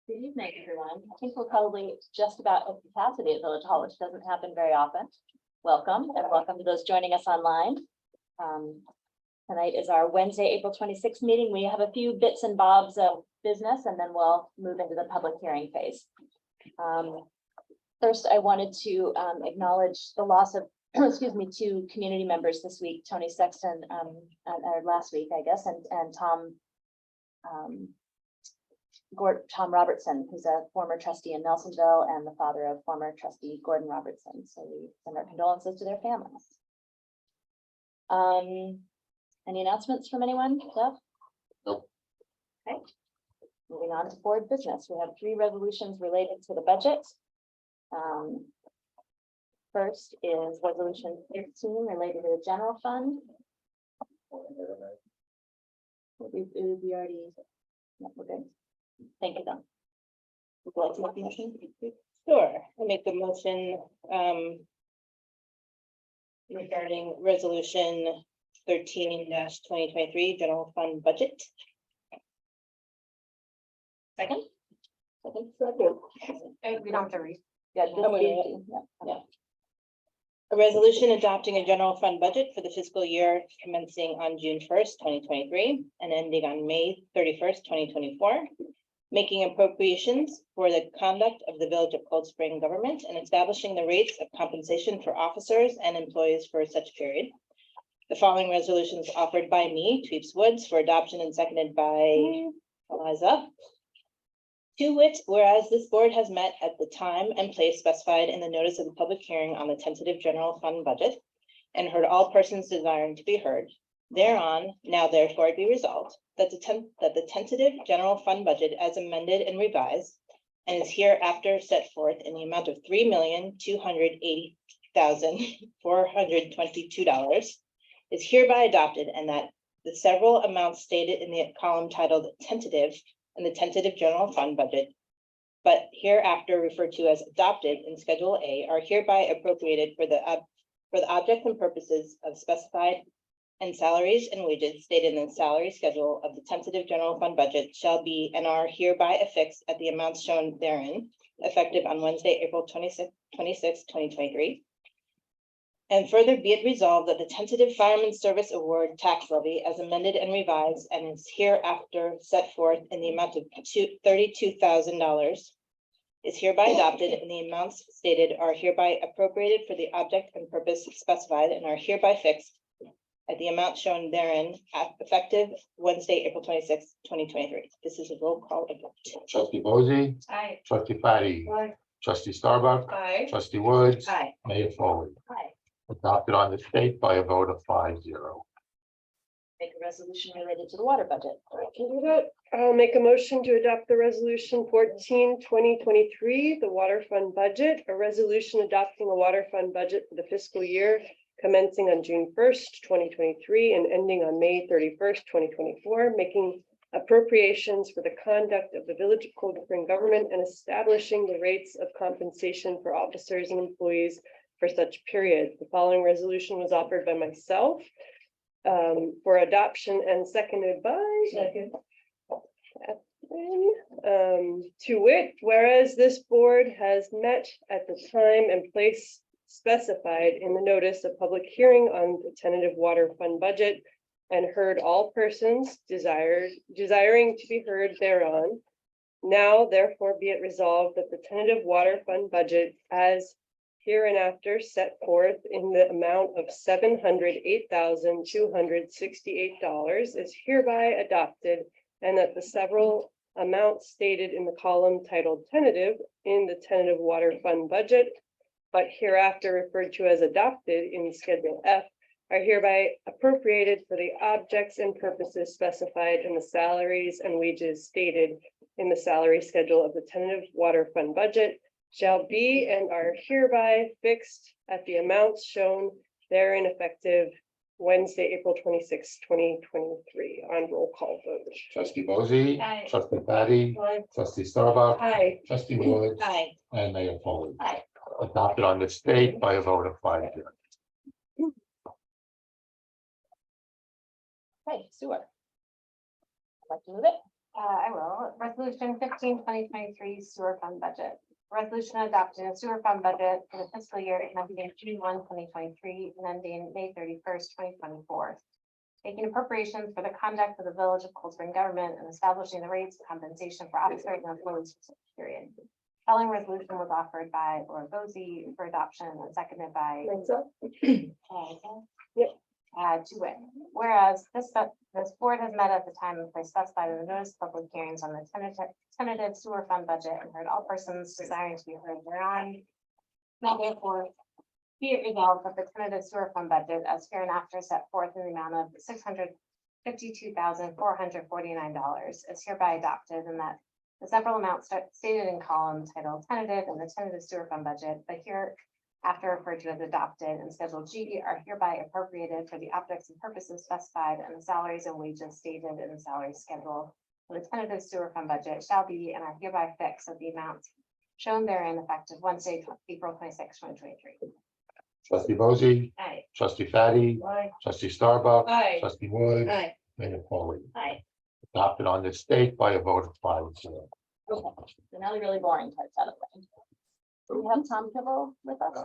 Good evening, everyone. I think we're probably just about at capacity at Village Hall, which doesn't happen very often. Welcome, and welcome to those joining us online. Tonight is our Wednesday, April 26th meeting. We have a few bits and bobs of business, and then we'll move into the public hearing phase. First, I wanted to acknowledge the loss of, excuse me, two community members this week, Tony Sexton, or last week, I guess, and Tom Robertson, who's a former trustee in Nelsonville and the father of former trustee Gordon Robertson. So we send our condolences to their families. Any announcements from anyone, Jeff? Nope. Okay. Moving on to board business. We have 3 resolutions related to the budget. First is resolution 13 related to the general fund. We already, no, we're good. Thank you, Don. Would you like to make the motion? Sure, I make the motion regarding resolution 13-2023 general fund budget. Second? Second. We don't have to read. Yeah, Yeah. A resolution adopting a general fund budget for the fiscal year commencing on June 1st, 2023 and ending on May 31st, 2024. Making appropriations for the conduct of the Village of Cold Spring government and establishing the rates of compensation for officers and employees for such period. The following resolutions offered by me, Tweeps Woods, for adoption and seconded by Eliza. To wit, whereas this board has met at the time and place specified in the notice of the public hearing on the tentative general fund budget and heard all persons desiring to be heard. Thereon, now therefore be resolved that the tentative general fund budget as amended and revised and is hereafter set forth in the amount of $3,280,422 is hereby adopted, and that the several amounts stated in the column titled tentative and the tentative general fund budget, but hereafter referred to as adopted in Schedule A, are hereby appropriated for the objects and purposes of specified, and salaries and wages stated in the salary schedule of the tentative general fund budget shall be and are hereby affixed at the amounts shown therein, effective on Wednesday, April 26, 2023. And further be it resolved that the tentative Fireman's Service Award tax levy as amended and revised and is hereafter set forth in the amount of $32,000 is hereby adopted, and the amounts stated are hereby appropriated for the object and purpose specified and are hereby fixed at the amount shown therein effective Wednesday, April 26, 2023. This is a roll call vote. Trustee Bozzi, Aye. trustee Patty, Aye. trustee Starbuck, Aye. trustee Woods, Aye. Mayor Foley. Aye. Adopted on the state by a vote of 5-0. Make a resolution related to the water budget. I can do that. I'll make a motion to adopt the resolution 14-2023, the water fund budget, a resolution adopting a water fund budget for the fiscal year commencing on June 1st, 2023 and ending on May 31st, 2024, making appropriations for the conduct of the Village of Cold Spring government and establishing the rates of compensation for officers and employees for such period. The following resolution was offered by myself for adoption and seconded by to wit, whereas this board has met at the time and place specified in the notice of public hearing on the tentative water fund budget and heard all persons desiring to be heard thereon. Now therefore be it resolved that the tentative water fund budget as hereinafter set forth in the amount of $708,268 is hereby adopted, and that the several amounts stated in the column titled tentative in the tentative water fund budget, but hereafter referred to as adopted in Schedule F, are hereby appropriated for the objects and purposes specified in the salaries and wages stated in the salary schedule of the tentative water fund budget shall be and are hereby fixed at the amounts shown therein effective Wednesday, April 26, 2023 on roll call vote. Trustee Bozzi, Aye. trustee Patty, trustee Starbuck, Aye. trustee Woods, Aye. and Mayor Foley. Aye. Adopted on the state by a vote of 5-0. Okay, sewer. I'd like to move it. I will. Resolution 15/2023 sewer fund budget. Resolution adopting a sewer fund budget for the fiscal year ending June 1, 2023, and ending May 31st, 2024. Making appropriations for the conduct of the Village of Cold Spring government and establishing the rates of compensation for officers and employees for such period. Following resolution was offered by Laura Bozy for adoption and seconded by Yep. To wit, whereas this board has met at the time and place specified in the notice of public hearings on the tentative sewer fund budget and heard all persons desiring to be heard thereon. Now therefore, be it resolved that the tentative sewer fund budget as hereinafter set forth in the amount of $652,449 is hereby adopted, and that the several amounts stated in column titled tentative and the tentative sewer fund budget, but here after referred to as adopted and Schedule G are hereby appropriated for the objects and purposes specified, and the salaries and wages stated in the salary schedule for the tentative sewer fund budget shall be and are hereby fixed at the amounts shown therein effective Wednesday, April 26, 2023. Trustee Bozy, Aye. trustee Fatty, trustee Starbuck. Aye. Trustee Wood. Aye. Mayor Foley. Hi. Adopted on this date by a vote of 5-0. Okay, so now the really boring part's out of the way. Do we have Tom Kibble with us?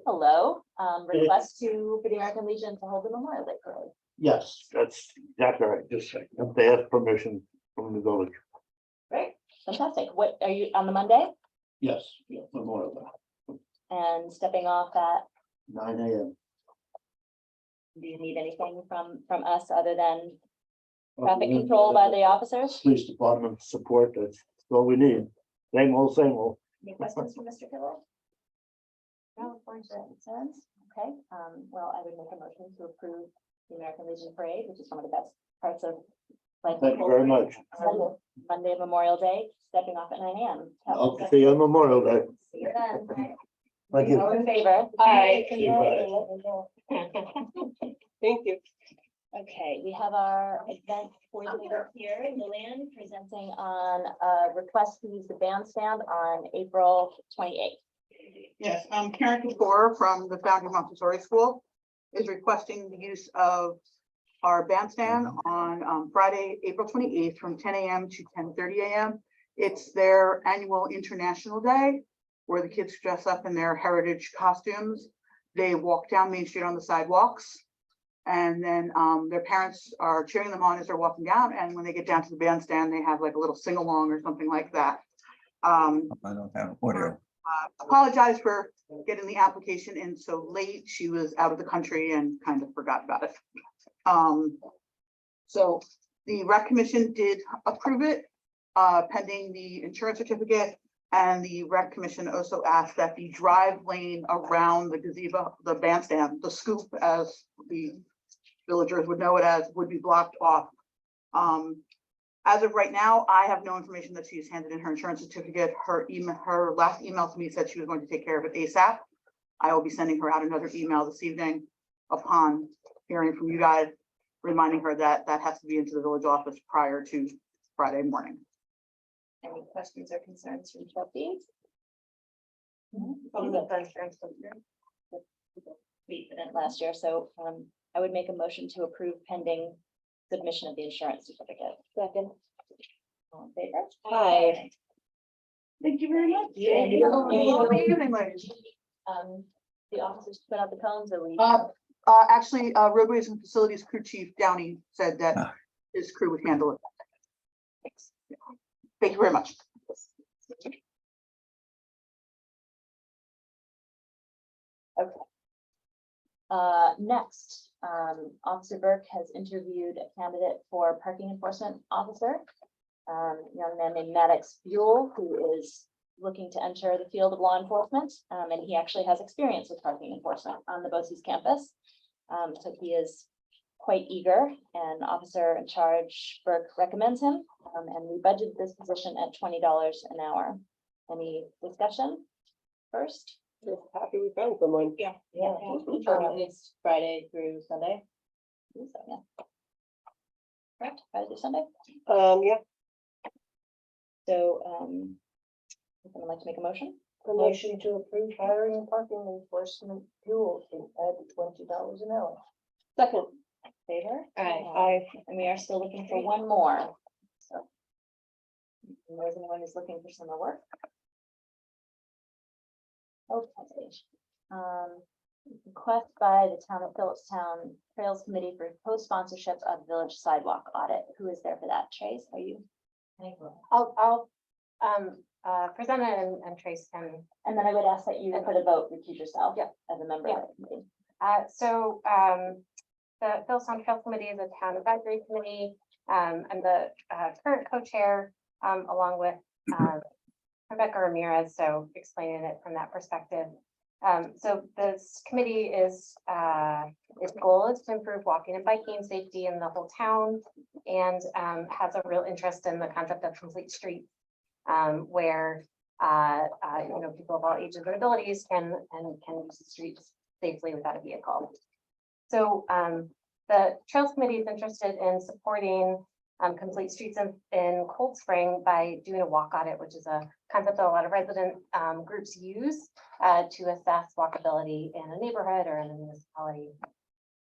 Hello, request for the American Legion to hold the Memorial Day Parade. Yes, that's exactly right. Just have to ask permission from the village. Great, fantastic. What, are you on the Monday Yes, Memorial Day, and stepping off at, 9 a.m. do you need anything from us other than traffic control by the officers? Police department support, that's all we need. Same old, same old. Any questions for Mr. Kibble? No, for concerns? Okay, well, I would make a motion to approve the American Legion Parade, which is one of the best parts of. like, Thank you very much. Monday, Memorial Day, stepping off at 9 a.m. I'll see you on Memorial Day. See you then. Thank you. All in favor? Aye. Aye. Thank you. Okay, we have our event coordinator here, Lillian, presenting on a request to use the bandstand on April 28th. Yes, Karen Kapoor from the Foundry Montessori School is requesting the use of our bandstand on Friday, April 28th from 10 a.m. to 10:30 a.m. It's their annual International Day where the kids dress up in their heritage costumes. They walk down Main Street on the sidewalks. And then their parents are cheering them on as they're walking down. And when they get down to the bandstand, they have like a little sing-along or something like that. I don't have audio. Apologize for getting the application in so late. She was out of the country and kind of forgot about it. So the rec commission did approve it pending the insurance certificate. And the rec commission also asked that the drive lane around the gazebo, the bandstand, the scoop, as the villagers would know it as, would be blocked off. As of right now, I have no information that she's handed in her insurance certificate. Her last email to me said she was going to take care of it ASAP. I will be sending her out another email this evening upon hearing from you guys, reminding her that that has to be into the village office prior to Friday morning. Any questions or concerns from trustees? We didn't last year, so I would make a motion to approve pending submission of the insurance certificate. Second. All in favor? Aye. Thank you very much. Yeah. Good evening, ladies. The officers put out the cones, or we? Actually, roadways and facilities crew chief Downey said that his crew would handle it. Thank you very much. Okay. Next, Officer Burke has interviewed a candidate for parking enforcement officer. Young man named Maddox Buell, who is looking to enter the field of law enforcement. And he actually has experience with parking enforcement on the BOCES campus. So he is quite eager, and Officer in Charge Burke recommends him. And we budgeted this position at $20 an hour. Any discussion first? Just happy we found someone. Yeah. It's Friday through Sunday. Yeah. Correct, Friday through Sunday. Yeah, So, would like to make a motion? A motion to approve hiring and parking enforcement fuel at $20 an hour. second. Favor? Aye. Aye. And we are still looking for one more. So There's anyone who's looking for summer work. Okay. Request by the town of Phillipstown Trails Committee for co-sponsorship of village sidewalk audit. Who is there for that? Trace, are you? I'll present it and Trace can. And then I would ask that you for the vote recuse yourself. Yeah. As a member of the committee. The Phillipstown Trails Committee is a town advisory committee. I'm the current co-chair, along with Rebecca Ramirez, so explaining it from that perspective. So this committee is, its goal is to improve walking and biking safety in the whole town, and has a real interest in the concept of complete streets, where people of all ages and abilities can use the streets safely without a vehicle. So the Trails Committee is interested in supporting complete streets in Cold Spring by doing a walk audit, which is a concept that a lot of resident groups use to assess walkability in a neighborhood or in a municipality.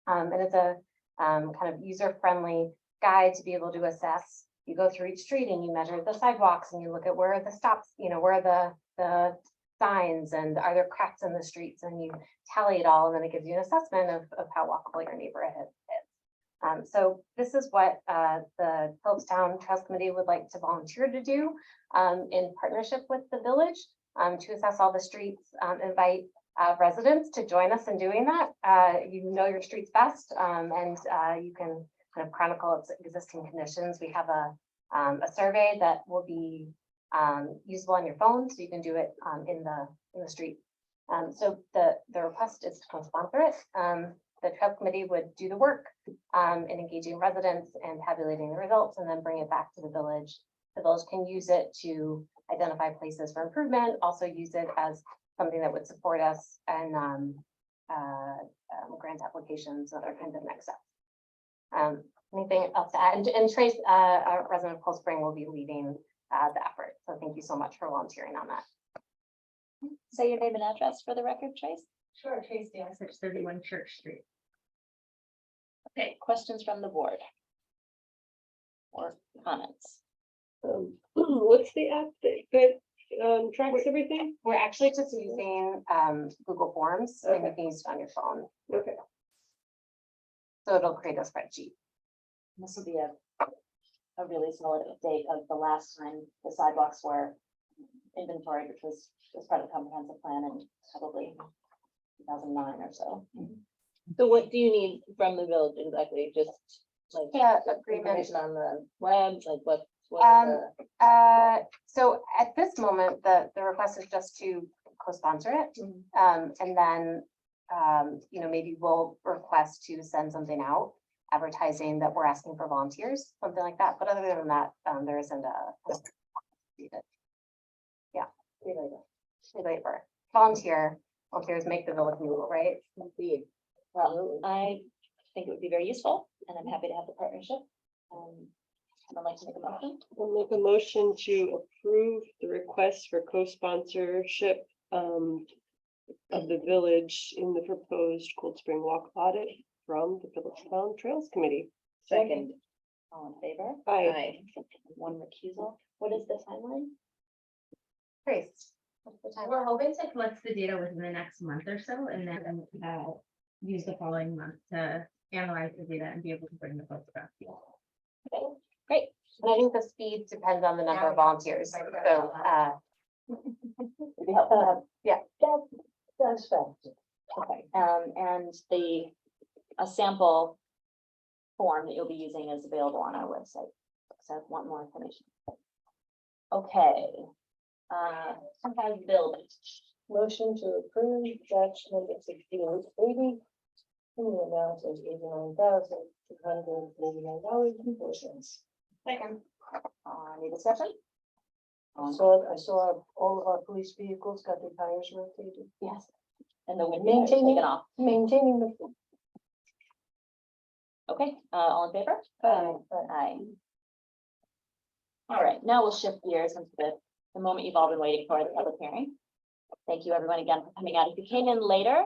And it's a kind of user-friendly guide to be able to assess. You go through each street and you measure the sidewalks and you look at where are the stops, where are the signs, and are there cracks in the streets, and you tally it all, and then it gives you an assessment of how walkable your neighborhood is. So this is what the Phillipstown Trails Committee would like to volunteer to do in partnership with the village to assess all the streets, invite residents to join us in doing that. You know your streets best, and you can kind of chronicle its existing conditions. We have a survey that will be usable on your phone, so you can do it in the street. So the request is to co-sponsor it. The Trail Committee would do the work in engaging residents and tabulating the results, and then bring it back to the village. The village can use it to identify places for improvement, also use it as something that would support us and grant applications, other kinds of next steps. Anything else to add? And Trace, a resident of Cold Spring, will be leading the effort. So thank you so much for volunteering on that. Say your name and address for the record, Trace. Sure, Trace Daly, 631 Church Street. Okay, questions from the board? Or comments? What's the app that tracks everything? We're actually just using Google Forms, and you can use it on your phone. Okay. So it'll create a spreadsheet. This will be a really solid update of the last time the sidewalks were inventoried, which was part of the comprehensive plan in probably 2009 or so. So what do you need from the village exactly? Just like Yeah, agreement. information on the web, like what? So at this moment, the request is just to co-sponsor it. And then, maybe we'll request to send something out advertising that we're asking for volunteers, something like that. But other than that, there isn't volunteers make the village move, right? Well, I think it would be very useful, and I'm happy to have the partnership. I'd like to make a motion. We'll make a motion to approve the request for co-sponsorship of the village in the proposed Cold Spring Walk audit from the Phillipstown Trails Committee. Second. All in favor? Aye. One recusal. What is the timeline? Trace, what's the time? We're hoping to collect the data within the next month or so, and then use the following month to analyze the data and be able to bring the photographs. Okay, great. And I think the speed depends on the number of volunteers. So, It'd be helpful to have. Yeah. That's fast. Okay, and a sample form that you'll be using is available on our website. So I want more information. Okay. Sometimes build. Motion to approve batch number 1680. In the amount of $89,289.04. second. Any discussion? I saw all of our police vehicles got their tires rotated. Yes. And the wind is taken off. Maintaining the. Okay, all in favor? Aye. All right, now we'll shift gears into the moment you've all been waiting for, the public hearing. Thank you everyone again for coming out. If you came in later,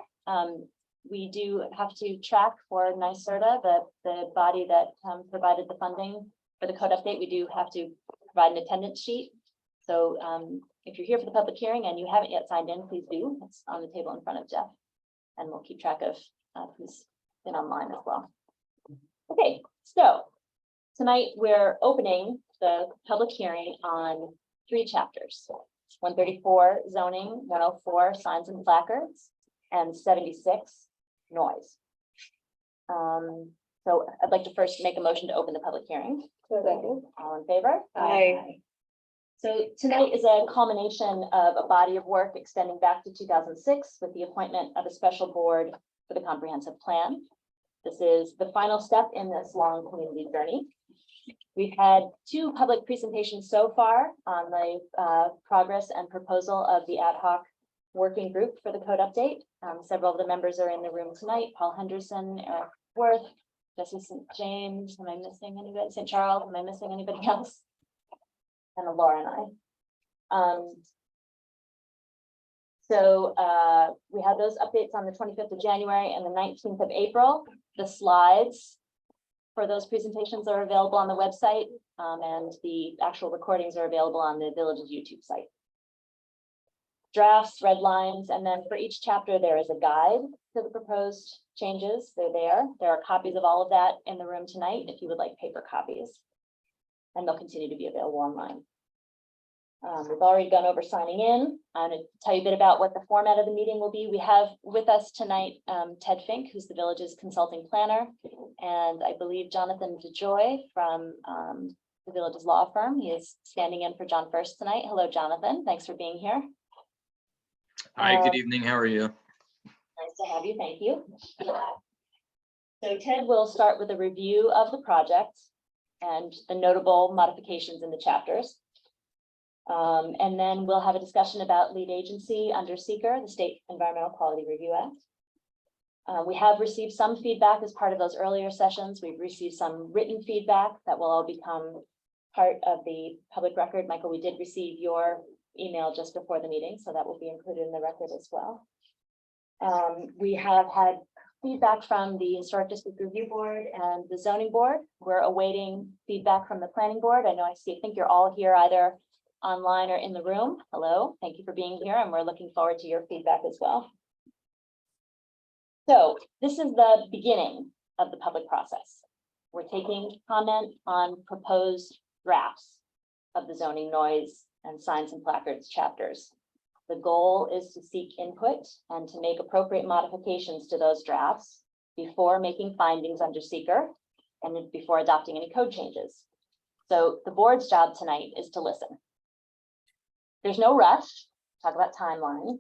we do have to track for NYSERDA, the body that provided the funding for the code update. We do have to provide an attendance sheet. So if you're here for the public hearing and you haven't yet signed in, please do. It's on the table in front of Jeff. And we'll keep track of who's been online as well. Okay, so tonight we're opening the public hearing on 3 chapters. 134 zoning, 104 signs and placards, and 76 noise. So I'd like to first make a motion to open the public hearing. All in favor? Aye. So tonight is a culmination of a body of work extending back to 2006 with the appointment of a special board for the comprehensive plan. This is the final step in this long community journey. We've had 2 public presentations so far on the progress and proposal of the ad hoc working group for the code update. Several of the members are in the room tonight: Paul Henderson, Eric Worth, Jesse St. James. Am I missing anybody? St. Charles. Am I missing anybody else? And Laura and I. We had those updates on the 25th of January and the 19th of April. The slides for those presentations are available on the website, and the actual recordings are available on the Village's YouTube site. Drafts, red lines, and then for each chapter, there is a guide to the proposed changes. They're there. There are copies of all of that in the room tonight if you would like paper copies. And they'll continue to be available online. We've already gone over signing in. I'm going to tell you a bit about what the format of the meeting will be. We have with us tonight Ted Fink, who's the Village's consulting planner, and I believe Jonathan DeJoy from the Village's law firm. He is standing in for John First tonight. Hello, Jonathan. Thanks for being here. Hi, good evening. How are you? Nice to have you. Thank you. So Ted will start with a review of the project and the notable modifications in the chapters. And then we'll have a discussion about lead agency under SEEKR, the State Environmental Quality Review Act. We have received some feedback as part of those earlier sessions. We've received some written feedback that will all become part of the public record. Michael, we did receive your email just before the meeting, so that will be included in the record as well. We have had feedback from the Historic District Review Board and the Zoning Board. We're awaiting feedback from the Planning Board. I know I think you're all here either online or in the room. Hello, thank you for being here, and we're looking forward to your feedback as well. So this is the beginning of the public process. We're taking comment on proposed drafts of the zoning, noise, and signs and placards chapters. The goal is to seek input and to make appropriate modifications to those drafts before making findings under SEEKR and before adopting any code changes. So the board's job tonight is to listen. There's no rush. Talk about timeline.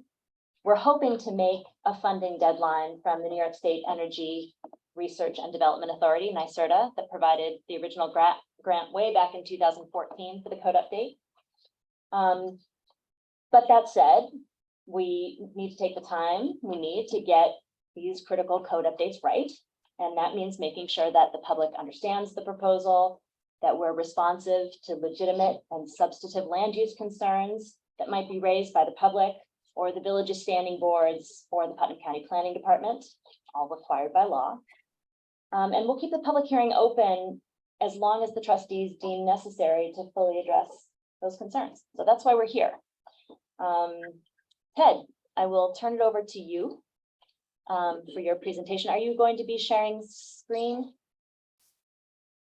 We're hoping to make a funding deadline from the New York State Energy Research and Development Authority, NYSERDA, that provided the original grant way back in 2014 for the code update. But that said, we need to take the time we need to get these critical code updates right. And that means making sure that the public understands the proposal, that we're responsive to legitimate and substantive land use concerns that might be raised by the public or the Village's standing boards or the Putnam County Planning Department, all required by law. And we'll keep the public hearing open as long as the trustees deem necessary to fully address those concerns. So that's why we're here. Ted, I will turn it over to you for your presentation. Are you going to be sharing screen?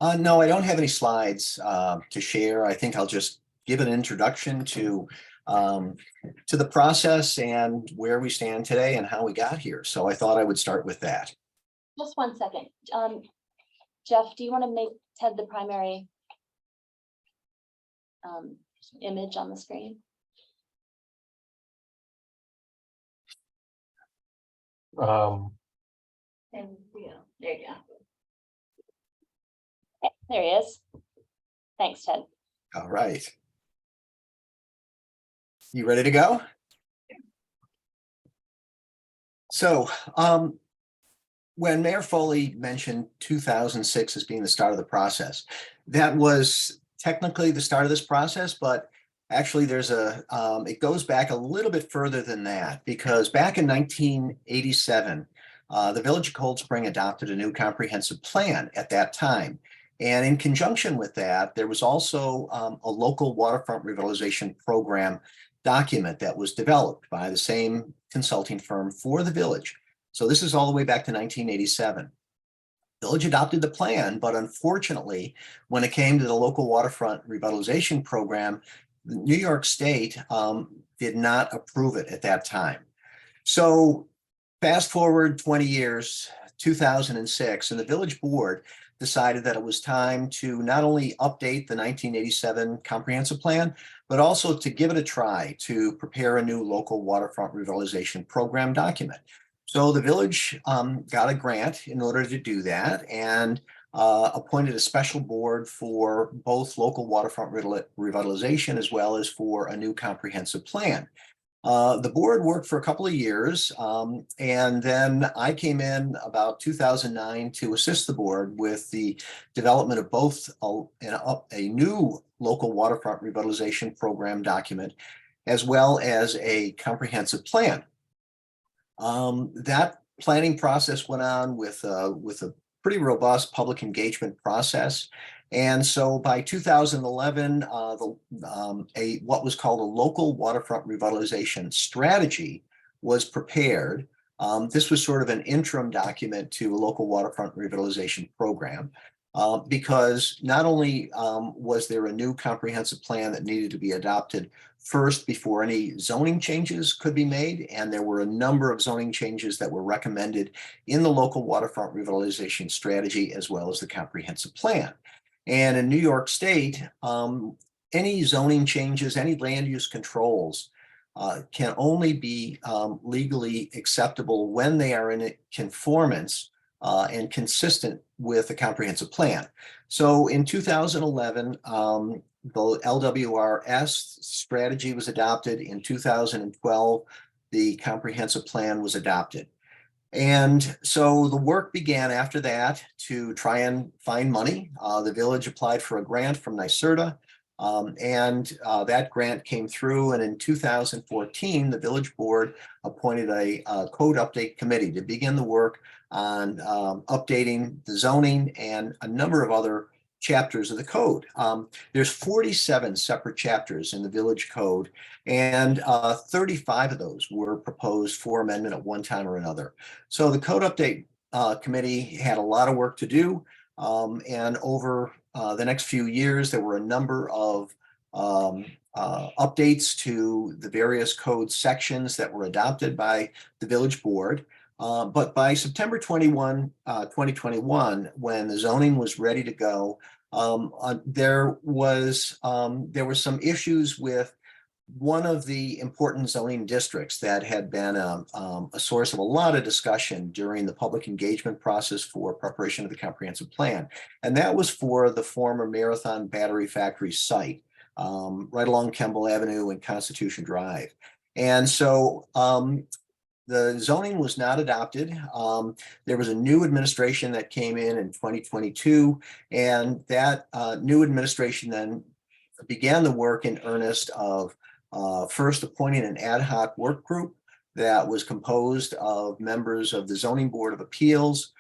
No, I don't have any slides to share. I think I'll just give an introduction to the process and where we stand today and how we got here. So I thought I would start with that. Just 1 second. Jeff, do you want to make Ted the primary image on the screen? And there you go. Okay, there he is. Thanks, Ted. All right. You ready to go? So when Mayor Foley mentioned 2006 as being the start of the process, that was technically the start of this process, but actually there's it goes back a little bit further than that, because back in 1987, the Village of Cold Spring adopted a new comprehensive plan at that time. And in conjunction with that, there was also a local waterfront revitalization program document that was developed by the same consulting firm for the village. So this is all the way back to 1987. Village adopted the plan, but unfortunately, when it came to the local waterfront revitalization program, New York State did not approve it at that time. So fast forward 20 years, 2006, and the village board decided that it was time to not only update the 1987 comprehensive plan, but also to give it a try to prepare a new local waterfront revitalization program document. So the village got a grant in order to do that and appointed a special board for both local waterfront revitalization as well as for a new comprehensive plan. The board worked for a couple of years, and then I came in about 2009 to assist the board with the development of both a new local waterfront revitalization program document, as well as a comprehensive plan. That planning process went on with a pretty robust public engagement process. And so by 2011, what was called a local waterfront revitalization strategy was prepared. This was sort of an interim document to a local waterfront revitalization program, because not only was there a new comprehensive plan that needed to be adopted first before any zoning changes could be made, and there were a number of zoning changes that were recommended in the local waterfront revitalization strategy as well as the comprehensive plan. And in New York State, any zoning changes, any land use controls can only be legally acceptable when they are in conformance and consistent with the comprehensive plan. So in 2011, the LWRS strategy was adopted. In 2012, the comprehensive plan was adopted. And so the work began after that to try and find money. The village applied for a grant from NYSERDA, and that grant came through. And in 2014, the village board appointed a code update committee to begin the work on updating the zoning and a number of other chapters of the code. There's 47 separate chapters in the village code, and 35 of those were proposed for amendment at one time or another. So the code update committee had a lot of work to do, and over the next few years, there were a number of updates to the various code sections that were adopted by the village board. But by September 21, 2021, when the zoning was ready to go, there were some issues with one of the important zoning districts that had been a source of a lot of discussion during the public engagement process for preparation of the comprehensive plan. And that was for the former Marathon Battery Factory site, right along Kemble Avenue and Constitution Drive. And so the zoning was not adopted. There was a new administration that came in 2022, and that new administration then began the work in earnest of first appointing an ad hoc work group that was composed of members of the Zoning Board of Appeals,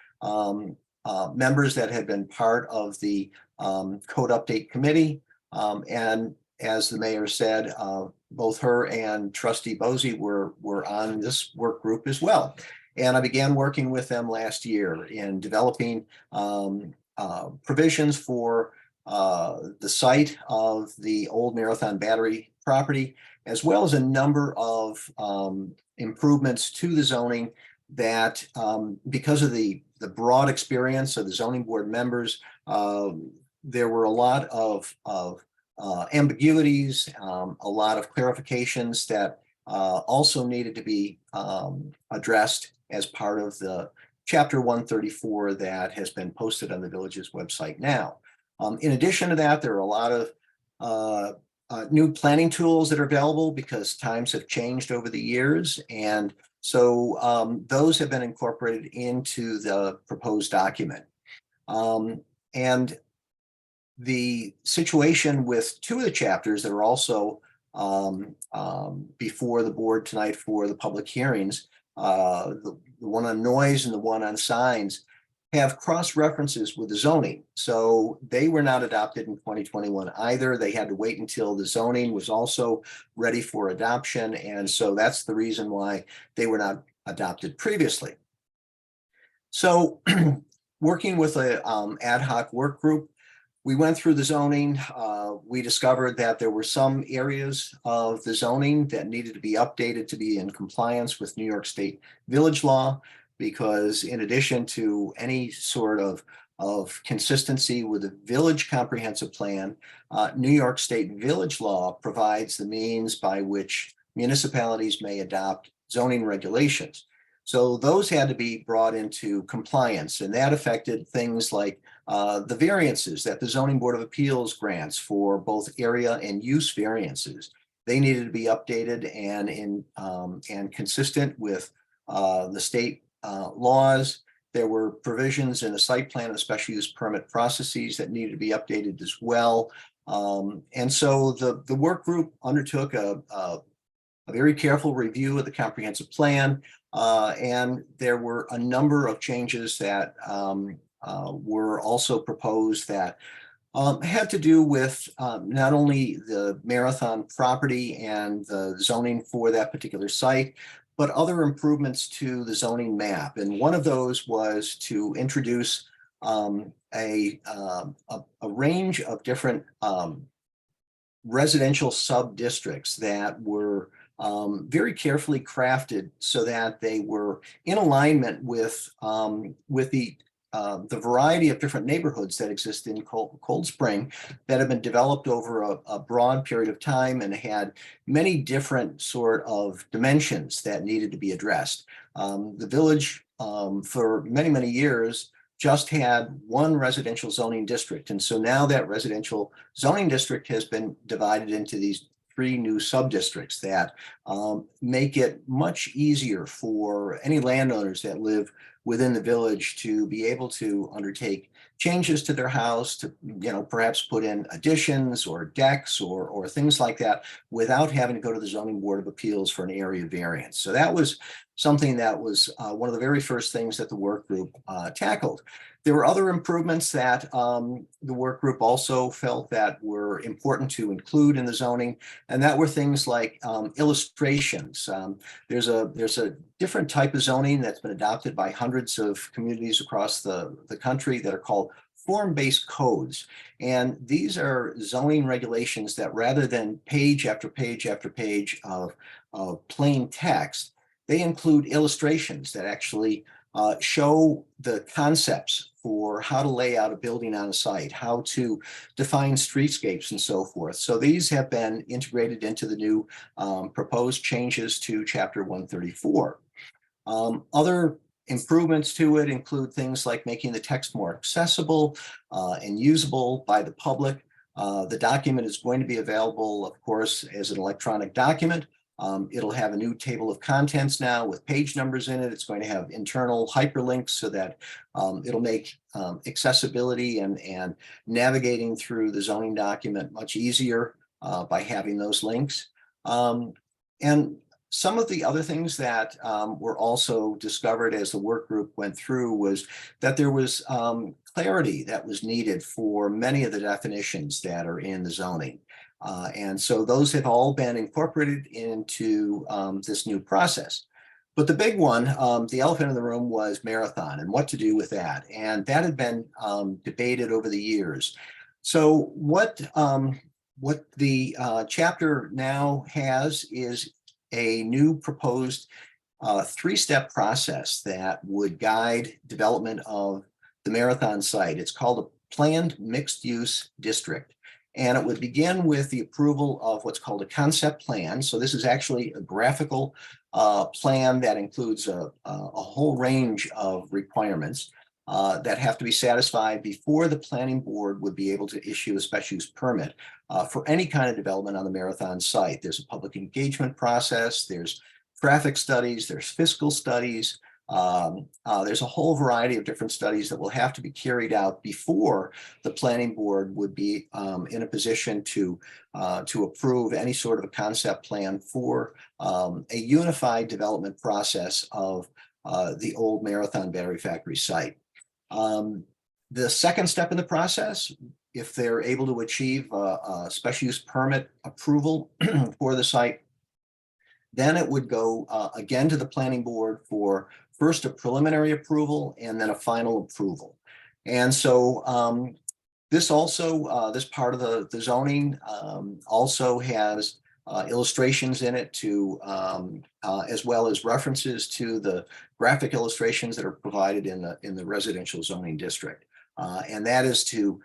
members that had been part of the Code Update Committee, and as the mayor said, both her and Trustee Boese were on this work group as well. And I began working with them last year in developing provisions for the site of the old Marathon Battery property, as well as a number of improvements to the zoning that, because of the broad experience of the zoning board members, there were a lot of ambiguities, a lot of clarifications that also needed to be addressed as part of the Chapter 134 that has been posted on the village's website now. In addition to that, there are a lot of new planning tools that are available because times have changed over the years. And so those have been incorporated into the proposed document. And the situation with two of the chapters that are also before the board tonight for the public hearings, the one on noise and the one on signs, have cross references with the zoning. So they were not adopted in 2021 either. They had to wait until the zoning was also ready for adoption. And so that's the reason why they were not adopted previously. So working with a ad hoc work group, we went through the zoning. We discovered that there were some areas of the zoning that needed to be updated to be in compliance with New York State village law, because in addition to any sort of consistency with the village comprehensive plan, New York State village law provides the means by which municipalities may adopt zoning regulations. So those had to be brought into compliance, and that affected things like the variances that the Zoning Board of Appeals grants for both area and use variances. They needed to be updated and consistent with the state laws. There were provisions in the site plan and special use permit processes that needed to be updated as well. And so the work group undertook a very careful review of the comprehensive plan. And there were a number of changes that were also proposed that had to do with not only the Marathon property and the zoning for that particular site, but other improvements to the zoning map. And one of those was to introduce a range of different residential sub-districts that were very carefully crafted so that they were in alignment with the variety of different neighborhoods that exist in Cold Spring that have been developed over a broad period of time and had many different sort of dimensions that needed to be addressed. The village for many, many years just had one residential zoning district. And so now that residential zoning district has been divided into these 3 new sub-districts that make it much easier for any landowners that live within the village to be able to undertake changes to their house, to perhaps put in additions or decks or things like that without having to go to the Zoning Board of Appeals for an area variance. So that was something that was one of the very first things that the work group tackled. There were other improvements that the work group also felt that were important to include in the zoning, and that were things like illustrations. There's a different type of zoning that's been adopted by hundreds of communities across the country that are called form-based codes. And these are zoning regulations that, rather than page after page after page of plain text, they include illustrations that actually show the concepts for how to lay out a building on a site, how to define streetscapes and so forth. So these have been integrated into the new proposed changes to Chapter 134. Other improvements to it include things like making the text more accessible and usable by the public. The document is going to be available, of course, as an electronic document. It'll have a new table of contents now with page numbers in it. It's going to have internal hyperlinks so that it'll make accessibility and navigating through the zoning document much easier by having those links. And some of the other things that were also discovered as the work group went through was that there was clarity that was needed for many of the definitions that are in the zoning. And so those have all been incorporated into this new process. But the big one, the elephant in the room, was Marathon and what to do with that. And that had been debated over the years. So what the chapter now has is a new proposed 3-step process that would guide development of the Marathon site. It's called a planned mixed use district. And it would begin with the approval of what's called a concept plan. So this is actually a graphical plan that includes a whole range of requirements that have to be satisfied before the planning board would be able to issue a special use permit for any kind of development on the Marathon site. There's a public engagement process, there's traffic studies, there's fiscal studies. There's a whole variety of different studies that will have to be carried out before the planning board would be in a position to approve any sort of a concept plan for a unified development process of the old Marathon Battery Factory site. The second step in the process, if they're able to achieve a special use permit approval for the site, then it would go again to the planning board for first a preliminary approval and then a final approval. And so this also, this part of the zoning also has illustrations in it to, as well as references to the graphic illustrations that are provided in the residential zoning district. And that is to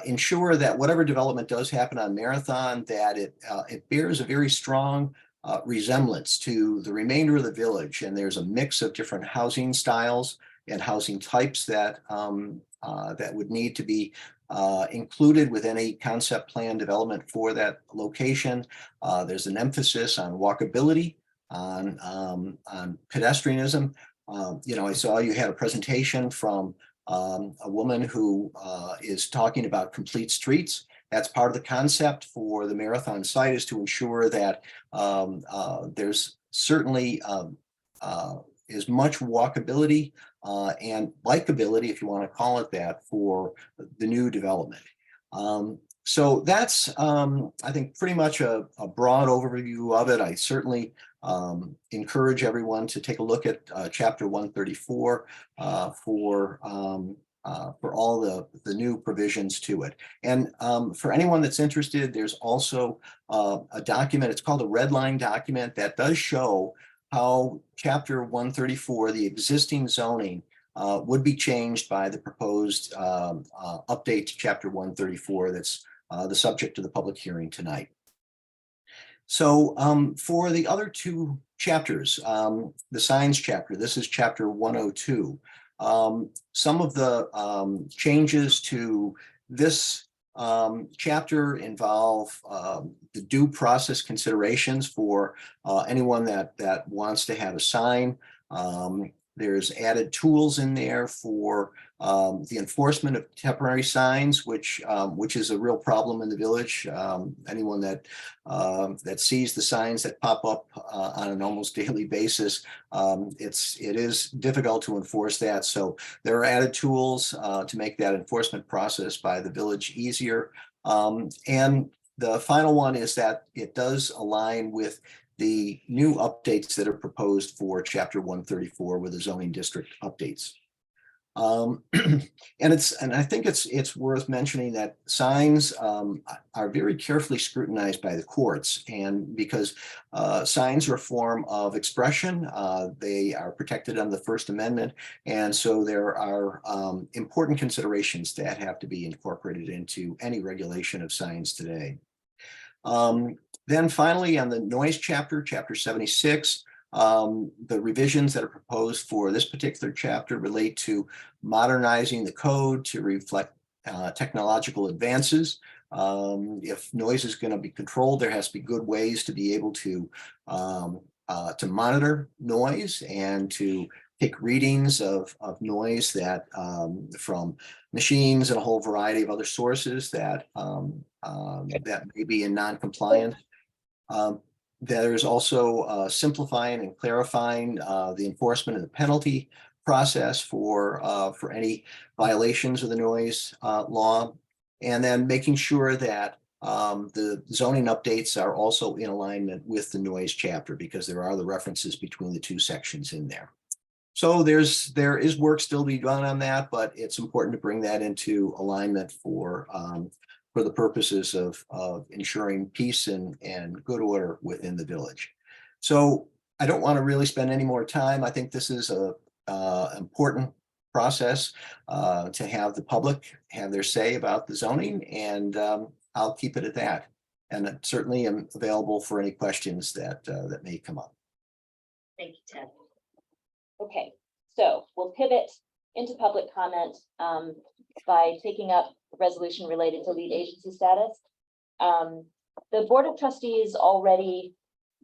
ensure that whatever development does happen on Marathon, that it bears a very strong resemblance to the remainder of the village. And there's a mix of different housing styles and housing types that that would need to be included with any concept plan development for that location. There's an emphasis on walkability, on pedestrianism. You know, I saw you had a presentation from a woman who is talking about complete streets. That's part of the concept for the Marathon site, is to ensure that there's certainly as much walkability and bikeability, if you want to call it that, for the new development. So that's, I think, pretty much a broad overview of it. I certainly encourage everyone to take a look at Chapter 134 for all the new provisions to it. And for anyone that's interested, there's also a document, it's called a red line document, that does show how Chapter 134, the existing zoning, would be changed by the proposed update to Chapter 134 that's the subject of the public hearing tonight. So for the other two chapters, the signs chapter, this is Chapter 102. Some of the changes to this chapter involve the due process considerations for anyone that wants to have a sign. There's added tools in there for the enforcement of temporary signs, which is a real problem in the village. Anyone that sees the signs that pop up on an almost daily basis, it is difficult to enforce that. So there are added tools to make that enforcement process by the village easier. And the final one is that it does align with the new updates that are proposed for Chapter 134 with the zoning district updates. And I think it's worth mentioning that signs are very carefully scrutinized by the courts, and because signs are a form of expression, they are protected under the First Amendment, and so there are important considerations that have to be incorporated into any regulation of signs today. Then finally, on the noise chapter, Chapter 76, the revisions that are proposed for this particular chapter relate to modernizing the code to reflect technological advances. If noise is going to be controlled, there has to be good ways to be able to monitor noise and to take readings of noise that from machines and a whole variety of other sources that that may be in non-compliance. There's also simplifying and clarifying the enforcement of the penalty process for any violations of the noise law, and then making sure that the zoning updates are also in alignment with the noise chapter, because there are the references between the two sections in there. So there is work still to be done on that, but it's important to bring that into alignment for the purposes of ensuring peace and good order within the village. So I don't want to really spend any more time. I think this is a important process to have the public have their say about the zoning, and I'll keep it at that. And I certainly am available for any questions that may come up. Thank you, Ted. Okay, so we'll pivot into public comment by taking up a resolution related to lead agency status. The Board of Trustees already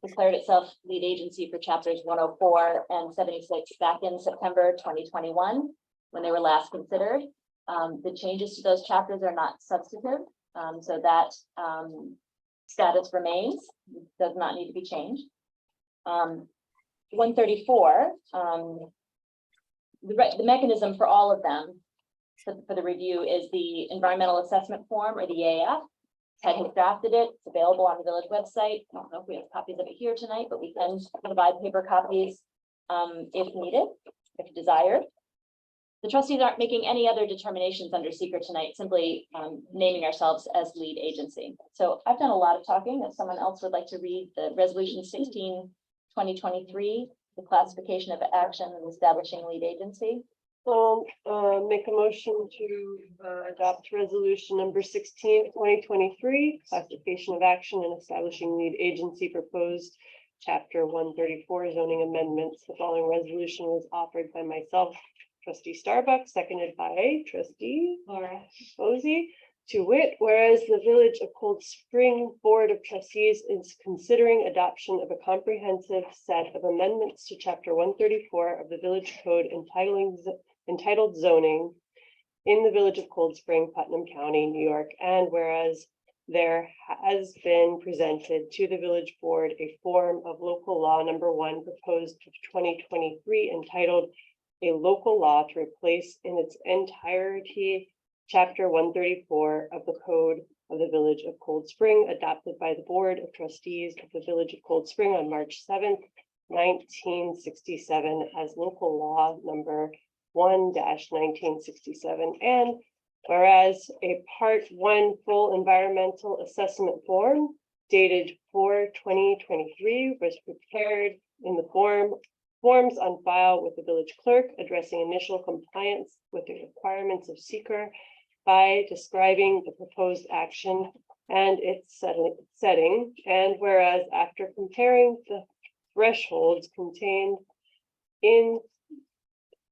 declared itself lead agency for chapters 104 and 76 back in September 2021, when they were last considered. The changes to those chapters are not substantive, so that status remains, does not need to be changed. 134, the mechanism for all of them for the review is the environmental assessment form, or the EAF. Ted has drafted it. It's available on the village website. I don't know if we have copies of it here tonight, but we can provide paper copies if needed, if desired. The trustees aren't making any other determinations under secret tonight, simply naming ourselves as lead agency. So I've done a lot of talking. If someone else would like to read the resolution 16/2023, the classification of action and establishing lead agency. Make a motion to adopt resolution number 16/2023, classification of action and establishing lead agency, proposed chapter 134 zoning amendments. The following resolution was offered by myself, trustee Starbuck, seconded by trustee Laura. Posey. To wit, whereas the Village of Cold Spring Board of Trustees is considering adoption of a comprehensive set of amendments to chapter 134 of the Village Code entitled zoning in the Village of Cold Spring, Putnam County, New York, and whereas there has been presented to the Village Board a form of local law number 1 proposed to 2023 entitled a local law to replace in its entirety chapter 134 of the Code of the Village of Cold Spring, adopted by the Board of Trustees of the Village of Cold Spring on March 7th, 1967 as local law number 1-1967. And whereas a part 1 full environmental assessment form dated 4/2023 was prepared in the forms on file with the village clerk, addressing initial compliance with the requirements of seeker by describing the proposed action and its setting. And whereas after comparing the thresholds contained in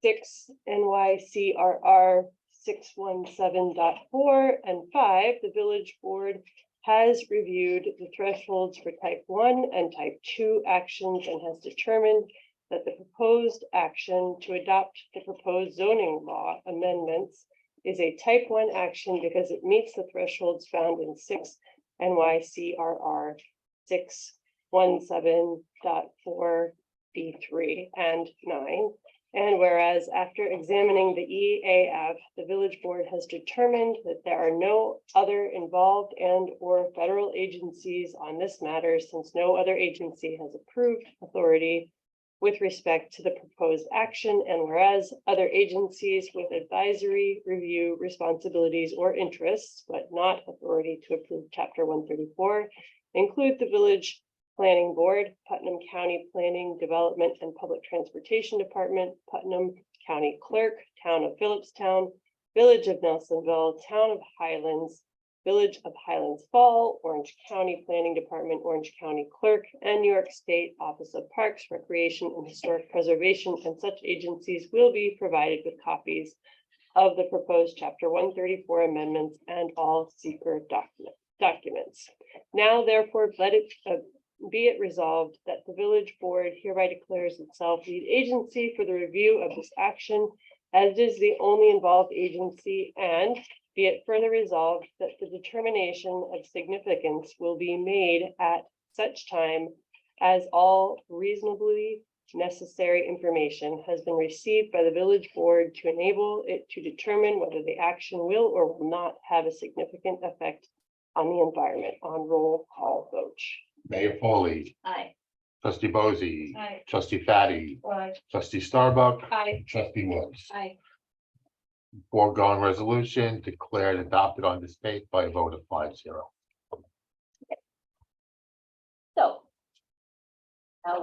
6 NYCRR 617.4 and 5, the village board has reviewed the thresholds for type 1 and type 2 actions and has determined that the proposed action to adopt the proposed zoning law amendments is a type 1 action because it meets the thresholds found in 6 NYCRR 617.4 B3 and 9. And whereas after examining the EAF, the village board has determined that there are no other involved and or federal agencies on this matter, since no other agency has approved authority with respect to the proposed action, and whereas other agencies with advisory review responsibilities or interests, but not authority to approve chapter 134, include the Village Planning Board, Putnam County Planning, Development and Public Transportation Department, Putnam County Clerk, Town of Phillipstown, Village of Nelsonville, Town of Highlands, Village of Highlands Fall, Orange County Planning Department, Orange County Clerk, and New York State Office of Parks, Recreation, and Historic Preservation, and such agencies will be provided with copies of the proposed chapter 134 amendments and all seeker documents. Now, therefore, let it be it resolved that the village board hereby declares itself lead agency for the review of this action, as it is the only involved agency, and be it further resolved that the determination of significance will be made at such time as all reasonably necessary information has been received by the village board to enable it to determine whether the action will or will not have a significant effect on the environment. On roll call vote. Mayor Foley, Aye. trustee Bozy, Aye. trustee Fatty, Aye. trustee Starbuck, Aye. trustee Woods. Aye. Foregone resolution declared adopted on this date by a vote of 5-0. So now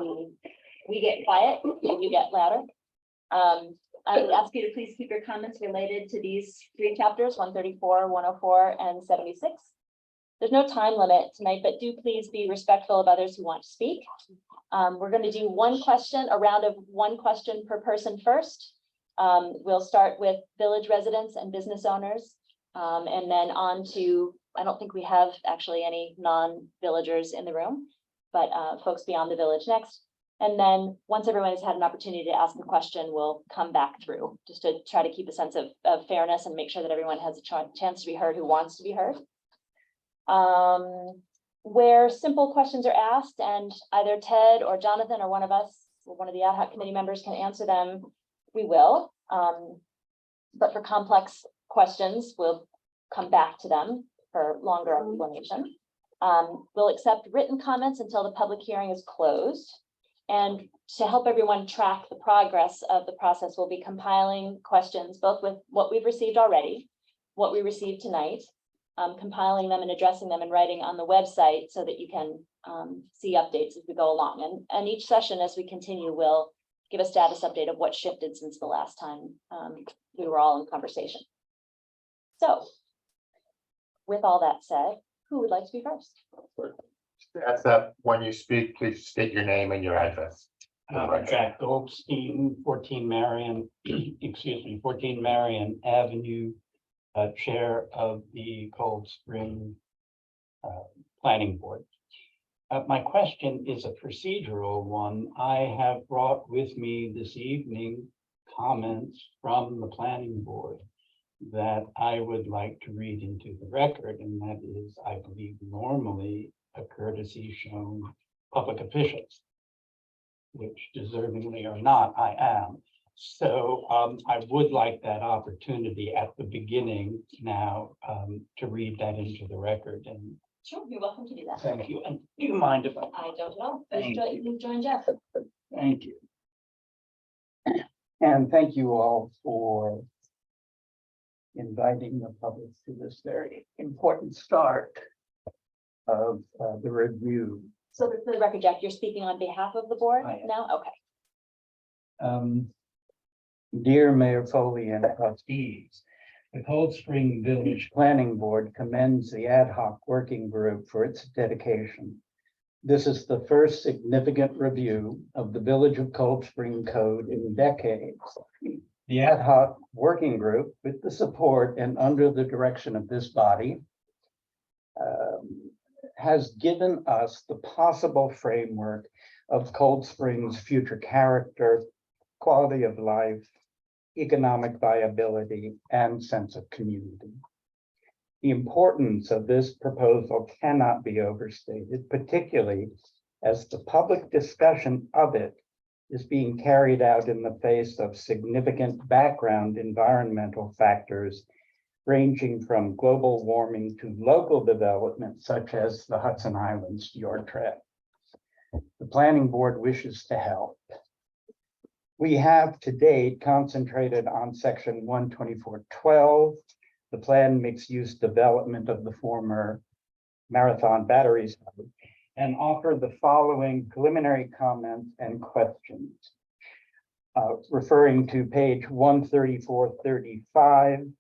we get quiet and you get louder. I would ask you to please keep your comments related to these 3 chapters, 134, 104, and 76. There's no time limit tonight, but do please be respectful of others who want to speak. We're going to do a round of 1 question per person first. We'll start with village residents and business owners, and then on to, I don't think we have actually any non-villagers in the room, but folks beyond the village next. And then once everyone has had an opportunity to ask a question, we'll come back through just to try to keep a sense of fairness and make sure that everyone has a chance to be heard who wants to be heard. Where simple questions are asked and either Ted or Jonathan or one of us, or one of the ad hoc committee members can answer them, we will. But for complex questions, we'll come back to them for longer explanation. We'll accept written comments until the public hearing is closed. And to help everyone track the progress of the process, we'll be compiling questions, both with what we've received already, what we received tonight, compiling them and addressing them and writing on the website so that you can see updates as we go along. And each session as we continue will give a status update of what shifted since the last time we were all in conversation. So with all that said, who would like to be first? That's that, when you speak, please state your name and your address. Jack Goldstein, 14 Marion, excuse me, 14 Marion Avenue, Chair of the Cold Spring Planning Board. My question is a procedural one. I have brought with me this evening comments from the planning board that I would like to read into the record, and that is, I believe, normally a courtesy shown public officials, which deservingly or not, I am. So I would like that opportunity at the beginning now to read that into the record. And Sure, you're welcome to do that. thank you. And do you mind if I don't know. Thank you. You join Jeff. Thank you. And thank you all for inviting the public to this very important start of the review. So for the record, Jeff, you're speaking on behalf of the board I am. now? Okay. Dear Mayor Foley and trustees, the Cold Spring Village Planning Board commends the ad hoc working group for its dedication. This is the first significant review of the Village of Cold Spring Code in decades. The ad hoc working group, with the support and under the direction of this body, has given us the possible framework of Cold Spring's future character, quality of life, economic viability, and sense of community. The importance of this proposal cannot be overstated, particularly as the public discussion of it is being carried out in the face of significant background environmental factors ranging from global warming to local development, such as the Hudson Islands Fjord Trail. The planning board wishes to help. We have to date concentrated on section 124.12, the planned mixed-use development of the former Marathon Battery site, and offer the following preliminary comments and questions. Referring to page 134-35,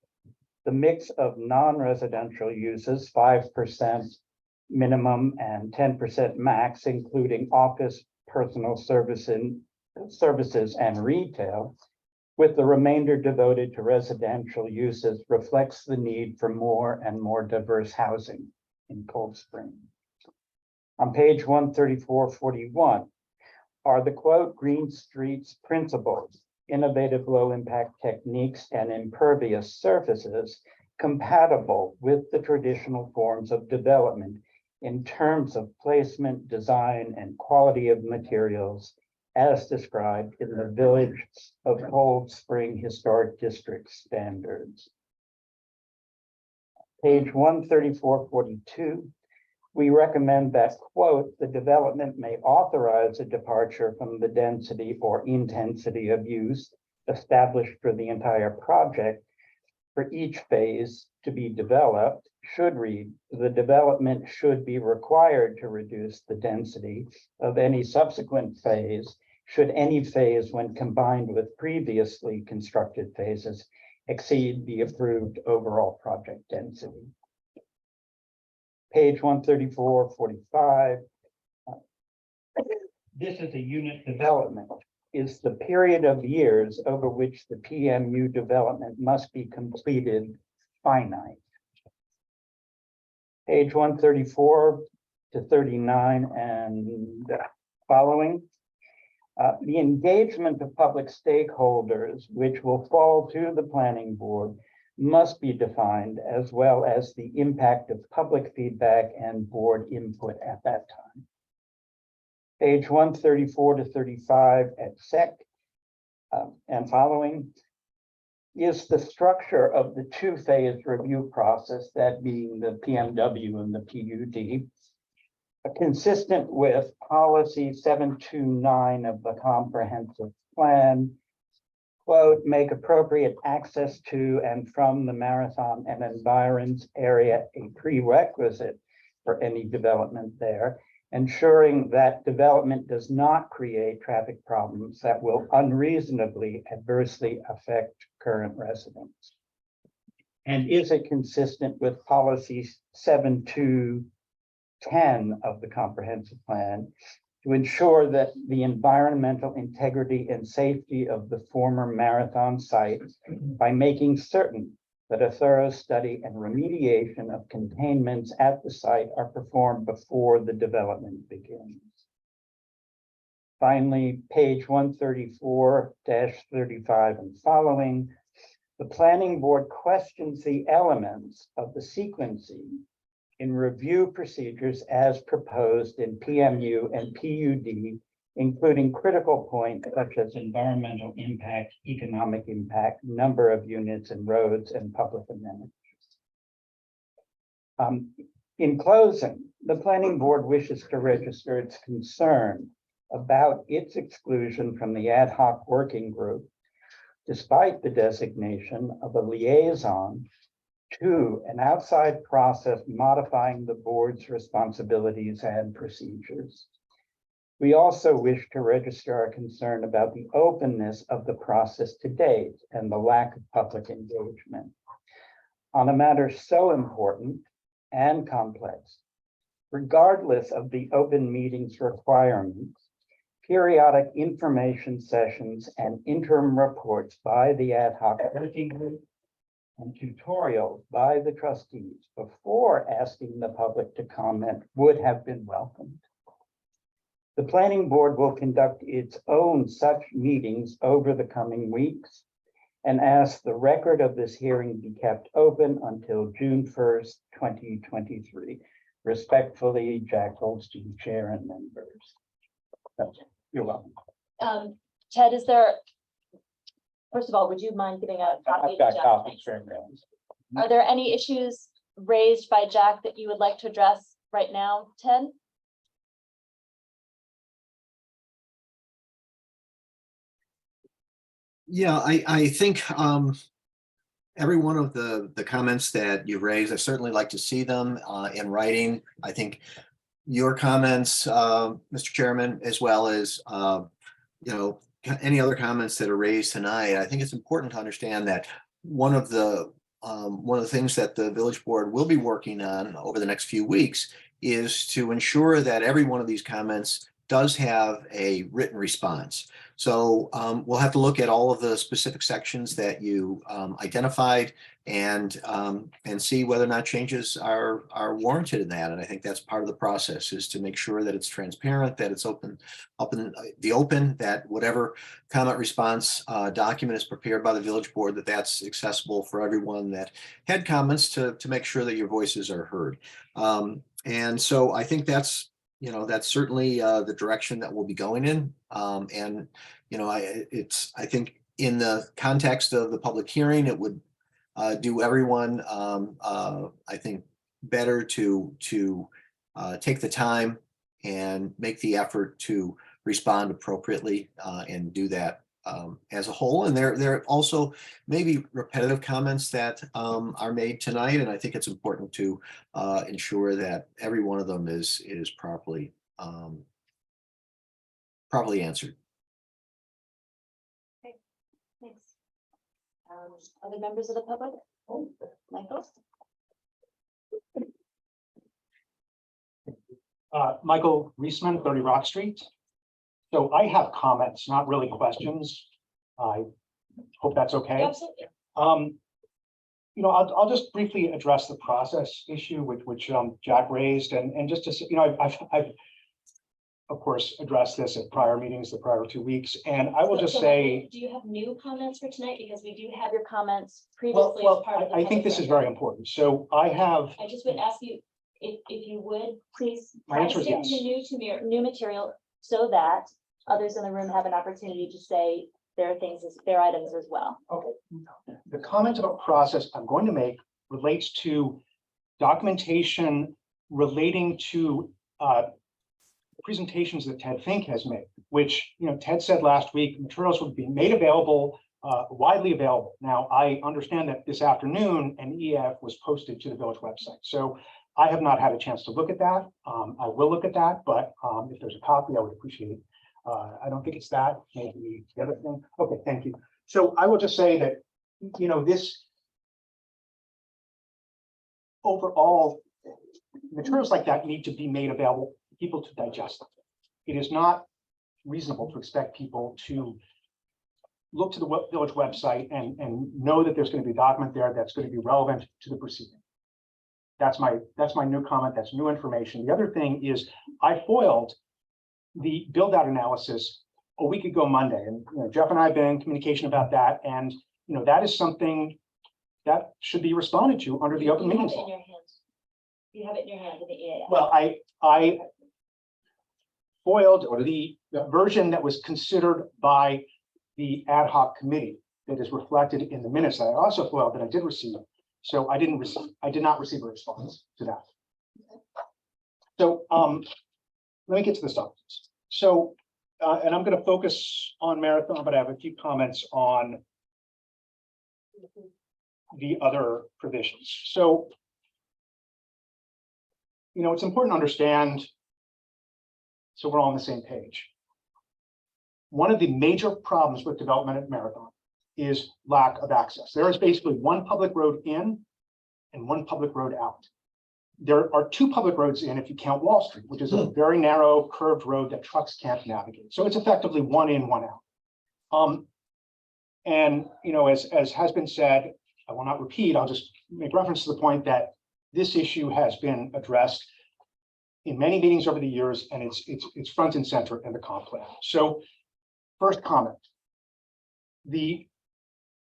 the mix of non-residential uses, 5% minimum and 10% max, including office, personal services and retail, with the remainder devoted to residential uses, reflects the need for more and more diverse housing in Cold Spring. On page 134-41 are the quote, Green Streets principles, innovative low impact techniques and impervious surfaces compatible with the traditional forms of development in terms of placement, design, and quality of materials as described in the Village of Cold Spring Historic District standards. Page 134-42, we recommend that, quote, the development may authorize a departure from the density or intensity of use established for the entire project for each phase to be developed, should read, the development should be required to reduce the density of any subsequent phase, should any phase when combined with previously constructed phases exceed the approved overall project density. Page 134-45. This is a unit development, is the period of years over which the PMU development must be completed finite. Page 134-39 and following. The engagement of public stakeholders, which will fall to the planning board, must be defined, as well as the impact of public feedback and board input at that time. Page 134-35 at SEC and following. is the structure of the two-phase review process, that being the PMW and the PUD, consistent with policy 729 of the comprehensive plan, quote, make appropriate access to and from the marathon and environs area a prerequisite for any development there, ensuring that development does not create traffic problems that will unreasonably adversely affect current residents. And is it consistent with policy 7210 of the comprehensive plan to ensure that the environmental integrity and safety of the former marathon site by making certain that a thorough study and remediation of containments at the site are performed before the development begins. Finally, page 134-35 and following, the planning board questions the elements of the sequencing in review procedures as proposed in PMU and PUD, including critical points such as environmental impact, economic impact, number of units and roads, and public amenities. In closing, the planning board wishes to register its concern about its exclusion from the ad hoc working group, despite the designation of a liaison to an outside process modifying the board's responsibilities and procedures. We also wish to register our concern about the openness of the process to date and the lack of public engagement. On a matter so important and complex, regardless of the open meetings requirements, periodic information sessions and interim reports by the ad hoc working group and tutorials by the trustees before asking the public to comment would have been welcomed. The planning board will conduct its own such meetings over the coming weeks and ask the record of this hearing be kept open until June 1st, 2023. Respectfully, Jack Goldstein, Chair and members. You're welcome. Ted, is there, first of all, would you mind giving a copy? I've got to Jack? copies. Thanks. Are there any issues raised by Jack that you would like to address right now, Ted? Yeah, I think every one of the comments that you raised, I certainly like to see them in writing. I think your comments, Mr. Chairman, as well as any other comments that are raised tonight, I think it's important to understand that one of the things that the village board will be working on over the next few weeks is to ensure that every one of these comments does have a written response. So we'll have to look at all of the specific sections that you identified and see whether or not changes are warranted in that. And I think that's part of the process, is to make sure that it's transparent, that it's open, that whatever comment response document is prepared by the village board, that's accessible for everyone that had comments to make sure that your voices are heard. And so I think that's certainly the direction that we'll be going in. And I think in the context of the public hearing, it would do everyone, I think, better to take the time and make the effort to respond appropriately and do that as a whole. And there also may be repetitive comments that are made tonight, and I think it's important to ensure that every one of them is properly answered. Okay, thanks. Other members of the public? Michael? Michael Reisman, 30 Rock Street. So I have comments, not really questions. I hope that's okay. Absolutely. I'll just briefly address the process issue which Jack raised, and just to say, I've of course addressed this at prior meetings the prior 2 weeks, and I will just say, do you have new comments for tonight? Because we do have your comments previously. well, as part of the I think public this is record. very important. So I just would ask you if you would please My answer is stick to yes. new material so that others in the room have an opportunity to say their items as well. Okay. the comment about process I'm going to make relates to documentation relating to presentations that Ted Fink has made, which, Ted said last week, materials would be made available, widely available. Now, I understand that this afternoon an EF was posted to the village website. So I have not had a chance to look at that. I will look at that, but if there's a copy, I would appreciate it. I don't think it's that, maybe the other thing. Okay, thank you. So I will just say that, this overall, materials like that need to be made available for people to digest them. It is not reasonable to expect people to look to the village website and know that there's going to be a document there that's going to be relevant to the proceeding. That's my new comment. That's new information. The other thing is I foiled the build out analysis a week ago Monday, and Jeff and I have been in communication about that, and that is something that should be responded to under the open meetings law. You have it in your hand in the EAF. Well, I foiled the version that was considered by the ad hoc committee that is reflected in the minutes that I also foiled that I did receive. So I did not receive a response to that. So let me get to the substance. So, and I'm going to focus on Marathon, but I have a few comments on the other provisions. So, it's important to understand, so we're all on the same page. One of the major problems with development at Marathon is lack of access. There is basically one public road in and one public road out. There are two public roads in if you count Wall Street, which is a very narrow curved road that trucks can't navigate. So it's effectively one in, one out. And as has been said, I will not repeat, I'll just make reference to the point that this issue has been addressed in many meetings over the years, and it's front and center in the comp plan. So first comment, the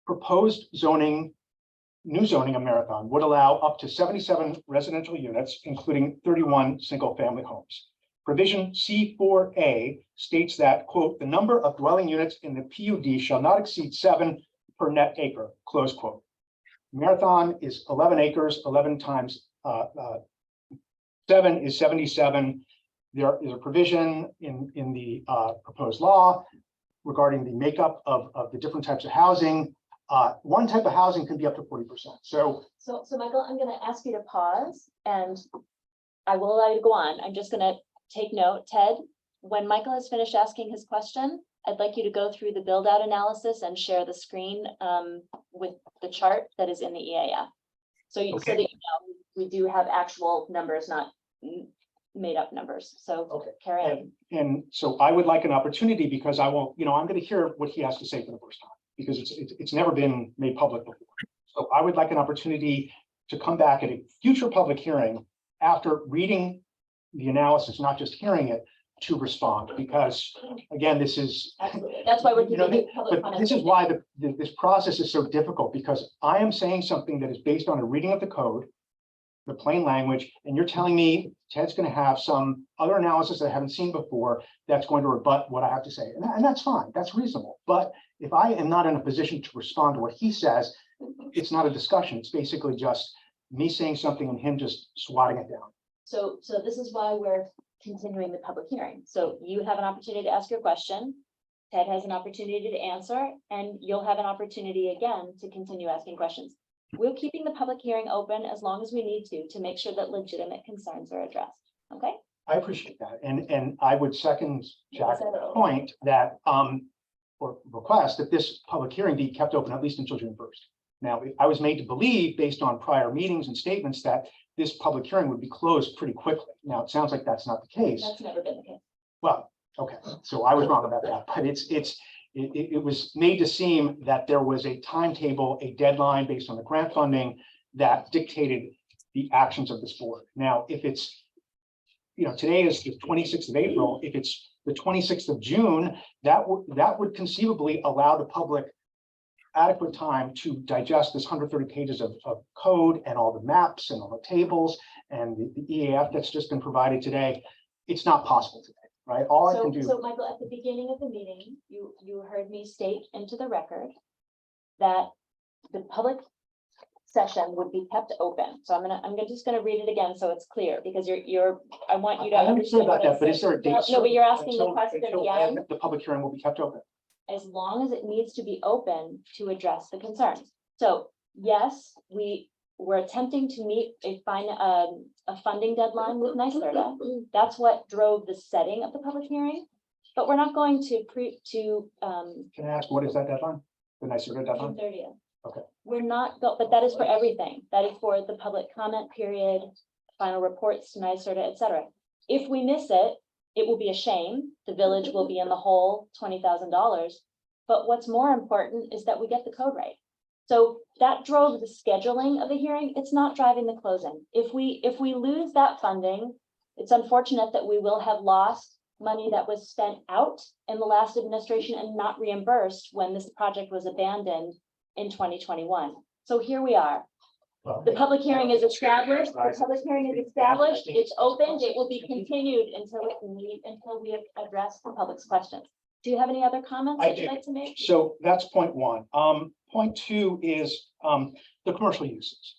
proposed new zoning of Marathon would allow up to 77 residential units, including 31 single-family homes. Provision C4A states that, quote, the number of dwelling units in the PUD shall not exceed 7 per net acre, close quote. Marathon is 11 acres, 11 times 7 is 77. There is a provision in the proposed law regarding the makeup of the different types of housing. One type of housing can be up to 40%. So Michael, I'm going to ask you to pause, and I will allow you to go on. I'm just going to take note. Ted, when Michael has finished asking his question, I'd like you to go through the build out analysis and share the screen with the chart that is in the EAF. So that we do have actual numbers, not made up numbers. So okay. Carry on. And so I would like an opportunity, because I won't, I'm going to hear what he has to say for the first time, because it's never been made public before. So I would like an opportunity to come back at a future public hearing after reading the analysis, not just hearing it, to respond, because again, this is Absolutely. That's why we're giving public but comment. this is why this process is so difficult, because I am saying something that is based on a reading of the code, the plain language, and you're telling me Ted's going to have some other analysis that I haven't seen before that's going to rebut what I have to say, and that's fine, that's reasonable. But if I am not in a position to respond to what he says, it's not a discussion. It's basically just me saying something and him just swatting it down. So this is why we're continuing the public hearing. So you have an opportunity to ask your question. Ted has an opportunity to answer, and you'll have an opportunity again to continue asking questions. We're keeping the public hearing open as long as we need to make sure that legitimate concerns are addressed. Okay? I appreciate that. And I would second Jack's point that, or request that this public hearing be kept open at least until June 1st. Now, I was made to believe, based on prior meetings and statements, that this public hearing would be closed pretty quickly. Now, it sounds like that's not the case. That's never been the case. Well, okay, so I was wrong about that, but it was made to seem that there was a timetable, a deadline based on the grant funding that dictated the actions of this board. Now, if it's, today is the 26th of April, if it's the 26th of June, that would conceivably allow the public adequate time to digest this 130 pages of code and all the maps and all the tables and the EAF that's just been provided today. It's not possible today, right? All I can do. So Michael, at the beginning of the meeting, you heard me state into the record that the public session would be kept open. So I'm just gonna read it again so it's clear, because I want you to I understand understand. about what it that, but is says. there a date? No, but you're asking the until- question until again. when The public hearing will be kept open. As long as it needs to be open to address the concerns. So yes, we're attempting to meet a funding deadline with NYSERDA. That's what drove the setting of the public hearing. But we're not going to Can I ask, what is that deadline? The NYSERDA deadline? June 30th. Okay. We're not, but that is for everything. That is for the public comment period, final reports to NYSERDA, et cetera. If we miss it, it will be a shame. The village will be in the hole $20,000. But what's more important is that we get the code right. So that drove the scheduling of the hearing. It's not driving the closing. If we lose that funding, it's unfortunate that we will have lost money that was spent out in the last administration and not reimbursed when this project was abandoned in 2021. So here we are. The public hearing is established. The public hearing is established. It's opened. It will be continued until we have addressed the public's questions. Do you have any other comments I that you'd do. like to make? So that's point one. Point two is the commercial uses.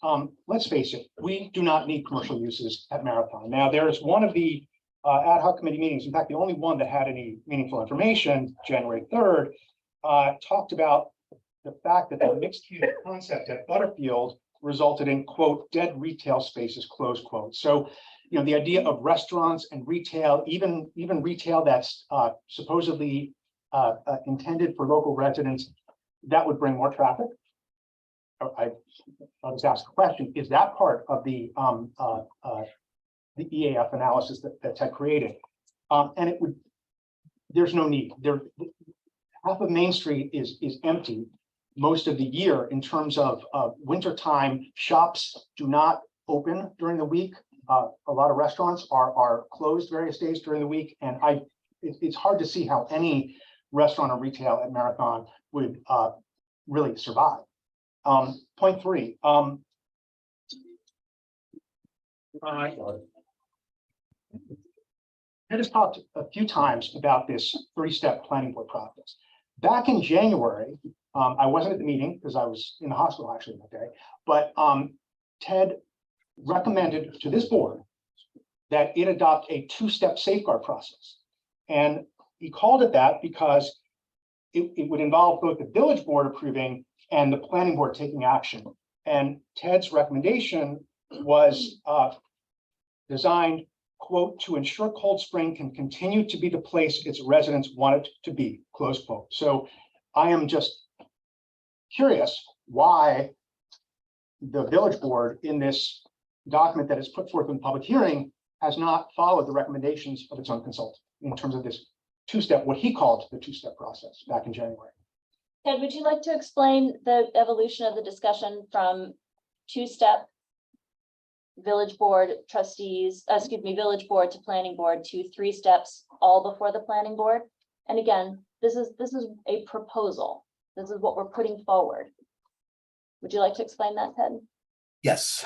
Let's face it, we do not need commercial uses at Marathon. Now, there is one of the ad hoc committee meetings, in fact, the only one that had any meaningful information, January 3rd, talked about the fact that the mixed use concept at Butterfield resulted in, quote, dead retail spaces, close quote. So, the idea of restaurants and retail, even retail that's supposedly intended for local residents, that would bring more traffic. I'll just ask a question: is that part of the EAF analysis that Ted created? And it would. There's no need. Half of Main Street is empty most of the year in terms of wintertime. Shops do not open during the week. A lot of restaurants are closed various days during the week, and it's hard to see how any restaurant or retail at Marathon would really survive. Point three. Ed has talked a few times about this 3-step planning board process. Back in January, I wasn't at the meeting because I was in the hospital actually that day, but Ted recommended to this board that it adopt a 2-step safeguard process. And he called it that because it would involve both the village board approving and the planning board taking action. And Ted's recommendation was designed, quote, to ensure Cold Spring can continue to be the place its residents want it to be, close quote. So I am just curious why the village board in this document that is put forth in public hearing has not followed the recommendations of its own consultant in terms of this 2-step, what he called the 2-step process back in January. Ted, would you like to explain the evolution of the discussion from 2-step village board trustees, village board to planning board to 3 steps all before the planning board? And again, this is a proposal. This is what we're putting forward. Would you like to explain that, Ted? Yes.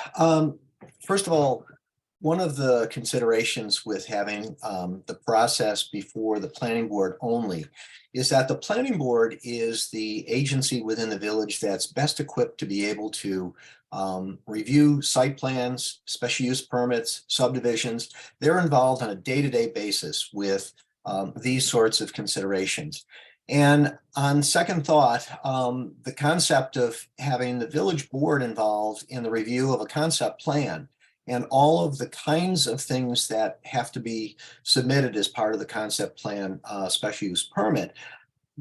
First of all, one of the considerations with having the process before the planning board only is that the planning board is the agency within the village that's best equipped to be able to review site plans, special use permits, subdivisions. They're involved on a day-to-day basis with these sorts of considerations. And on second thought, the concept of having the village board involved in the review of a concept plan and all of the kinds of things that have to be submitted as part of the concept plan special use permit,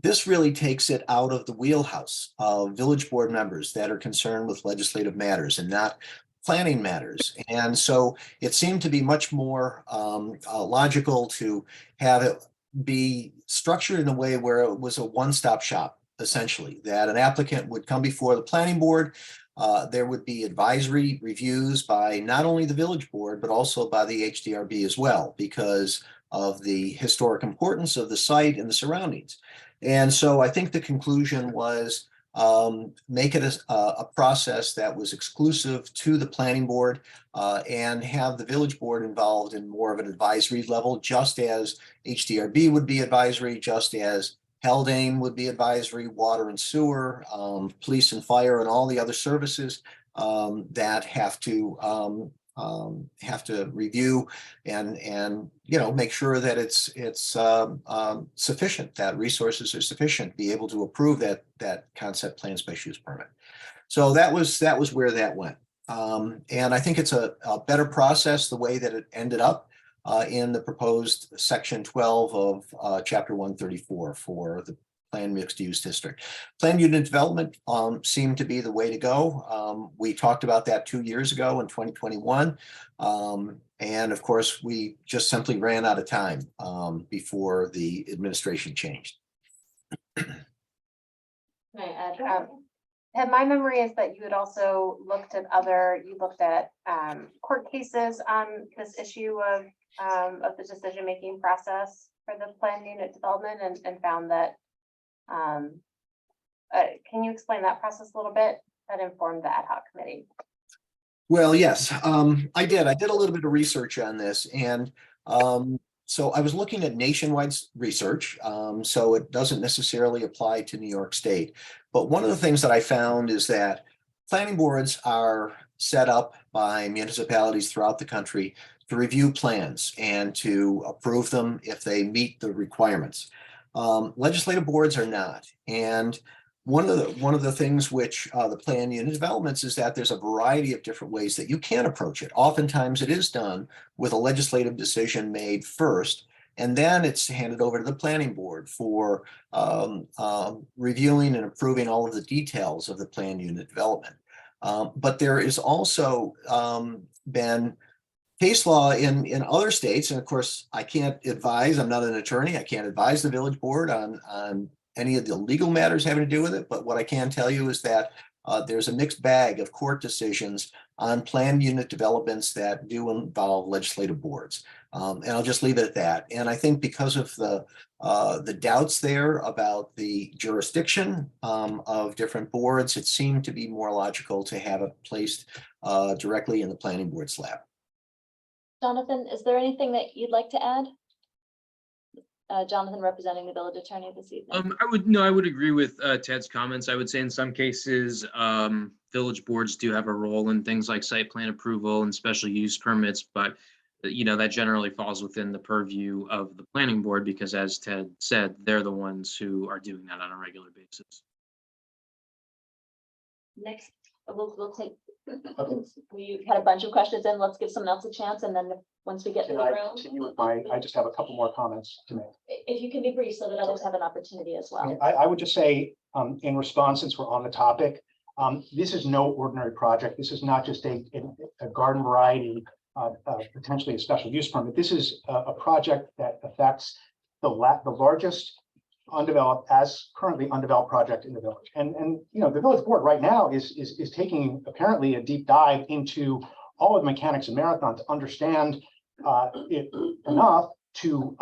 this really takes it out of the wheelhouse of village board members that are concerned with legislative matters and not planning matters. And so it seemed to be much more logical to have it be structured in a way where it was a one-stop shop, essentially, that an applicant would come before the planning board. There would be advisory reviews by not only the village board, but also by the HDRB as well, because of the historic importance of the site and the surroundings. And so I think the conclusion was make it a process that was exclusive to the planning board and have the village board involved in more of an advisory level, just as HDRB would be advisory, just as Haldane would be advisory, water and sewer, police and fire, and all the other services that have to review and make sure that it's sufficient, that resources are sufficient, be able to approve that concept plan special use permit. So that was where that went. And I think it's a better process the way that it ended up in the proposed section 12 of chapter 134 for the planned mixed use district. Planned unit development seemed to be the way to go. We talked about that 2 years ago in 2021. And of course, we just simply ran out of time before the administration changed. And my memory is that you had also looked at court cases on this issue of the decision-making process for the planned unit development and found that, can you explain that process a little bit that informed the ad hoc committee? Well, yes, I did. I did a little bit of research on this, and so I was looking at nationwide research, so it doesn't necessarily apply to New York State. But one of the things that I found is that planning boards are set up by municipalities throughout the country to review plans and to approve them if they meet the requirements. Legislative boards are not. And one of the things which the plan unit developments is that there's a variety of different ways that you can approach it. Oftentimes it is done with a legislative decision made first, and then it's handed over to the planning board for reviewing and approving all of the details of the plan unit development. But there is also been case law in other states, and of course, I can't advise, I'm not an attorney, I can't advise the village board on any of the legal matters having to do with it, but what I can tell you is that there's a mixed bag of court decisions on planned unit developments that do involve legislative boards. And I'll just leave it at that. And I think because of the doubts there about the jurisdiction of different boards, it seemed to be more logical to have it placed directly in the planning board's lap. Jonathan, is there anything that you'd like to add? Jonathan, representing the village attorney this evening. I would agree with Ted's comments. I would say in some cases, village boards do have a role in things like site plan approval and special use permits, but that generally falls within the purview of the planning board because, as Ted said, they're the ones who are doing that on a regular basis. Next, we'll take, we had a bunch of questions in, let's give someone else a chance, and then once we get to Can the I room. continue with I just have a couple more comments to make. If you can be brief so that others have an opportunity as well. I would just say, in response, since we're on the topic, this is no ordinary project. This is not just a garden variety, potentially a special use permit. This is a project that affects the largest currently undeveloped project in the village. And the village board right now is taking apparently a deep dive into all of the mechanics of Marathon to understand it enough to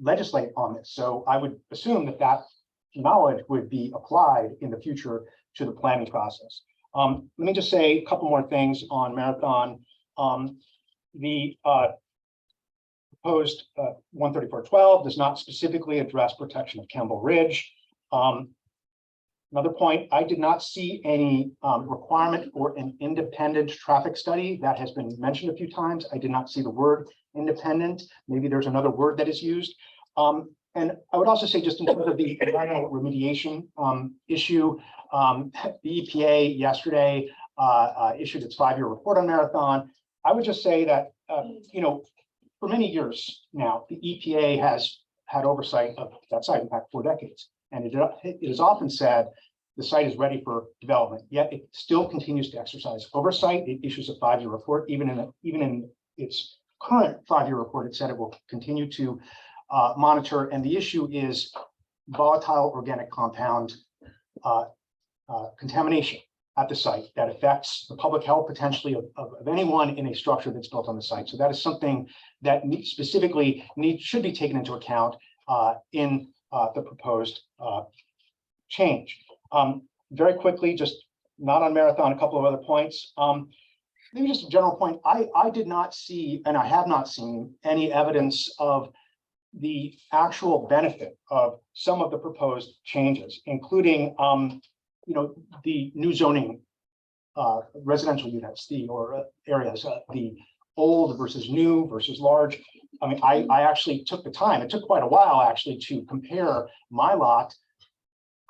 legislate on this. So I would assume that knowledge would be applied in the future to the planning process. Let me just say a couple more things on Marathon. The proposed 134.12 does not specifically address protection of Campbell Ridge. Another point, I did not see any requirement for an independent traffic study. That has been mentioned a few times. I did not see the word independent. Maybe there's another word that is used. And I would also say, just in terms of the environmental remediation issue, the EPA yesterday issued its 5-year report on Marathon. I would just say that, for many years now, the EPA has had oversight of that site, in fact, 4 decades. And it is often said the site is ready for development, yet it still continues to exercise oversight. It issues a 5-year report. Even in its current 5-year report, it said it will continue to monitor. And the issue is volatile organic compound contamination at the site that affects the public health potentially of anyone in a structure that's built on the site. So that is something that should be taken into account in the proposed change. Very quickly, just not on Marathon, a couple of other points. Maybe just a general point. I did not see, and I have not seen, any evidence of the actual benefit of some of the proposed changes, including, the new zoning residential units, areas, the old versus new versus large. I mean, I actually took the time, it took quite a while actually to compare my lot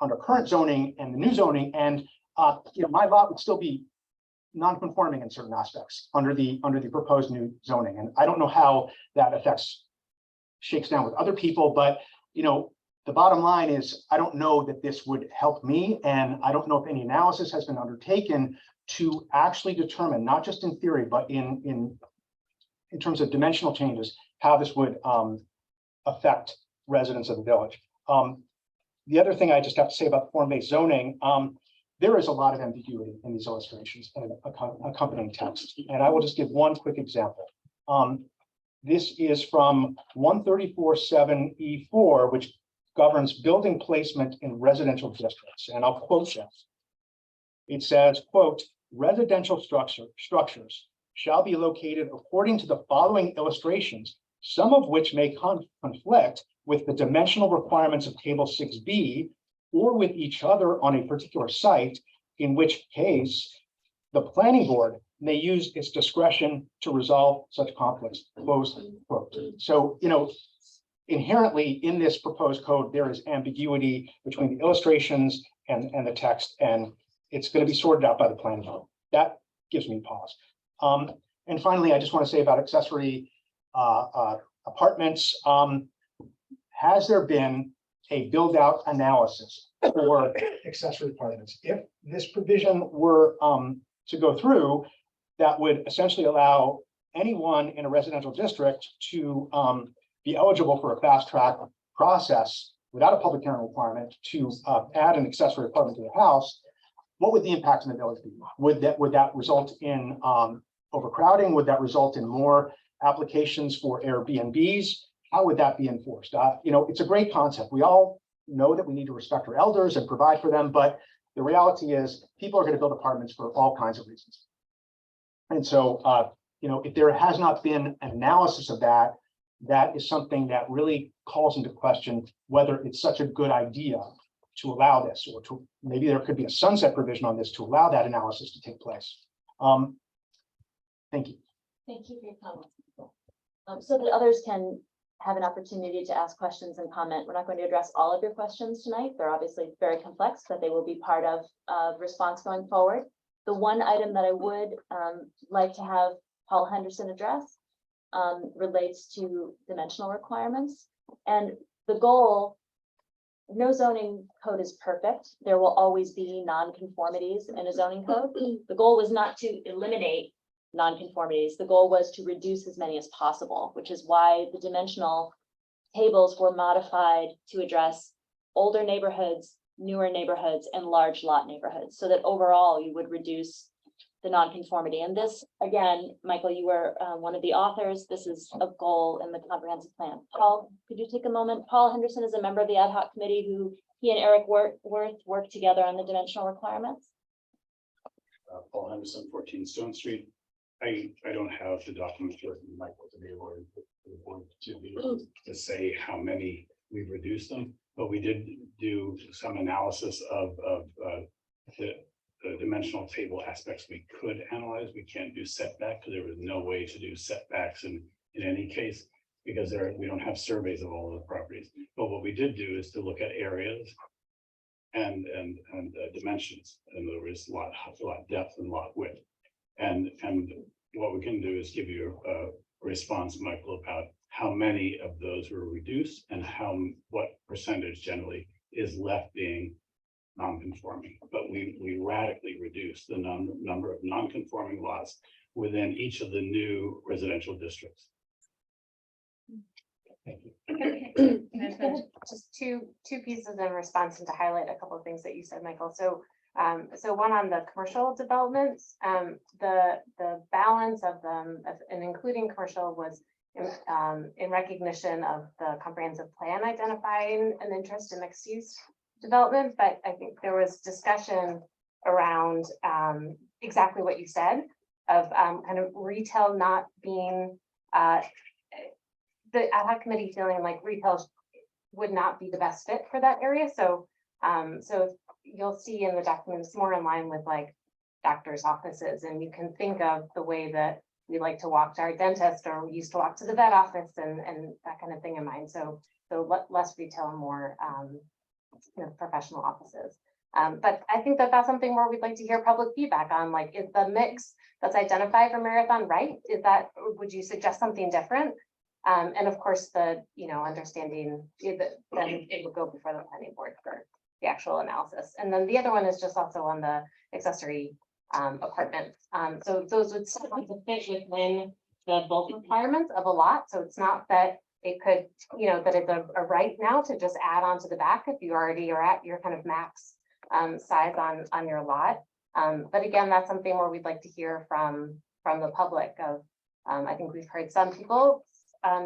under current zoning and the new zoning, and my lot would still be non-conforming in certain aspects under the proposed new zoning. And I don't know how that shakes down with other people, but the bottom line is, I don't know that this would help me, and I don't know if any analysis has been undertaken to actually determine, not just in theory, but in terms of dimensional changes, how this would affect residents of the village. The other thing I just have to say about the form-based zoning, there is a lot of ambiguity in these illustrations and accompanying text. And I will just give one quick example. This is from 134.7E4, which governs building placement in residential districts. And I'll quote this. It says, quote, residential structures shall be located according to the following illustrations, some of which may conflict with the dimensional requirements of table 6B or with each other on a particular site, in which case the planning board may use its discretion to resolve such conflicts, close quote. So, inherently in this proposed code, there is ambiguity between the illustrations and the text, and it's going to be sorted out by the planning board. That gives me pause. And finally, I just want to say about accessory apartments. Has there been a build out analysis for accessory apartments? If this provision were to go through, that would essentially allow anyone in a residential district to be eligible for a fast track process without a public hearing requirement to add an accessory apartment to the house. What would the impact in the village be? Would that result in overcrowding? Would that result in more applications for Airbnbs? How would that be enforced? It's a great concept. We all know that we need to respect our elders and provide for them, but the reality is people are going to build apartments for all kinds of reasons. And so, if there has not been an analysis of that, that is something that really calls into question whether it's such a good idea to allow this, or to maybe there could be a sunset provision on this to allow that analysis to take place. Thank you. Thank you for your comments. So that others can have an opportunity to ask questions and comment. We're not going to address all of your questions tonight. They're obviously very complex, but they will be part of response going forward. The one item that I would like to have Paul Henderson address relates to dimensional requirements. And the goal, no zoning code is perfect. There will always be non-conformities in a zoning code. The goal was not to eliminate non-conformities. The goal was to reduce as many as possible, which is why the dimensional tables were modified to address older neighborhoods, newer neighborhoods, and large lot neighborhoods, so that overall you would reduce the non-conformity. And this, again, Michael, you were one of the authors. This is a goal in the comprehensive plan. Paul, could you take a moment? Paul Henderson is a member of the ad hoc committee who he and Eric Worth worked together on the dimensional requirements. Paul Henderson, 14 Stone Street. I don't have the documents with Michael to be able to say how many we've reduced them, but we did do some analysis of the dimensional table aspects we could analyze. We can't do setback because there was no way to do setbacks in any case, because we don't have surveys of all of the properties. But what we did do is to look at areas and dimensions, and there was lot depth and lot width. And what we can do is give you a response, Michael, about how many of those were reduced and what percentage generally is left being non-conforming. But we radically reduced the number of non-conforming lots within each of the new residential districts. Thank you. Okay. Just two pieces in response and to highlight a couple of things that you said, Michael. So one on the commercial developments, the balance of them, and including commercial, was in recognition of the comprehensive plan identifying an interest in mixed use development. But I think there was discussion around exactly what you said of kind of retail not being the ad hoc committee feeling like retail would not be the best fit for that area. So, so you'll see in the documents more in line with like doctor's offices, and you can think of the way that we like to walk to our dentist, or we used to walk to the vet office, and that kind of thing in mind. So less retail and more professional offices. But I think that that's something where we'd like to hear public feedback on, like, is the mix that's identified for Marathon right? Is that, would you suggest something different? And of course, the, understanding that then it would go before the planning board for the actual analysis. And then the other one is just also on the accessory apartments. So those would still have to fit within the bulk requirements of a lot. So it's not that it could, that it's a right now to just add on to the back if you already are at your kind of max size on your lot. But again, that's something where we'd like to hear from the public of, I think we've heard some people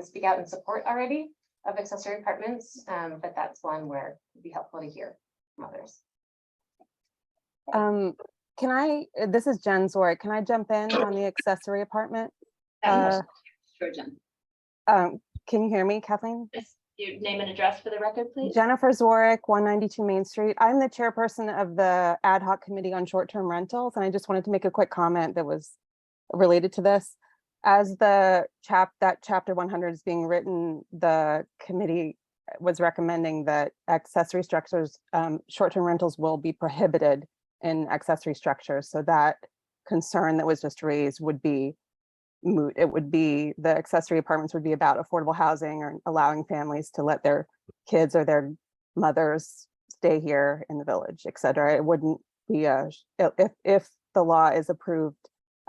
speak out in support already of accessory apartments, but that's one where it'd be helpful to hear from others. Can I, this is Jen Zorick, can I jump in on the accessory apartment? Sure, Jen. Can you hear me, Kathleen? Yes, your name and address for the record, please. Jennifer Zorick, 192 Main Street. I'm the chairperson of the ad hoc committee on short-term rentals, and I just wanted to make a quick comment that was related to this. As that chapter 100 is being written, the committee was recommending that accessory structures, short-term rentals will be prohibited in accessory structures. So that concern that was just raised would be moot. It would be, the accessory apartments would be about affordable housing or allowing families to let their kids or their mothers stay here in the village, et cetera. It wouldn't be if the law is approved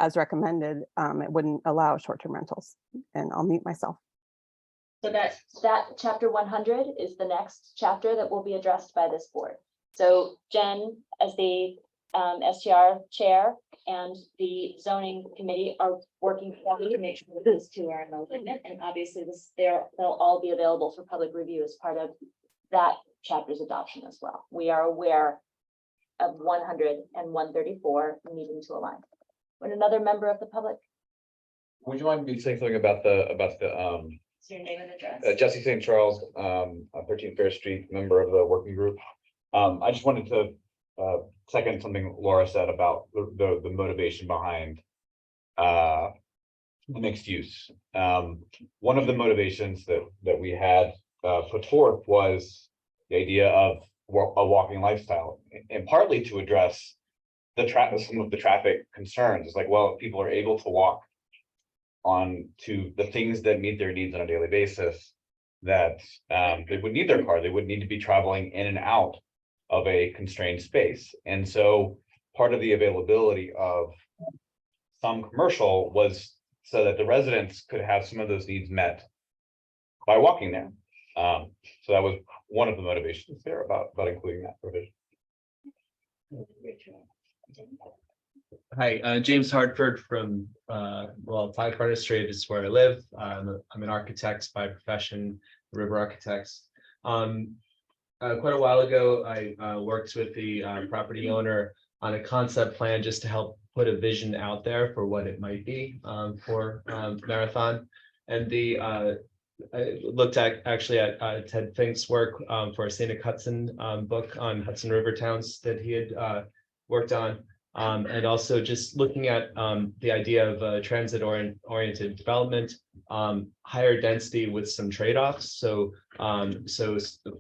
as recommended, it wouldn't allow short-term rentals. And I'll mute myself. So that chapter 100 is the next chapter that will be addressed by this board. So Jen, as the STR chair, and the zoning committee are working together to make sure those two are in alignment. And obviously they'll all be available for public review as part of that chapter's adoption as well. We are aware of 100 and 134 needing to align. Would another member of the public? Would you mind me saying something about the What's your name and address? Jesse St. Charles, on 13 Fair Street, member of the working group. I just wanted to second something Laura said about the motivation behind the mixed use. One of the motivations that we had put forth was the idea of a walking lifestyle, and partly to address some of the traffic concerns. It's like, well, if people are able to walk on to the things that meet their needs on a daily basis, that they would need their car, they would need to be traveling in and out of a constrained space. And so part of the availability of some commercial was so that the residents could have some of those needs met by walking there. So that was one of the motivations there about including that provision. Hi, James Hartford from 5 Carter Street is where I live. I'm an architect by profession, River Architects. Quite a while ago, I worked with the property owner on a concept plan just to help put a vision out there for what it might be for Marathon. And I looked at Ted Fink's work for a Scenic Hudson book on Hudson River towns that he had worked on. And also just looking at the idea of transit-oriented development, higher density with some trade-offs. So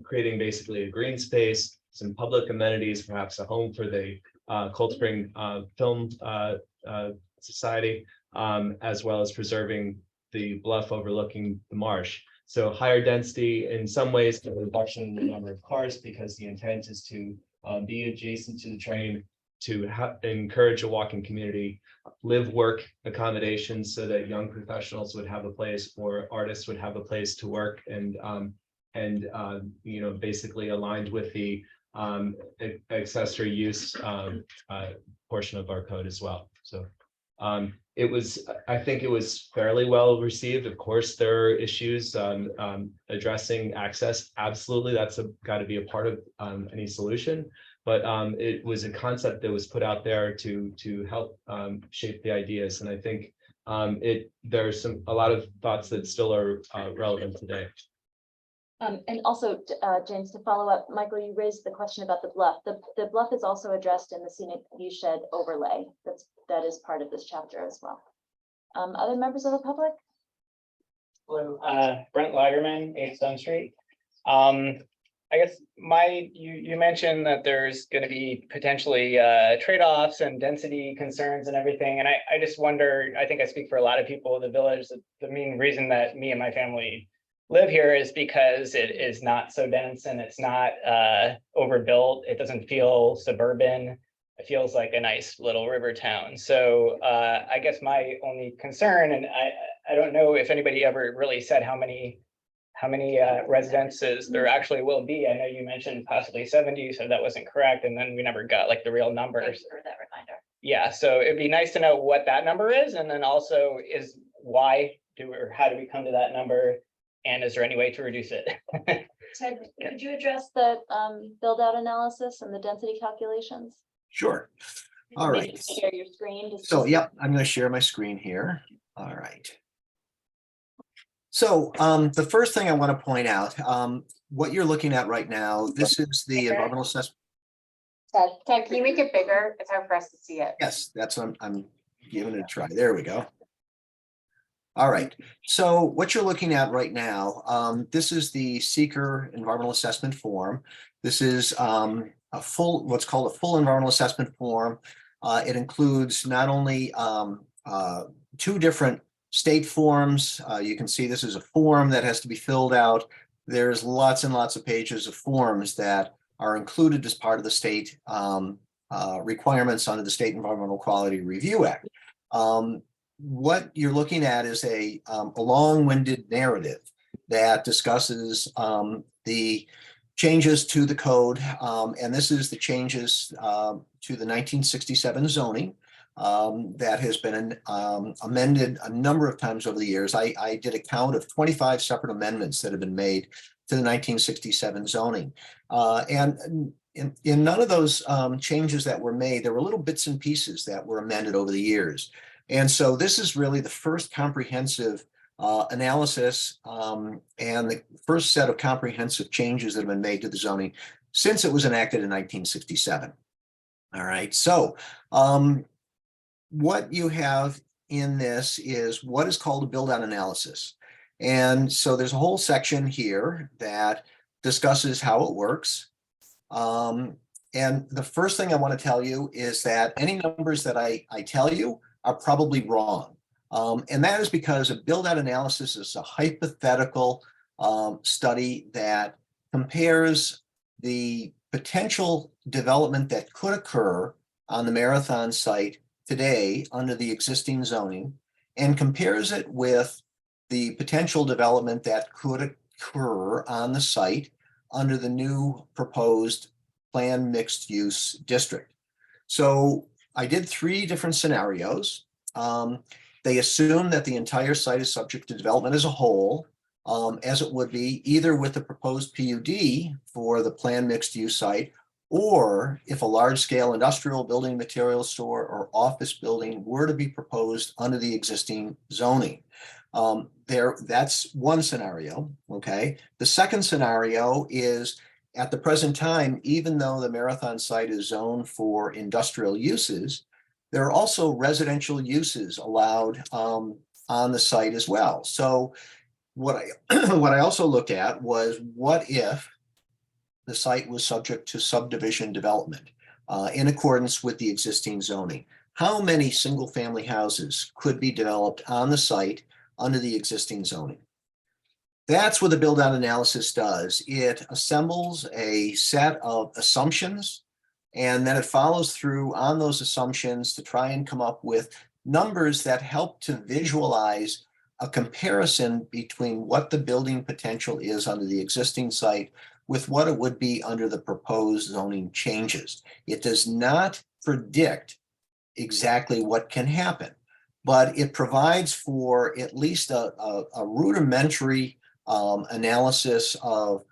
creating basically a green space, some public amenities, perhaps a home for the Cold Spring Film Society, as well as preserving the bluff overlooking the marsh. So higher density in some ways, a reduction in the number of cars, because the intent is to be adjacent to the train, to encourage a walking community, live work accommodations so that young professionals would have a place, or artists would have a place to work, and basically aligned with the accessory use portion of our code as well. So I think it was fairly well received. Of course, there are issues addressing access. Absolutely, that's got to be a part of any solution. But it was a concept that was put out there to help shape the ideas. And I think There's a lot of thoughts that still are relevant today. And also, James, to follow up, Michael, you raised the question about the bluff. The bluff is also addressed in the scenic view shed overlay. That is part of this chapter as well. Other members of the public? Hello, Brent Lagerman, 8 Stone Street. I guess you mentioned that there's going to be potentially trade-offs and density concerns and everything. And I just wonder, I think I speak for a lot of people in the village, that the main reason that me and my family live here is because it is not so dense and it's not overbuilt. It doesn't feel suburban. It feels like a nice little river town. So I guess my only concern, and I don't know if anybody ever really said how many residences there actually will be. I know you mentioned possibly 70, so that wasn't correct. And then we never got like the real numbers. Thanks for that reminder. Yeah, so it'd be nice to know what that number is. And then also is how do we come to that number? And is there any way to reduce it? Ted, could you address the build out analysis and the density calculations? Sure. All Maybe right. Share your screen. So, yep, I'm going to share my screen here. All right. So the first thing I want to point out, what you're looking at right now, this is the environmental assessment. Ted, can you make it bigger? It's hard for us to see it. Yes, that's what I'm giving it a try. There we go. All right. So what you're looking at right now, this is the seeker environmental assessment form. This is what's called a full environmental assessment form. It includes not only 2 different state forms. You can see this is a form that has to be filled out. There's lots and lots of pages of forms that are included as part of the state requirements under the State Environmental Quality Review Act. What you're looking at is a long-winded narrative that discusses the changes to the code, and this is the changes to the 1967 zoning that has been amended a number of times over the years. I did a count of 25 separate amendments that have been made to the 1967 zoning. And in none of those changes that were made, there were little bits and pieces that were amended over the years. And so this is really the first comprehensive analysis and the first set of comprehensive changes that have been made to the zoning since it was enacted in 1967. All right, so what you have in this is what is called a build-out analysis. And so there's a whole section here that discusses how it works. And the first thing I want to tell you is that any numbers that I tell you are probably wrong. And that is because a build-out analysis is a hypothetical study that compares the potential development that could occur on the Marathon site today under the existing zoning and compares it with the potential development that could occur on the site under the new proposed planned mixed use district. So I did 3 different scenarios. They assume that the entire site is subject to development as a whole, as it would be either with the proposed PUD for the planned mixed use site, or if a large scale industrial building material store or office building were to be proposed under the existing zoning. That's one scenario, okay? The second scenario is at the present time, even though the Marathon site is zoned for industrial uses, there are also residential uses allowed on the site as well. So what I also looked at was what if the site was subject to subdivision development in accordance with the existing zoning? How many single family houses could be developed on the site under the existing zoning? That's what the build out analysis does. It assembles a set of assumptions and then it follows through on those assumptions to try and come up with numbers that help to visualize a comparison between what the building potential is under the existing site with what it would be under the proposed zoning changes. It does not predict exactly what can happen, but it provides for at least a rudimentary analysis of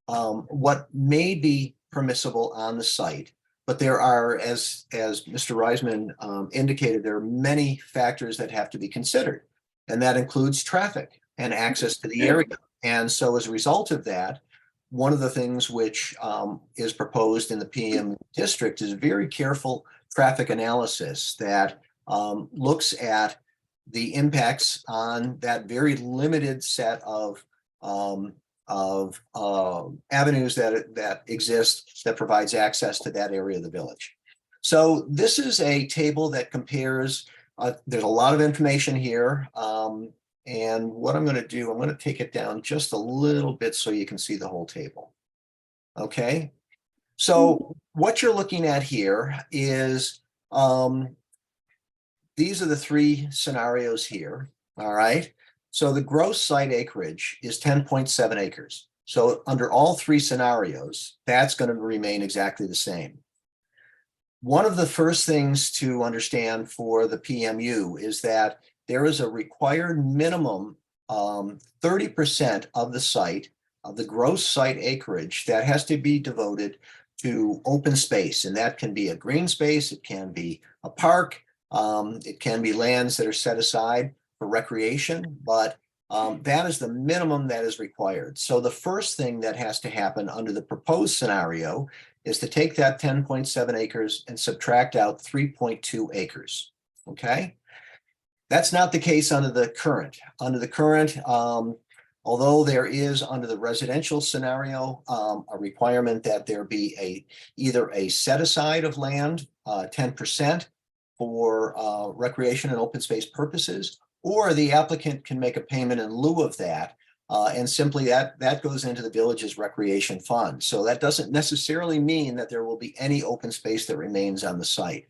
what may be permissible on the site But there are, as Mr. Reisman indicated, there are many factors that have to be considered. And that includes traffic and access to the area. And so as a result of that, one of the things which is proposed in the PM district is very careful traffic analysis that looks at the impacts on that very limited set of avenues that exist that provides access to that area of the village. So this is a table that compares, there's a lot of information here. And what I'm going to do, I'm going to take it down just a little bit so you can see the whole table. Okay. So what you're looking at here is, these are the three scenarios here. All right. So the gross site acreage is 10.7 acres. So under all three scenarios, that's going to remain exactly the same. One of the first things to understand for the PMU is that there is a required minimum 30% of the site, of the gross site acreage, that has to be devoted to open space. And that can be a green space, it can be a park, it can be lands that are set aside for recreation, but that is the minimum that is required. So the first thing that has to happen under the proposed scenario is to take that 10.7 acres and subtract out 3.2 acres. Okay. That's not the case under the current. Under the current, although there is under the residential scenario a requirement that there be either a set aside of land, 10% for recreation and open space purposes, or the applicant can make a payment in lieu of that. And simply that goes into the village's recreation fund. So that doesn't necessarily mean that there will be any open space that remains on the site.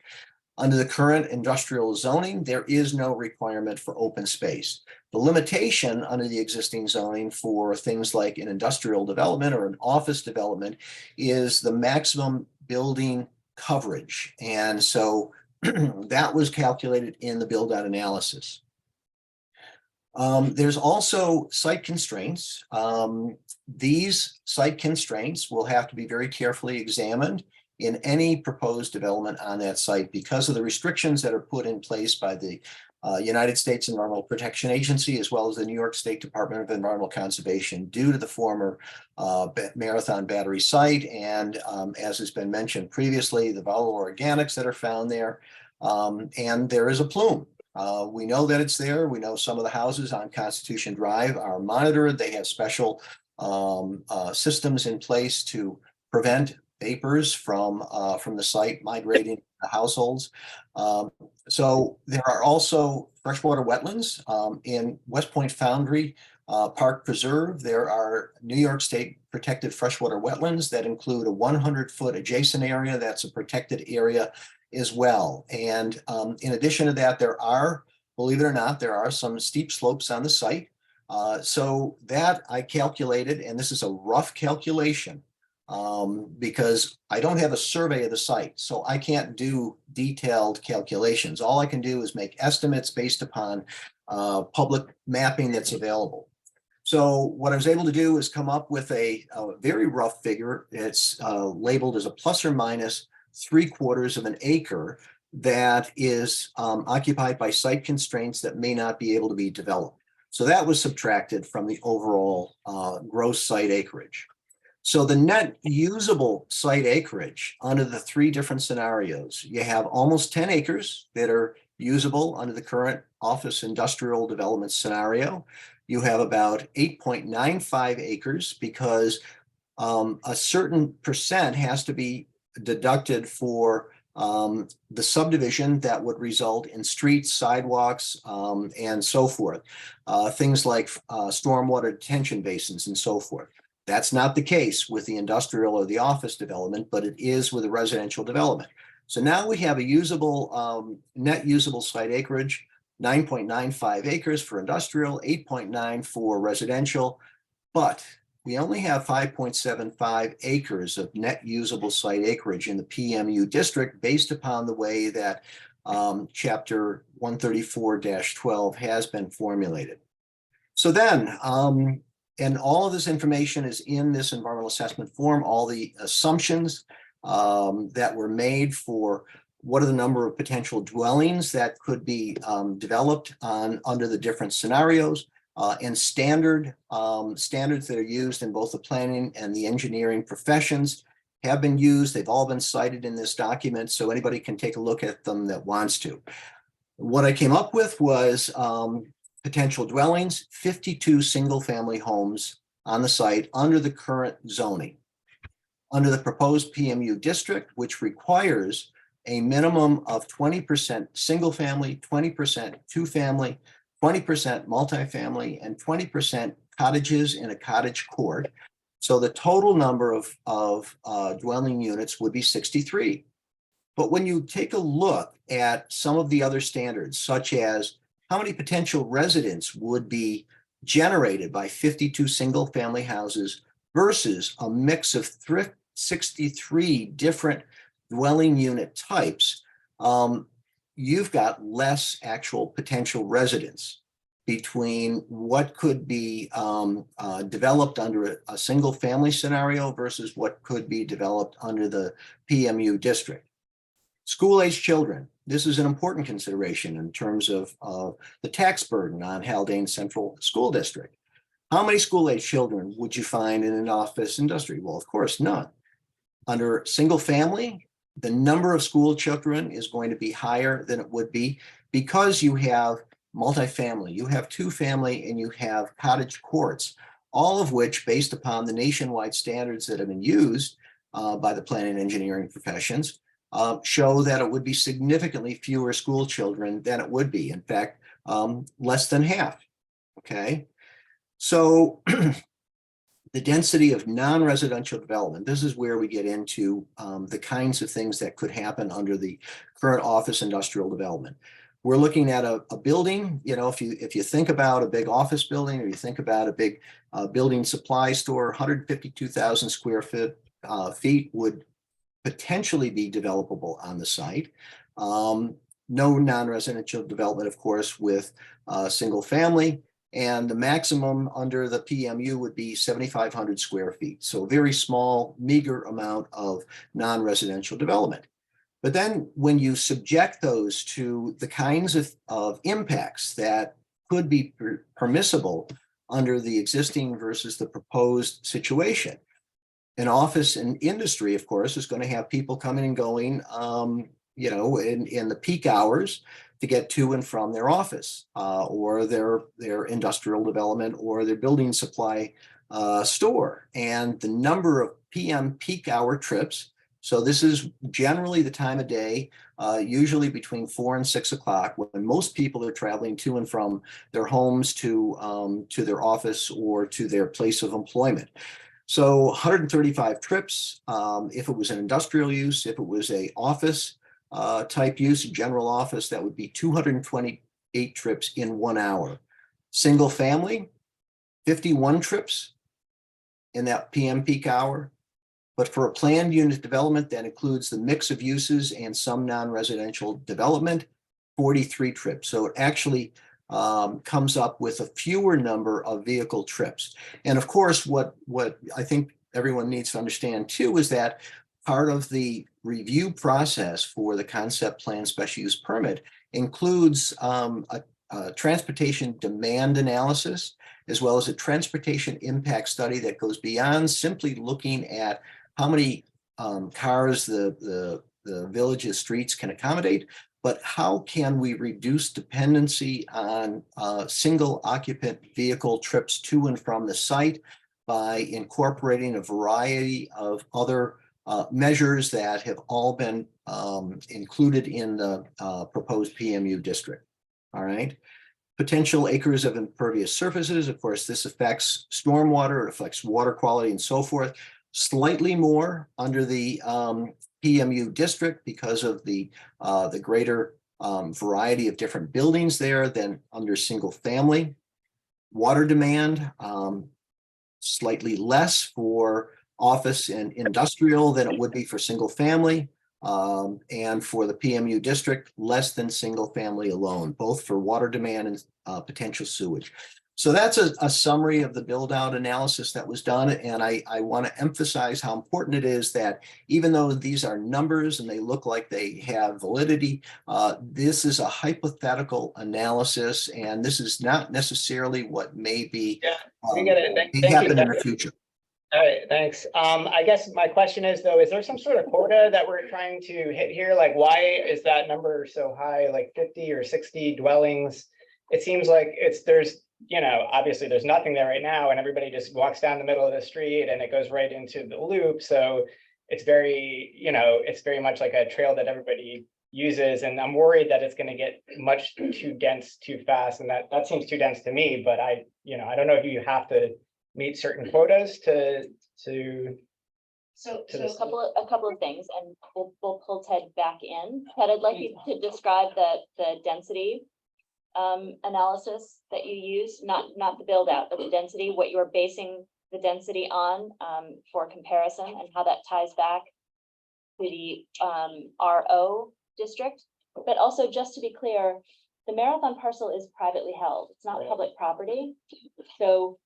Under the current industrial zoning, there is no requirement for open space. The limitation under the existing zoning for things like an industrial development or an office development is the maximum building coverage. And so that was calculated in the build out analysis. There's also site constraints. These site constraints will have to be very carefully examined in any proposed development on that site because of the restrictions that are put in place by the United States Environmental Protection Agency, as well as the New York State Department of Environmental Conservation, due to the former Marathon Battery site. And as has been mentioned previously, the volatile organics that are found there. And there is a plume. We know that it's there. We know some of the houses on Constitution Drive are monitored. They have special systems in place to prevent vapors from the site migrating to the households. So there are also freshwater wetlands in West Point Foundry Park Preserve. There are New York State protected freshwater wetlands that include a 100-foot adjacent area that's a protected area as well. And in addition to that, there are, believe it or not, there are some steep slopes on the site. So that I calculated, and this is a rough calculation because I don't have a survey of the site, so I can't do detailed calculations. All I can do is make estimates based upon public mapping that's available. So what I was able to do is come up with a very rough figure. It's labeled as a plus or minus 3/4 of an acre that is occupied by site constraints that may not be able to be developed. So that was subtracted from the overall gross site acreage. So the net usable site acreage under the three different scenarios, you have almost 10 acres that are usable under the current office industrial development scenario. You have about 8.95 acres because a certain percent has to be deducted for the subdivision that would result in streets, sidewalks, and so forth. Things like stormwater detention basins and so forth. That's not the case with the industrial or the office development, but it is with the residential development. So now we have a usable, net usable site acreage, 9.95 acres for industrial, 8.9 for residential, but we only have 5.75 acres of net usable site acreage in the PMU district based upon the way that chapter 134-12 has been formulated. So then, and all of this information is in this environmental assessment form, all the assumptions that were made for what are the number of potential dwellings that could be developed under the different scenarios, and standards that are used in both the planning and the engineering professions have been used. They've all been cited in this document, so anybody can take a look at them that wants to. What I came up with was potential dwellings, 52 single-family homes on the site under the current zoning. Under the proposed PMU district, which requires a minimum of 20% single-family, 20% two-family, 20% multifamily, and 20% cottages in a cottage court. So the total number of dwelling units would be 63. But when you take a look at some of the other standards, such as how many potential residents would be generated by 52 single-family houses versus a mix of 63 different dwelling unit types, you've got less actual potential residents between what could be developed under a single family scenario versus what could be developed under the PMU district. School-age children, this is an important consideration in terms of the tax burden on Haldane Central School District. How many school-age children would you find in an office industry? Well, of course, none. Under single family, the number of school children is going to be higher than it would be because you have multifamily, you have two-family, and you have cottage courts, all of which, based upon the nationwide standards that have been used by the planning and engineering professions, show that it would be significantly fewer school children than it would be. In fact, less than half. Okay, so the density of non-residential development, this is where we get into the kinds of things that could happen under the current office industrial development. We're looking at a building, you know, if you think about a big office building, or you think about a big building supply store, 152,000 square feet would potentially be developable on the site. No non-residential development, of course, with single family. And the maximum under the PMU would be 7,500 square feet. So very small, meager amount of non-residential development. But then when you subject those to the kinds of impacts that could be permissible under the existing versus the proposed situation, an office and industry, of course, is going to have people coming and going, you know, in the peak hours to get to and from their office or their industrial development or their building supply store. And the number of PM peak hour trips, so this is generally the time of day, usually between 4 and 6 o'clock, when most people are traveling to and from their homes to their office or to their place of employment. So 135 trips, if it was an industrial use, if it was a office type use, general office, that would be 228 trips in 1 hour. Single family, 51 trips in that PM peak hour. But for a planned unit development that includes the mix of uses and some non-residential development, 43 trips. So it actually comes up with a fewer number of vehicle trips. And of course, what I think everyone needs to understand too is that part of the review process for the concept plan special use permit includes a transportation demand analysis, as well as a transportation impact study that goes beyond simply looking at how many cars the village's streets can accommodate, but how can we reduce dependency on single occupant vehicle trips to and from the site by incorporating a variety of other measures that have all been included in the proposed PMU district. All right. Potential acres of impervious surfaces. Of course, this affects stormwater, it affects water quality and so forth. Slightly more under the PMU district because of the greater variety of different buildings there than under single family. Water demand, slightly less for office and industrial than it would be for single family. And for the PMU district, less than single family alone, both for water demand and potential sewage. So that's a summary of the build out analysis that was done. And I want to emphasize how important it is that even though these are numbers and they look like they have validity, this is a hypothetical analysis, and this is not necessarily what may be We get it. may Thank you, happen in the Kevin. future. All right, thanks. I guess my question is though, is there some sort of quota that we're trying to hit here? Like, why is that number so high, like 50 or 60 dwellings? It seems like there's, obviously there's nothing there right now and everybody just walks down the middle of the street and it goes right into the loop. So it's very, it's very much like a trail that everybody uses. And I'm worried that it's going to get much too dense too fast. And that seems too dense to me, but I don't know if you have to meet certain quotas to. So to a this. couple of things, and we'll pull Ted back in. Ted, I'd like you to describe the density analysis that you use, not the build out, but the density, what you're basing the density on for comparison, and how that ties back to the RO district. But also, just to be clear, the Marathon parcel is privately held. It's not public property. So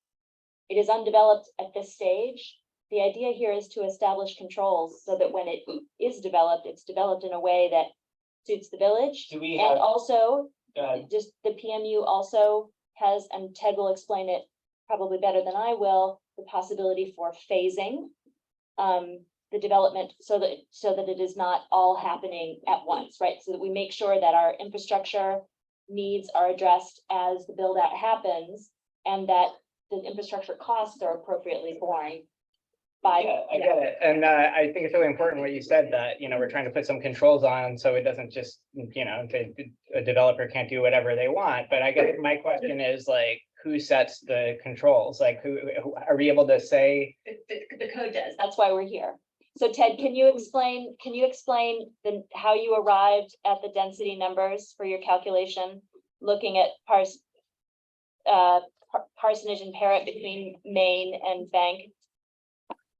it is undeveloped at this stage. The idea here is to establish controls so that when it is developed, it's developed in a way that suits the village. Do we And have, also, just the PMU also has, and Ted will explain it probably better than I will, the possibility for phasing the development so that it is not all happening at once, right? So that we make sure that our infrastructure needs are addressed as the build out happens, and that the infrastructure costs are appropriately borne by. yeah, I get it. And I think it's really important what you said, that, we're trying to put some controls on so it doesn't just, a developer can't do whatever they want. But I guess my question is like, who sets the controls? Like, who are we able to say? The code does. That's why we're here. So Ted, can you explain how you arrived at the density numbers for your calculation, looking at parsonage and Parrot between Main and Bank?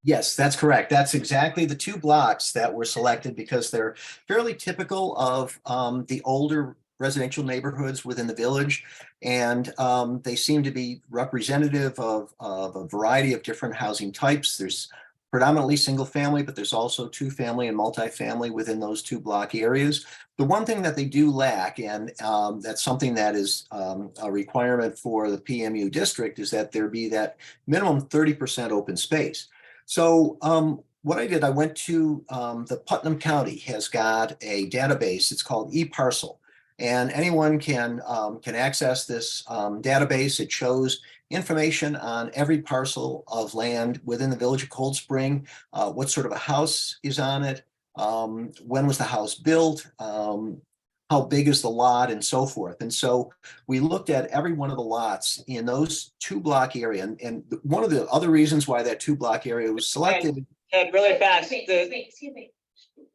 Yes, that's correct. That's exactly the two blocks that were selected because they're fairly typical of the older residential neighborhoods within the village. And they seem to be representative of a variety of different housing types. There's predominantly single family, but there's also two family and multifamily within those two block areas. The one thing that they do lack, and that's something that is a requirement for the PMU district, is that there be that minimum 30% open space. So what I did, I went to the Putnam County has got a database. It's called eParcel, and anyone can access this database. It shows information on every parcel of land within the village of Cold Spring, what sort of a house is on it, when was the house built, how big is the lot, and so forth. And so we looked at every one of the lots in those two block area. And one of the other reasons why that two block area was selected. And really fast. Excuse me.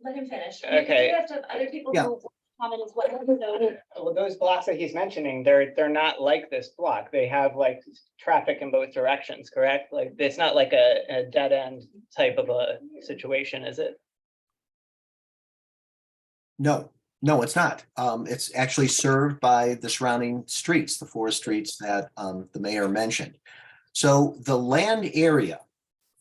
Let him finish. Okay. We have to have other people Yeah. who comment as well. Well, those blocks that he's mentioning, they're not like this block. They have like traffic in both directions, correct? Like, it's not like a dead end type of a situation, is it? No, it's not. It's actually served by the surrounding streets, the four streets that the mayor mentioned. So the land area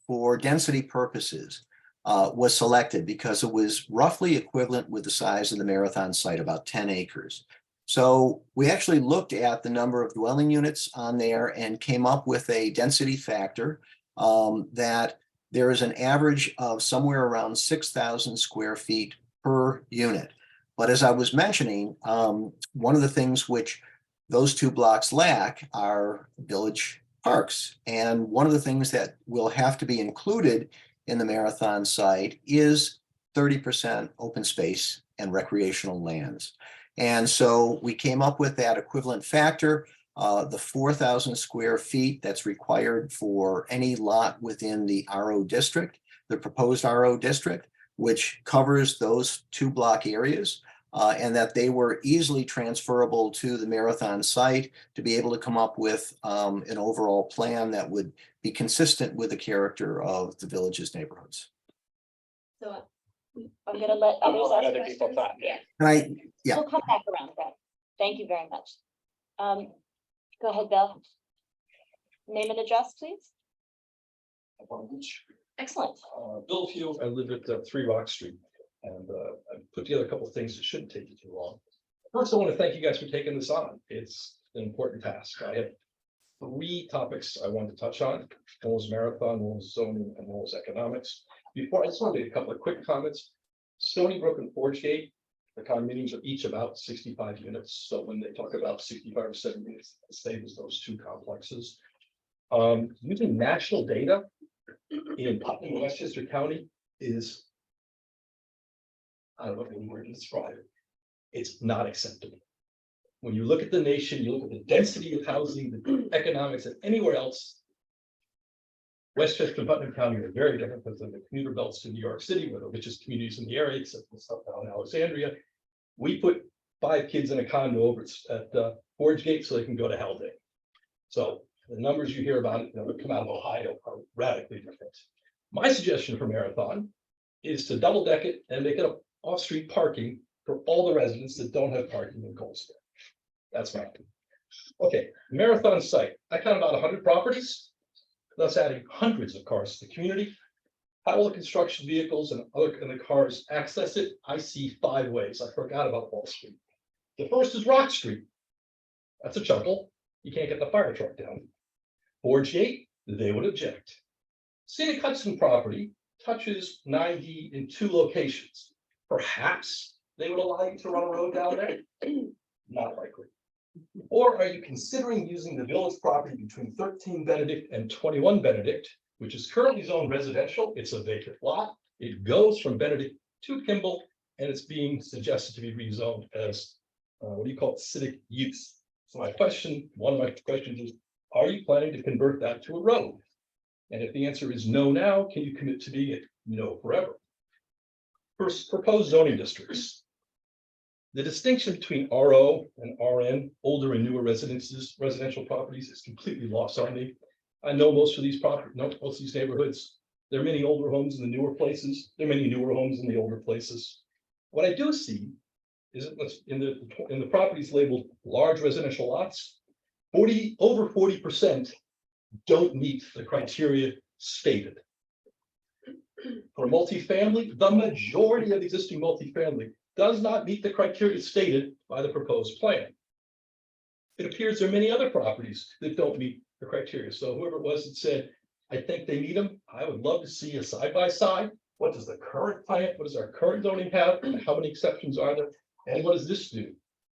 for density purposes was selected because it was roughly equivalent with the size of the Marathon site, about 10 acres. So we actually looked at the number of dwelling units on there and came up with a density factor that there is an average of somewhere around 6,000 square feet per unit. But as I was mentioning, one of the things which those two blocks lack are village parks. And one of the things that will have to be included in the Marathon site is 30% open space and recreational lands. And so we came up with that equivalent factor, the 4,000 square feet that's required for any lot within the RO district, the proposed RO district, which covers those two block areas, and that they were easily transferable to the Marathon site to be able to come up with an overall plan that would be consistent with the character of the village's neighborhoods. So I'm gonna let others ask Other people questions. thought, yeah. Yeah. We'll come back around, Brad. Thank you very much. Go ahead, Bill. name and address, please. Excellent. Bill Few, I live at 3 Rock Street, and I put together a couple of things that shouldn't take you too long. First, I want to thank you guys for taking this on. It's an important task. I have 3 topics I want to touch on. One was marathon, one was zoning, and one was economics. Before, I just want to make a couple of quick comments. Stony Brook and Forge Gate, the condominiums are each about 65 units. So when they talk about 65 or 70 units, the same as those 2 complexes. Using national data in Putnam, Westchester County is, I don't know any word to describe it. It's not acceptable. When you look at the nation, you look at the density of housing, the economics, and anywhere else. Westchester and Putnam County are very different because of the commuter belts to New York City, where the richest communities in the area, except for stuff down in Alexandria. We put 5 kids in a condo over at Forge Gate so they can go to Hell Day. So the numbers you hear about it, that come out of Ohio are radically different. My suggestion for Marathon is to double deck it and make it a off-street parking for all the residents that don't have parking in Cold Spring. That's my opinion. Okay, Marathon site. I count about 100 properties, thus adding hundreds of cars to the community. How will the construction vehicles and the cars access it? I see 5 ways. I forgot about Wall Street. The first is Rock Street. That's a chuckle. You can't get the fire truck down. Forge Gate, they would object. Scenic Hudson property touches 90 in 2 locations. Perhaps they would allow you to run a road down there. Not likely. Or are you considering using the village property between 13 Benedict and 21 Benedict, which is currently zoned residential? It's a vacant lot. It goes from Benedict to Kimball, and it's being suggested to be rezoned as what do you call it, civic use. So my question, one of my questions is, are you planning to convert that to a road? And if the answer is no now, can you commit to being it no forever? First, proposed zoning districts. The distinction between RO and RN, older and newer residential properties, is completely lost on me. I know most of these properties, most of these neighborhoods. There are many older homes in the newer places. There are many newer homes in the older places. What I do see is in the properties labeled large residential lots, over 40% don't meet the criteria stated. For multifamily, the majority of existing multifamily does not meet the criteria stated by the proposed plan. It appears there are many other properties that don't meet the criteria. So whoever it was that said, I think they meet them, I would love to see a side-by-side. What does the current plan, what does our current zoning have? And how many exceptions are there? And what does this do?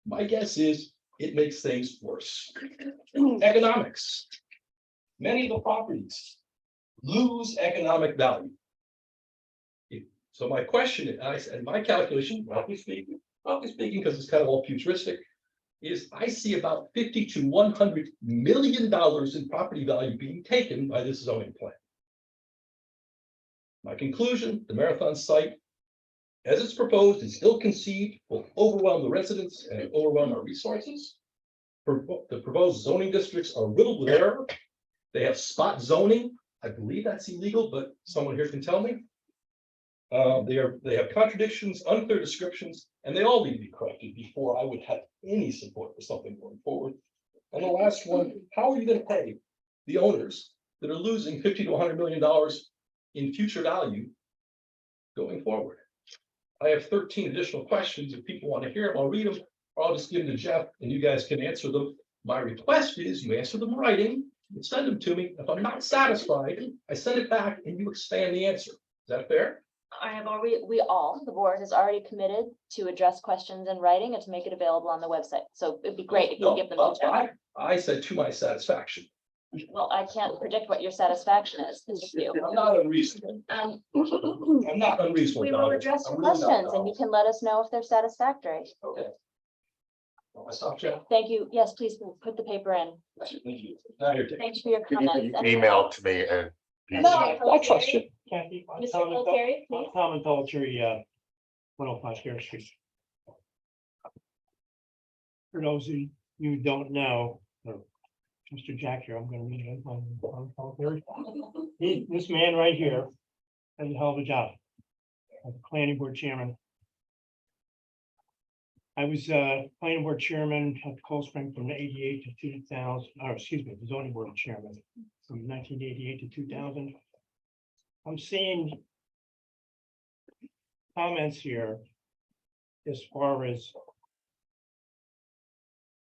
My guess is it makes things worse. Economics. Many of the properties lose economic value. So my question, and my calculation, roughly speaking, because it's kind of all futuristic, is I see about $50 to $100 million in property value being taken by this zoning plan. My conclusion, the Marathon site, as it's proposed and still conceived, will overwhelm the residents and overwhelm our resources. The proposed zoning districts are riddled with error. They have spot zoning. I believe that's illegal, but someone here can tell me. They have contradictions, unclear descriptions, and they all need to be corrected before I would have any support for something going forward. And the last one, how are you going to pay the owners that are losing $50 to $100 million in future value going forward? I have 13 additional questions. If people want to hear them, I'll read them, or I'll just give them to Jeff and you guys can answer them. My request is you answer them in writing, you send them to me. If I'm not satisfied, I send it back and you expand the answer. Is that fair? I have already, the board has already committed to address questions in writing and to make it available on the website. So it'd be great if you give them to Jeff. I said to my satisfaction. Well, I can't predict what your satisfaction is. I'm not unreasonable. I'm not unreasonable. We will address your questions and you can let us know if they're satisfactory. Okay. I stop, Jeff. Thank you. Yes, please put the paper in. Thank you. Now you're taking. Thank you for your comments. Email to me and. I trust you. Mr. Gualtieri, please. Tom and Pelletary, 105 Fair Street. For those of you who don't know, Mr. Jack here, I'm gonna read it on Pelletary. This man right here has a hell of a job as a planning board chairman. I was planning board chairman at Cold Spring from 88 to 2000, or excuse me, the zoning board chairman from 1988 to 2000. I'm seeing comments here as far as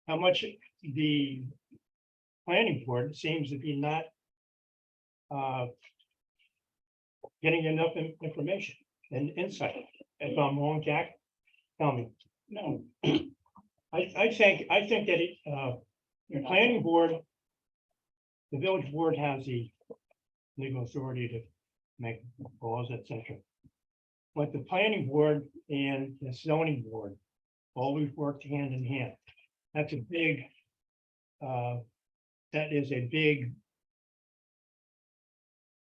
how much the planning board seems to be not getting enough information and insight. If I'm wrong, Jack, tell me. No. I think that the planning board, the village board has the legal authority to make laws, etc. But the planning board and the zoning board always worked hand in hand. That's a big, that is a big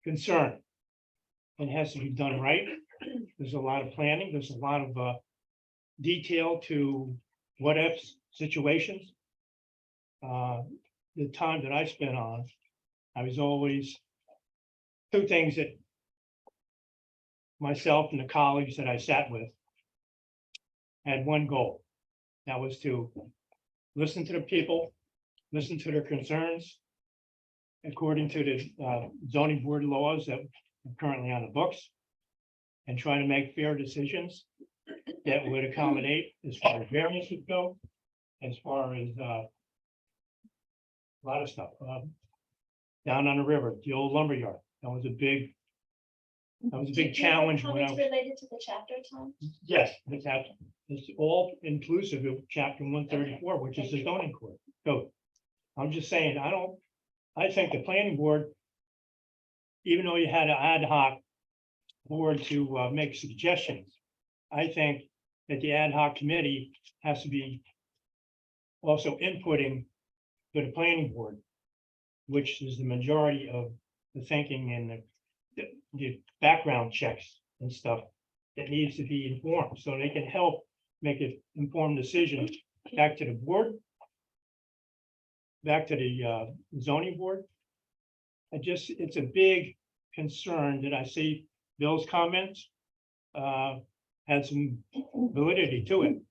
concern. It has to be done right. There's a lot of planning. There's a lot of detail to what if situations. The time that I spent on, I was always two things that myself and the colleagues that I sat with had one goal. That was to listen to the people, listen to their concerns according to the zoning board laws that are currently on the books, and try to make fair decisions that would accommodate as far as variances go, as far as a lot of stuff. Down on the river, the old lumberyard, that was a big challenge. When I was, related to the chapter, Tom? yes, it's all inclusive of chapter 134, which is the zoning code. I'm just saying, I think the planning board, even though you had an ad hoc board to make suggestions, I think that the ad hoc committee has to be also inputting to the planning board, which is the majority of the thinking and the background checks and stuff that needs to be informed, so they can help make an informed decision back to the board, back to the zoning board. It's a big concern that I see Bill's comments had some validity to it.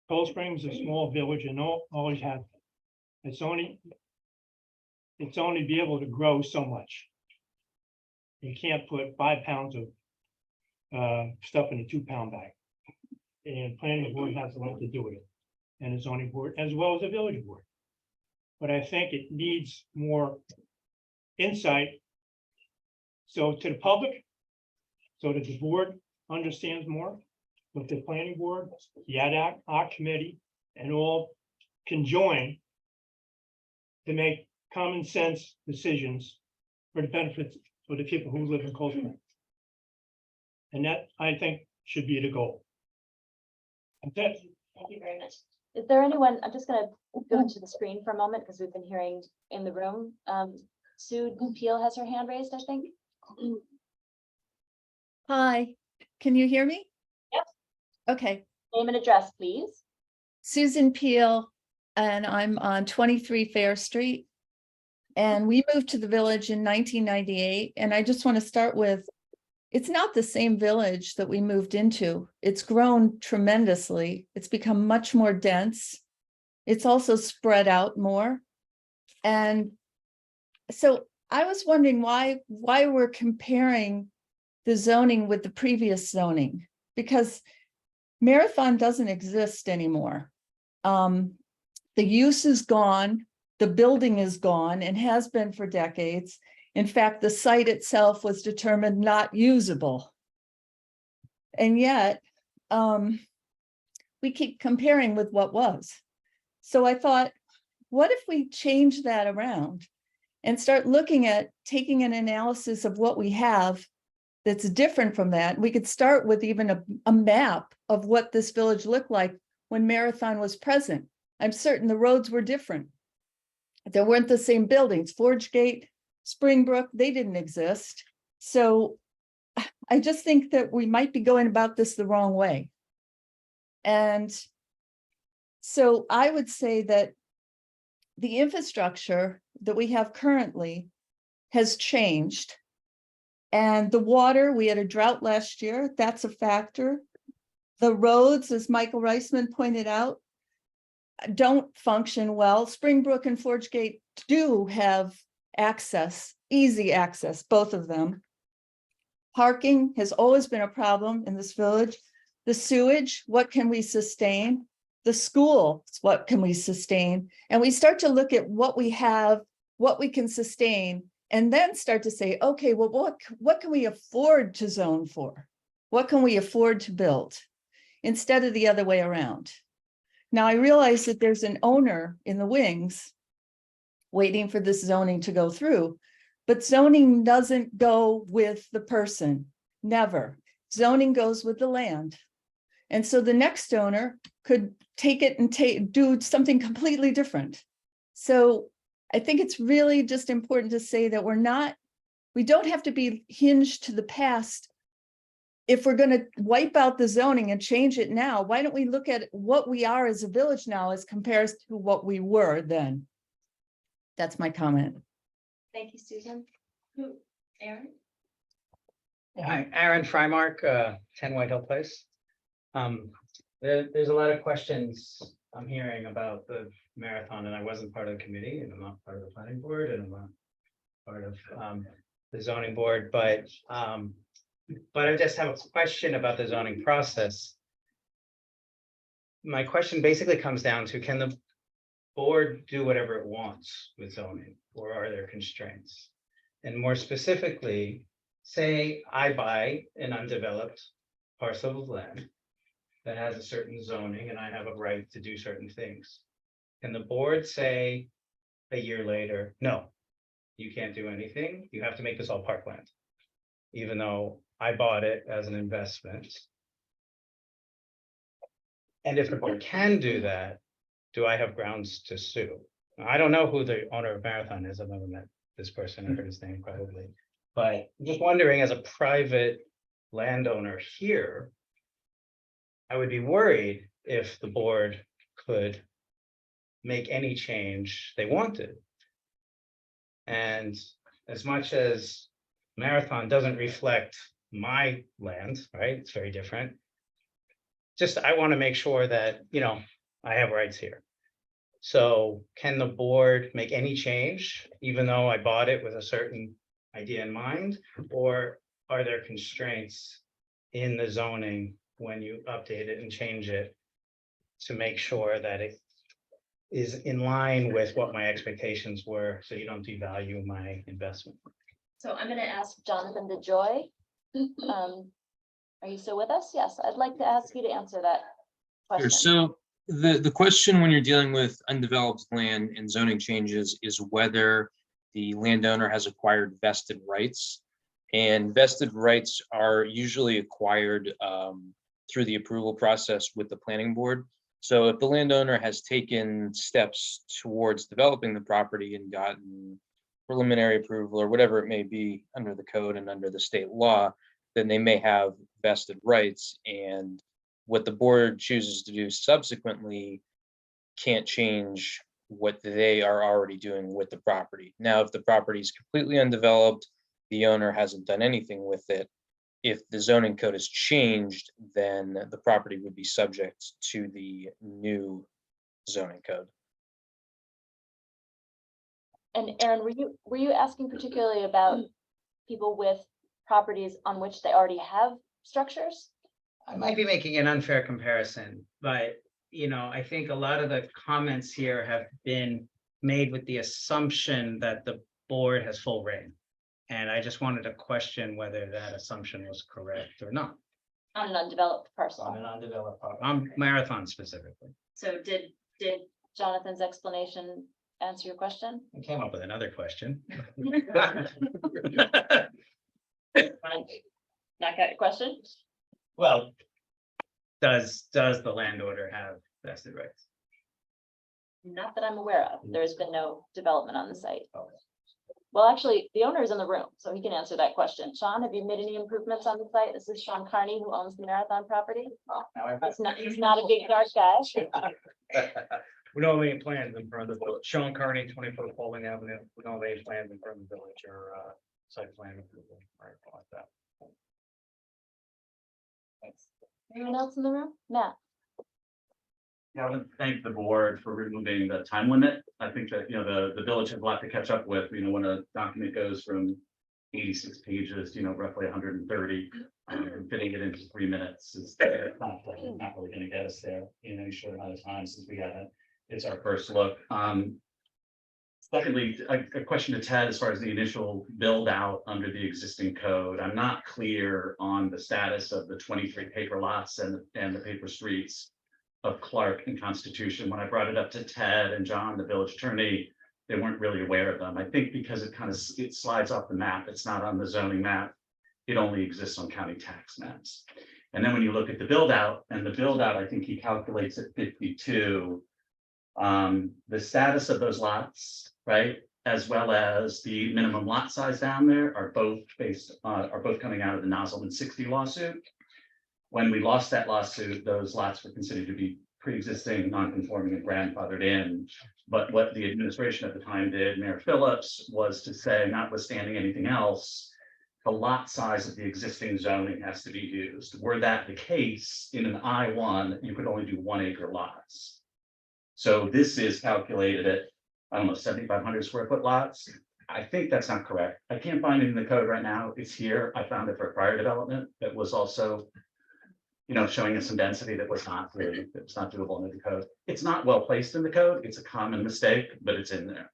Cold Springs is a small village and always had, it's only be able to grow so much. You can't put 5 pounds of stuff in a 2-pound bag. And planning board has a lot to do with it, and the zoning board as well as the village board. But I think it needs more insight. So to the public, so that the board understands more, with the planning board, the ad hoc committee, and all can join to make common sense decisions for the benefits for the people who live in Cold Spring. And that, I think, should be the goal. That's it. Thank you very much. Is there anyone, I'm just gonna go into the screen for a moment because we've been hearing in the room. Sue Peel has her hand raised, I think. Hi, can you hear me? Yep. Okay, Name and address, please. Susan Peel, and I'm on 23 Fair Street. And we moved to the village in 1998, and I just want to start with, it's not the same village that we moved into. It's grown tremendously. It's become much more dense. It's also spread out more. And so I was wondering why we're comparing the zoning with the previous zoning, because Marathon doesn't exist anymore. The use is gone, the building is gone and has been for decades. In fact, the site itself was determined not usable. And yet, we keep comparing with what was. So I thought, what if we change that around and start looking at taking an analysis of what we have that's different from that? We could start with even a map of what this village looked like when Marathon was present. I'm certain the roads were different. There weren't the same buildings. Forge Gate, Springbrook, they didn't exist. So I just think that we might be going about this the wrong way. And so I would say that the infrastructure that we have currently has changed. And the water, we had a drought last year, that's a factor. The roads, as Michael Reisman pointed out, don't function well. Springbrook and Forge Gate do have access, easy access, both of them. Parking has always been a problem in this village. The sewage, what can we sustain? The school, what can we sustain? And we start to look at what we have, what we can sustain, and then start to say, okay, well, what can we afford to zone for? What can we afford to build? Instead of the other way around. Now, I realize that there's an owner in the wings waiting for this zoning to go through, but zoning doesn't go with the person, never. Zoning goes with the land. And so the next owner could take it and do something completely different. So I think it's really just important to say that we don't have to be hinged to the past. If we're going to wipe out the zoning and change it now, why don't we look at what we are as a village now as compared to what we were then? That's my comment. Thank you, Susan. Aaron? Hi, Aaron Frymark, 10 White Hill Place. There's a lot of questions I'm hearing about the marathon, and I wasn't part of the committee, and I'm not part of the planning board, and I'm not part of the zoning board, but I just have a question about the zoning process. My question basically comes down to, can the board do whatever it wants with zoning, or are there constraints? And more specifically, say I buy an undeveloped parcel of land that has a certain zoning and I have a right to do certain things. Can the board say a year later, no, you can't do anything, you have to make this all parkland, even though I bought it as an investment? And if the board can do that, do I have grounds to sue? I don't know who the owner of Marathon is. I've never met this person, I heard his name probably. But I'm just wondering, as a private landowner here, I would be worried if the board could make any change they wanted. And as much as Marathon doesn't reflect my land, right? It's very different. Just, I want to make sure that, I have rights here. So can the board make any change, even though I bought it with a certain idea in mind? Or are there constraints in the zoning when you update it and change it to make sure that it is in line with what my expectations were, so you don't devalue my investment? So I'm going to ask Jonathan DeJoy. Are you still with us? Yes, I'd like to ask you to answer that Sure. question. So the question when you're dealing with undeveloped land and zoning changes is whether the landowner has acquired vested rights. And vested rights are usually acquired through the approval process with the planning board. So if the landowner has taken steps towards developing the property and gotten preliminary approval or whatever it may be under the code and under the state law, then they may have vested rights, and what the board chooses to do subsequently can't change what they are already doing with the property. Now, if the property is completely undeveloped, the owner hasn't done anything with it. If the zoning code is changed, then the property would be subject to the new zoning code. And Aaron, were you asking particularly about people with properties on which they already have structures? I might be making an unfair comparison, but I think a lot of the comments here have been made with the assumption that the board has full reign. And I just wanted to question whether that assumption was correct or not. On an undeveloped parcel. On an undeveloped, on Marathon specifically. So did Jonathan's explanation answer your question? I came up with another question. Not got your question? Well, does the landowner have vested rights? Not that I'm aware of. There's been no development on the site. Well, actually, the owner is in the room, so he can answer that question. Sean, have you made any improvements on the site? This is Sean Carney, who owns the Marathon property. He's not a big dark guy. We don't have any plans in front of the village. Sean Carney, 24 Paulding Avenue. We don't have any plans in front of the village or site plan approval or anything like that. Anyone else in the room? Matt? Yeah, I want to thank the board for removing the time limit. I think that, the village has a lot to catch up with, when a document goes from 86 pages, roughly 130, fitting it into 3 minutes is not really gonna get us there in any short amount of time since we haven't, it's our first look. Secondly, a question to Ted as far as the initial build out under the existing code. I'm not clear on the status of the 23 paper lots and the paper streets of Clark and Constitution. When I brought it up to Ted and John, the village attorney, they weren't really aware of them. I think because it slides off the map, it's not on the zoning map. It only exists on county tax maps. And then when you look at the build out, I think he calculates at 52. The status of those lots, right, as well as the minimum lot size down there are both coming out of the Nozzleman 60 lawsuit. When we lost that lawsuit, those lots were considered to be pre-existing, non-conforming and grandfathered in. But what the administration at the time did, Mayor Phillips, was to say, notwithstanding anything else, the lot size of the existing zoning has to be used. Were that the case, in an I1, you could only do 1 acre lots. So this is calculated at, I don't know, 7,500 square foot lots. I think that's not correct. I can't find it in the code right now. It's here. I found it for a prior development that was also, showing us some density that was not doable under the code. It's not well placed in the code. It's a common mistake, but it's in there.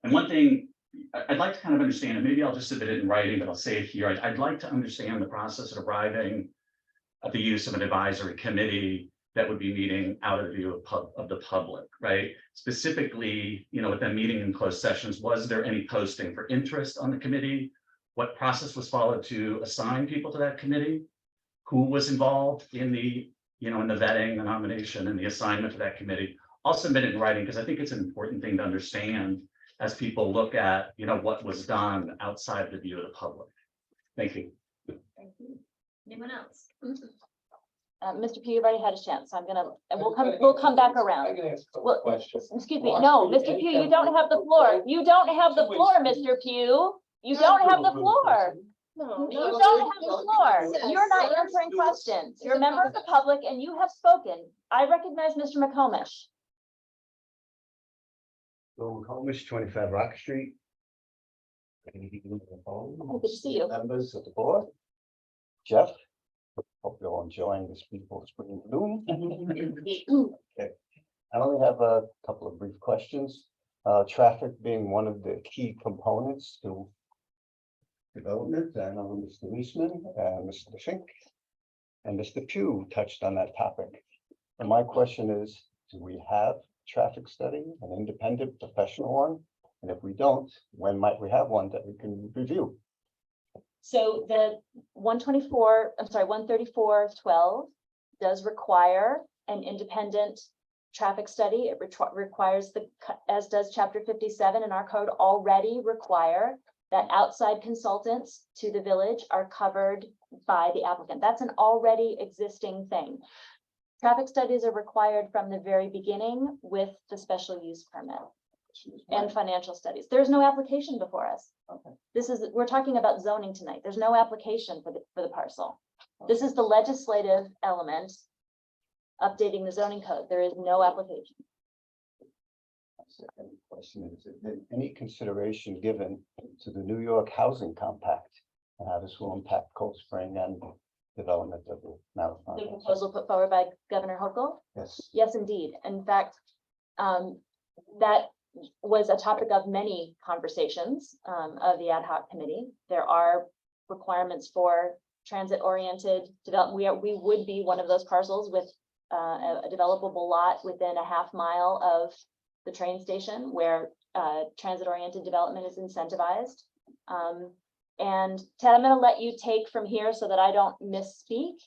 And one thing I'd like to kind of understand, and maybe I'll just submit it in writing, but I'll say it here. I'd like to understand the process of arriving at the use of an advisory committee that would be meeting out of the view of the public, right? Specifically, with them meeting in closed sessions, was there any posting for interest on the committee? What process was followed to assign people to that committee? Who was involved in the, in the vetting, the nomination, and the assignment to that committee? I'll submit it in writing because I think it's an important thing to understand as people look at, what was done outside the view of the public. Thank you. Thank you. Anyone else? Mr. P, you've already had a chance, so we'll come back around. Well, excuse me, no, Mr. Pugh, you don't have the floor. You don't have the floor, Mr. Pugh. You don't have the floor. No, You don't have the floor. You're not answering questions. You're a member of the public and you have spoken. I recognize Mr. McComish. Bill McComish, 25 Rock Street. Good to see you. Members of the board. Jeff, hope you're all enjoying this beautiful spring bloom. Okay. I only have a couple of brief questions. Traffic being one of the key components to development, and Mr. Leisman, Mr. Fink, and Mr. Pugh touched on that topic. And my question is, do we have a traffic study, an independent professional one? And if we don't, when might we have one that we can review? So the 134/12 does require an independent traffic study. It requires as does chapter 57 in our code already require that outside consultants to the village are covered by the applicant. That's an already existing thing. Traffic studies are required from the very beginning with the special use permit and financial studies. There's no application before us. Okay. We're talking about zoning tonight. There's no application for the parcel. This is the legislative element updating the zoning code. There is no application. Second question is, there any consideration given to the New York Housing Compact and how this will impact Cold Spring and development of the Marathon? The proposal put forward by Governor Hochul? Yes. Yes, indeed. In fact, that was a topic of many conversations of the ad hoc committee. There are requirements for transit-oriented development. We would be one of those parcels with a developable lot within a half mile of the train station where transit-oriented development is incentivized. And Ted, I'm going to let you take from here so that I don't misspeak.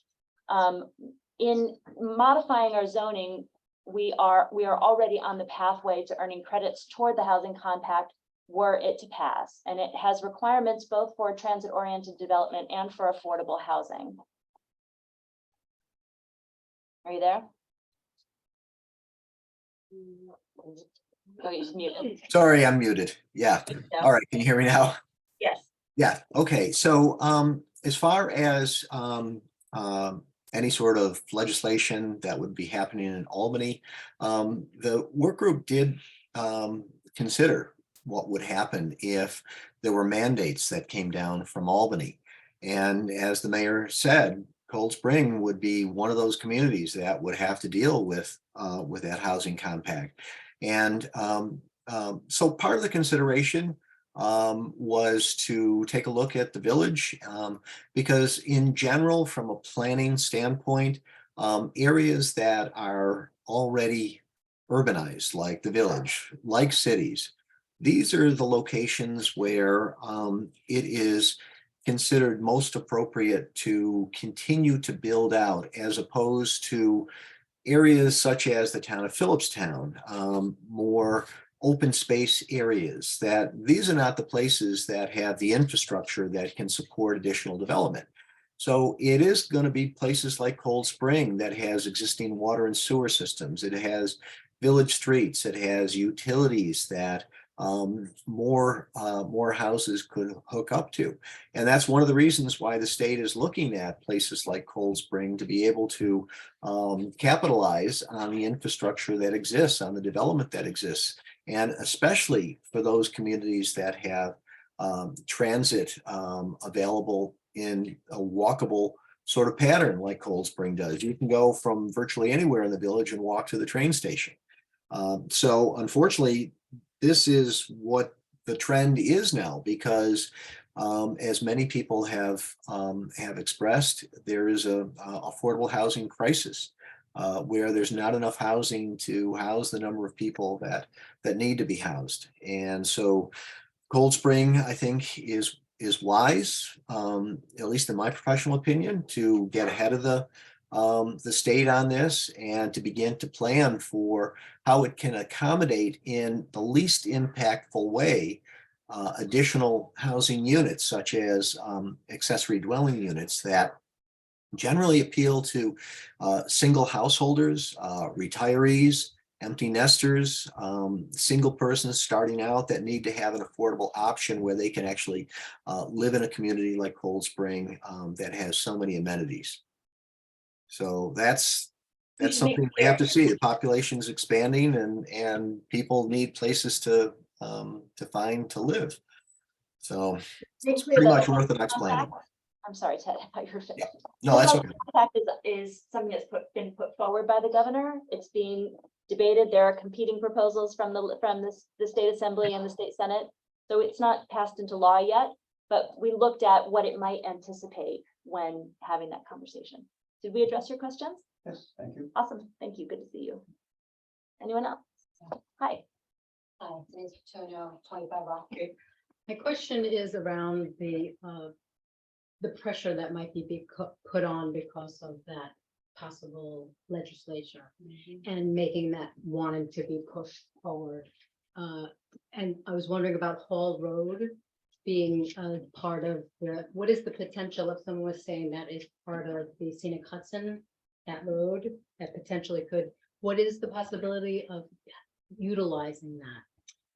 In modifying our zoning, we are already on the pathway to earning credits toward the housing compact were it to pass. And it has requirements both for transit-oriented development and for affordable housing. Are you there? Oh, you just muted. Sorry, I'm muted. Yeah. All right. Can you hear me now? Yes. Yeah. Okay. So as far as any sort of legislation that would be happening in Albany. The work group did consider what would happen if there were mandates that came down from Albany. And as the mayor said, Cold Spring would be one of those communities that would have to deal with that housing compact. And so part of the consideration was to take a look at the village, because in general, from a planning standpoint, areas that are already urbanized, like the village, like cities, these are the locations where it is considered most appropriate to continue to build out, as opposed to areas such as the town of Phillipstown, more open space areas. That these are not the places that have the infrastructure that can support additional development. So it is going to be places like Cold Spring that has existing water and sewer systems. It has village streets. It has utilities that more houses could hook up to. And that's one of the reasons why the state is looking at places like Cold Spring to be able to capitalize on the infrastructure that exists, on the development that exists. And especially for those communities that have transit available in a walkable sort of pattern like Cold Spring does. You can go from virtually anywhere in the village and walk to the train station. So unfortunately, this is what the trend is now, because as many people have expressed, there is a affordable housing crisis where there's not enough housing to house the number of people that need to be housed. And so Cold Spring, I think, is wise, at least in my professional opinion, to get ahead of the state on this and to begin to plan for how it can accommodate in the least impactful way additional housing units, such as accessory dwelling units that generally appeal to single householders, retirees, empty nesters, single persons starting out that need to have an affordable option where they can actually live in a community like Cold Spring that has so many amenities. So that's something we have to see. The population is expanding, and people need places to find to live. So it's pretty much Orthodox planning. I'm sorry, Ted, I thought you were finished. No, that's The okay. compact is something that's been put forward by the governor. It's being debated. There are competing proposals from the state assembly and the state senate. So it's not passed into law yet, but we looked at what it might anticipate when having that conversation. Did we address your questions? Yes, thank you. Awesome. Thank you. Good to see you. Anyone else? Hi. Hi, my name's Antonio, 25 Rock Street. My question is around the pressure that might be put on because of that possible legislature and making that wanting to be pushed forward. And I was wondering about Hall Road being part of what is the potential, if someone was saying that is part of the Scenic Hudson, that road that potentially could, what is the possibility of utilizing that?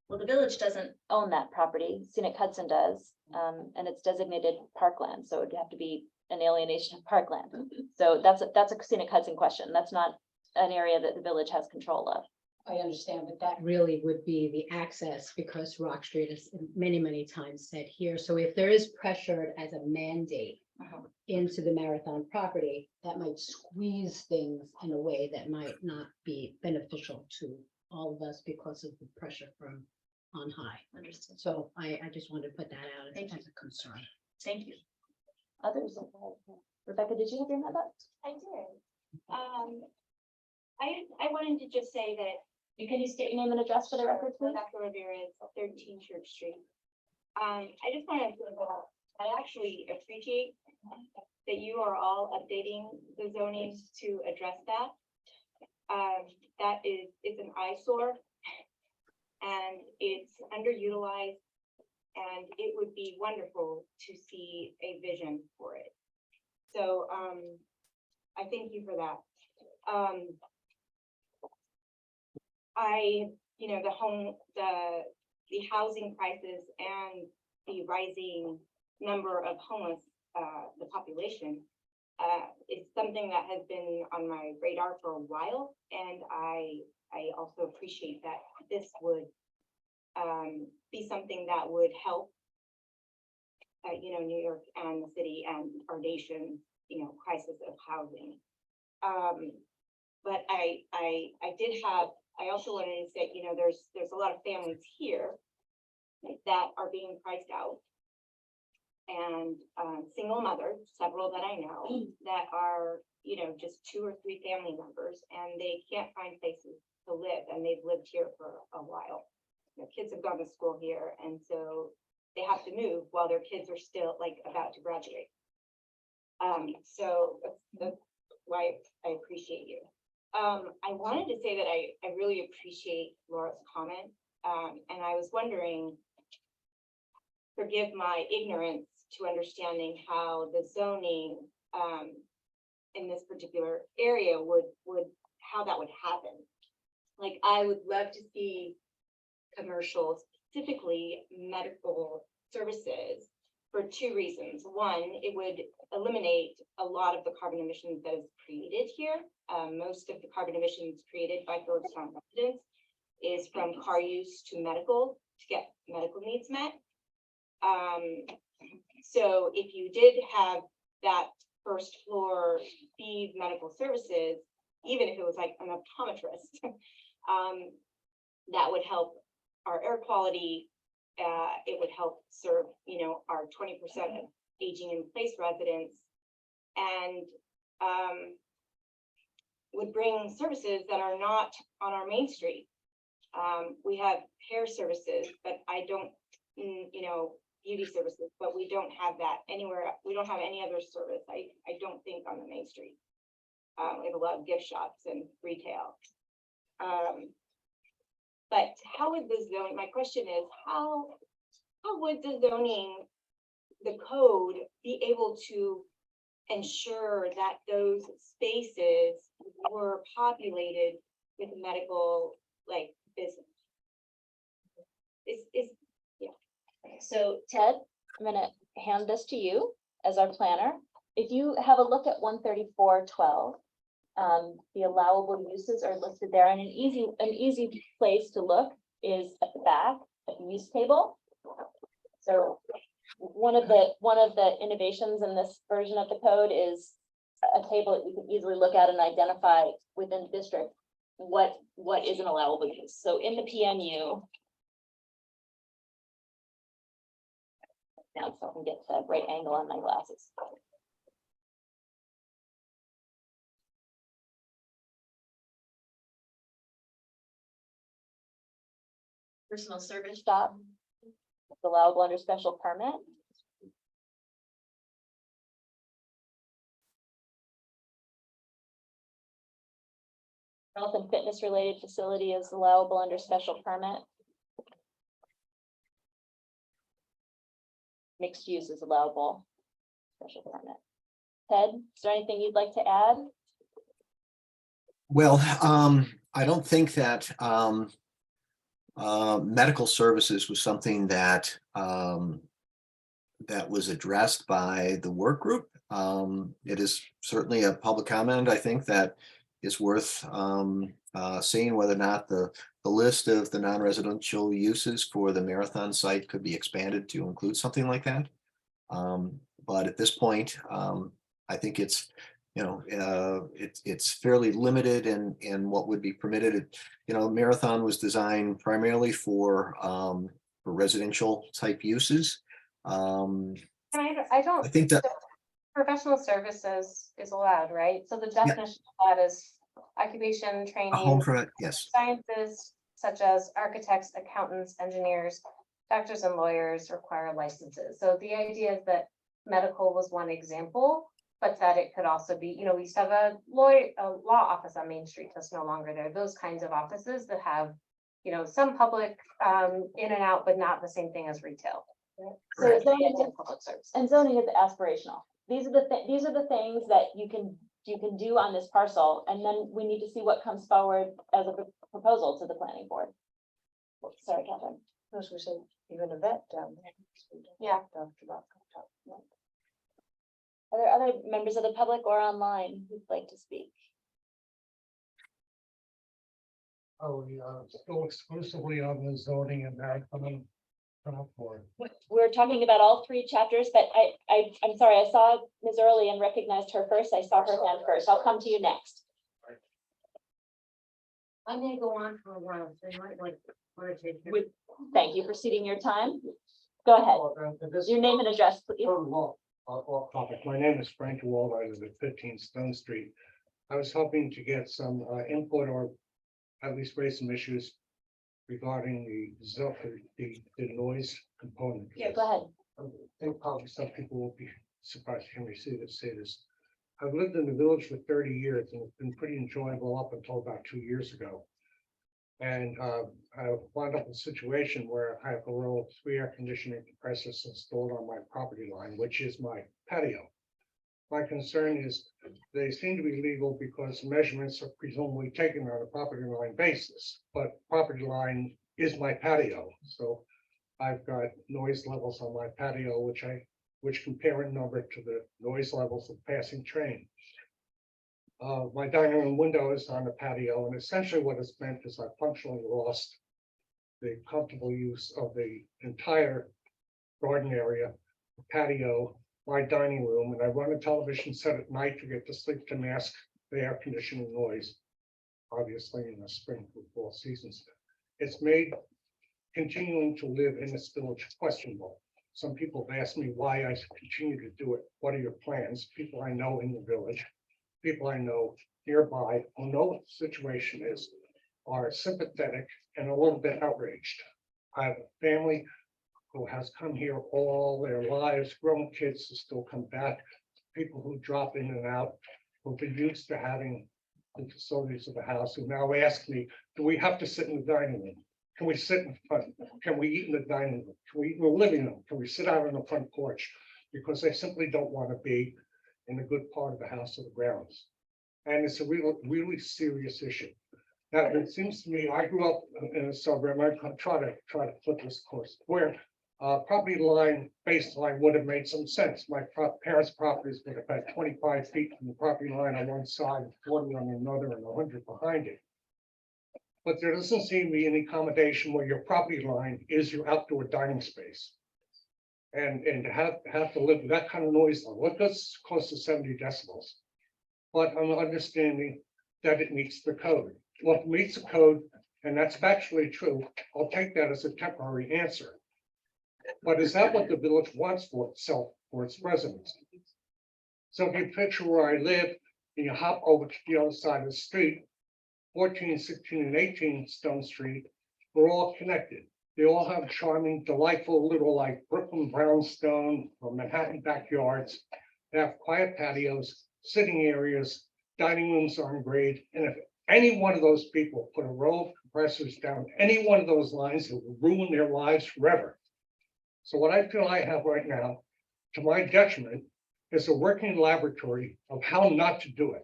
Well, the village doesn't own that property. Scenic Hudson does, and it's designated parkland, so it would have to be an alienation of parkland. So that's a Scenic Hudson question. That's not an area that the village has control of. I understand, but that really would be the access, because Rock Street has many, many times said here. So if there is pressure as a mandate into the Marathon property, that might squeeze things in a way that might not be beneficial to all of us because of the pressure from on high. Understood. So I just wanted to put that out as a concern. Thank you. Others? Rebecca, did you have your hand up? I did. I wanted to just say that. Can you state your name and address for the record, please? Dr. Ramirez, 13 Church Street. I just wanted to, I actually appreciate that you are all updating the zonings to address that. That is, it's an eyesore and it's underutilized, and it would be wonderful to see a vision for it. So I thank you for that. The housing crisis and the rising number of homeless, the population, it's something that has been on my radar for a while, and I also appreciate that this would be something that would help you know, New York and the city and our nation, you know, crisis of housing. But I also wanted to say, you know, there's a lot of families here that are being priced out. And single mothers, several that I know, that are, you know, just 2 or 3 family members, and they can't find places to live, and they've lived here for a while. Their kids have gone to school here, and so they have to move while their kids are still like about to graduate. So that's why I appreciate you. I wanted to say that I really appreciate Laura's comment, and I was wondering, forgive my ignorance to understanding how the zoning in this particular area how that would happen. Like, I would love to see commercial, specifically medical services, for 2 reasons. One, it would eliminate a lot of the carbon emissions that is created here. Most of the carbon emissions created by Phillipstown residents is from car use to medical, to get medical needs met. So if you did have that first floor feed medical services, even if it was like an optometrist, that would help our air quality. It would help serve, you know, our 20% of aging in place residents, and would bring services that are not on our main street. We have hair services, but I don't, you know, beauty services, but we don't have that anywhere. We don't have any other service. I don't think on the main street. We have a lot of gift shops and retail. But how would the zoning, my question is, how would the zoning, the code, be able to ensure that those spaces were populated with medical, like, business? So Ted, I'm gonna hand this to you as our planner. If you have a look at 134.12, the allowable uses are listed there, and an easy place to look is at the back, at the use table. So one of the innovations in this version of the code is a table that you can easily look at and identify within the district what is an allowable use. So in the PMU, now so I can get the right angle on my glasses. Personal service shop, it's allowable under special permit. Health and fitness related facility is allowable under special permit. Mixed use is allowable, special permit. Ted, is there anything you'd like to add? Well, I don't think that medical services was something that that was addressed by the work group. It is certainly a public comment, I think, that is worth seeing whether or not the list of the non-residential uses for the Marathon site could be expanded to include something like that. But at this point, I think it's, you know, it's fairly limited in what would be permitted. You know, Marathon was designed primarily for residential type uses. I don't. I think that Professional services is allowed, right? So the definition of that is occupation, a home training, for, yes, sciences such as architects, accountants, engineers, doctors and lawyers require licenses. So the idea is that medical was one example, but that it could also be, you know, we used to have a law office on Main Street that's no longer there. Those kinds of offices that have, you know, some public in and out, but not the same thing as retail. So Right. zoning And public service. and zoning is aspirational. These are the things that you can do on this parcel, and then we need to see what comes forward as a proposal to the planning board. Sorry, Catherine. I was gonna say, even a vet down there. Yeah. Are there other members of the public or online who'd like to speak? Oh, still exclusively on the zoning and that, for. We're talking about all three chapters, but I'm sorry, I saw Ms. Early and recognized her first. I saw her hand first. I'll come to you next. I may go on for a while, so you might want to take. Thank you for ceding your time. Go ahead. Your name and address, please. Off topic. My name is Frank Wald. I live at 15 Stone Street. I was hoping to get some input or at least raise some issues regarding the noise component. Yeah, go ahead. I think probably some people will be surprised to hear me say this. I've lived in the village for 30 years and it's been pretty enjoyable up until about 2 years ago. And I wound up in a situation where I have a row of 3 air conditioning compressors installed on my property line, which is my patio. My concern is they seem to be legal because measurements are presumably taken on a property line basis, but property line is my patio. So I've got noise levels on my patio, which compare in number to the noise levels of passing train. My dining room window is on the patio, and essentially what it's meant is I functionally lost the comfortable use of the entire garden area, patio, my dining room, and I run a television set at night to get to sleep to mask the air conditioning noise, obviously in the spring and fall seasons. It's made continuing to live in this village questionable. Some people have asked me why I continue to do it. What are your plans? People I know in the village, people I know nearby who know what the situation is, are sympathetic and a little bit outraged. I have a family who has come here all their lives, grown kids who still come back, people who drop in and out, who've been used to having the facilities of the house, who now ask me, do we have to sit in the dining room? Can we sit in front? Can we eat in the dining room? Can we eat in the living room? Can we sit out on the front porch? Because they simply don't want to be in a good part of the house or the grounds. And it's a really serious issue. Now, it seems to me, I grew up in a suburb, I try to flip this course, where property line baseline would have made some sense. My parents' properties would have had 25 feet from the property line on one side, 40 on another, and 100 behind it. But there doesn't seem to be any accommodation where your property line is your outdoor dining space. And to have to live with that kind of noise level, it goes close to 70 decibels. But I'm understanding that it meets the code. Well, if it meets the code, and that's factually true, I'll take that as a temporary answer. But is that what the village wants for itself, for its residents? So if you picture where I live, and you hop over to the other side of the street, 14, 16, and 18 Stone Street, we're all connected. They all have charming, delightful little like Brooklyn brownstone or Manhattan backyards. They have quiet patios, sitting areas, dining rooms are in grade. And if any one of those people put a row of compressors down any one of those lines, it will ruin their lives forever. So what I feel I have right now, to my detriment, is a working laboratory of how not to do it.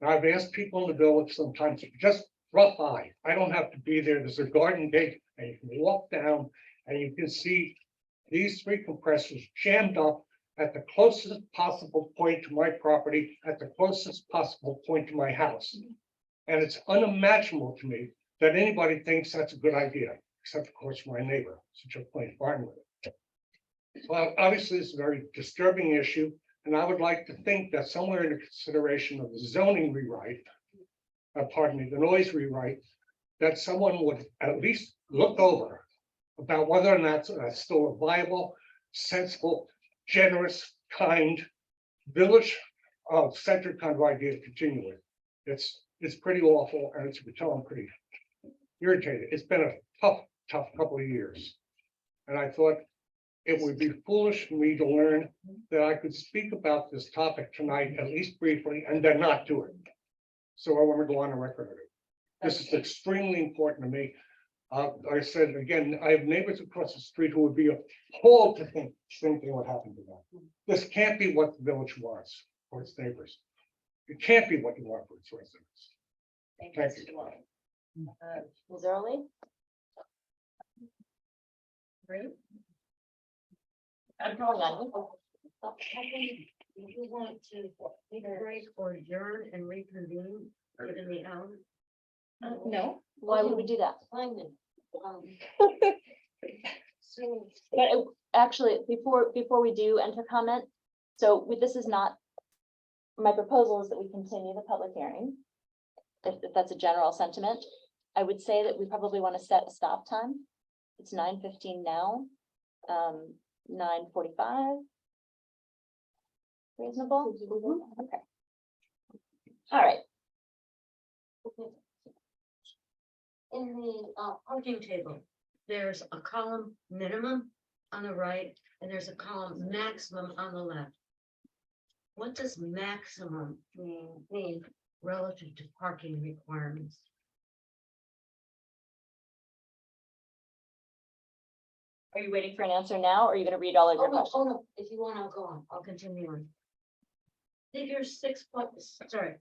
And I've asked people in the village sometimes, just drop by. I don't have to be there. There's a garden gate and you can walk down and you can see these 3 compressors jammed up at the closest possible point to my property, at the closest possible point to my house. And it's unimaginable to me that anybody thinks that's a good idea, except of course my neighbor, such a plain fine with it. Well, obviously it's a very disturbing issue. And I would like to think that somewhere in the consideration of the zoning rewrite, the noise rewrite, that someone would at least look over about whether or not that's still a viable, sensible, generous, kind, village centered kind of idea to continue with. It's pretty awful, and it's become pretty irritated. It's been a tough couple of years. And I thought it would be foolish for me to learn that I could speak about this topic tonight, at least briefly, and then not do it. So I want to go on the record of it. This is extremely important to me. Like I said, again, I have neighbors across the street who would be appalled to think the same thing would happen to them. This can't be what the village wants for its neighbors. It can't be what you want for its residents. Thank you. Ms. Early? Great. I'm going on. If you want to take a break or adjourn and reconvene, put in the hour. No, why would we do that? Fine then. So. But actually, before we do enter comment, so this is not, my proposal is that we continue the public hearing. If that's a general sentiment, I would say that we probably want to set a stop time. It's 9:15 now, 9:45. Reasonable? Okay. All right. In the parking table, there's a column minimum on the right, and there's a column maximum on the left. What does maximum mean relative to parking requirements? Are you waiting for an answer now, or are you going to read all of your questions? Oh, no, if you want, I'll go on, I'll continue on. Figure 6, sorry.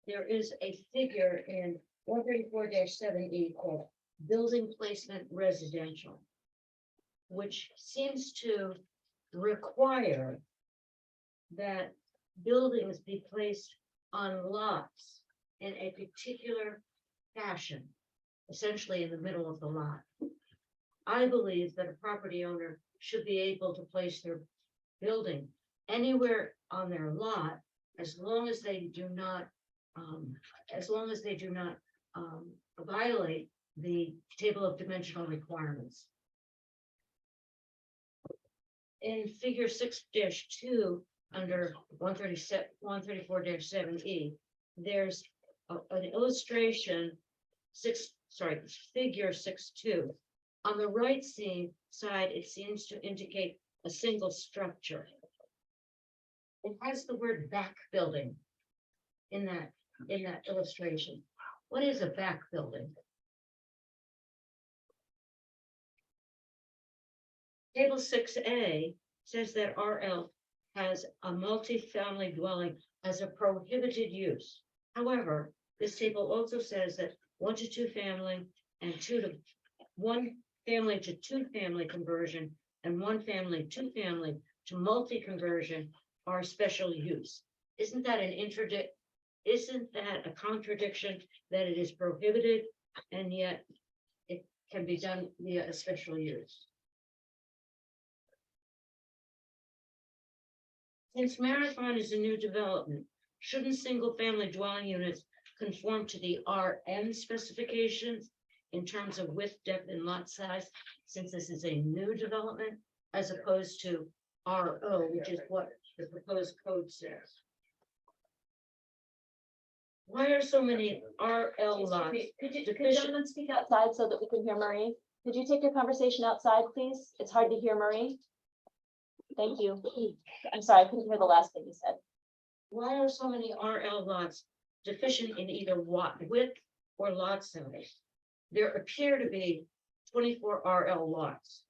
There is a figure in 134-7E called building placement residential, which seems to require that buildings be placed on lots in a particular fashion, essentially in the middle of the lot. I believe that a property owner should be able to place their building anywhere on their lot as long as they do not violate the table of dimensional requirements. In figure 6-2 under 134-7E, there's an illustration figure 6-2. On the right side, it seems to indicate a single structure. It has the word back building in that illustration. What is a back building? Table 6A says that RL has a multifamily dwelling as a prohibited use. However, this table also says that 1 to 2 family and 1 family to 2 family conversion and 1 family 2 family to multi conversion are special use. Isn't that a contradiction that it is prohibited and yet it can be done via a special use? Since Marathon is a new development, shouldn't single family dwelling units conform to the RM specifications in terms of width, depth, and lot size, since this is a new development, as opposed to RO, which is what the proposed code says? Why are so many RL lots? Could gentlemen speak outside so that we can hear Marie? Could you take your conversation outside, please? It's hard to hear Marie. Thank you. I'm sorry, I couldn't hear the last thing you said. Why are so many RL lots deficient in either width or lot size? There appear to be 24 RL lots.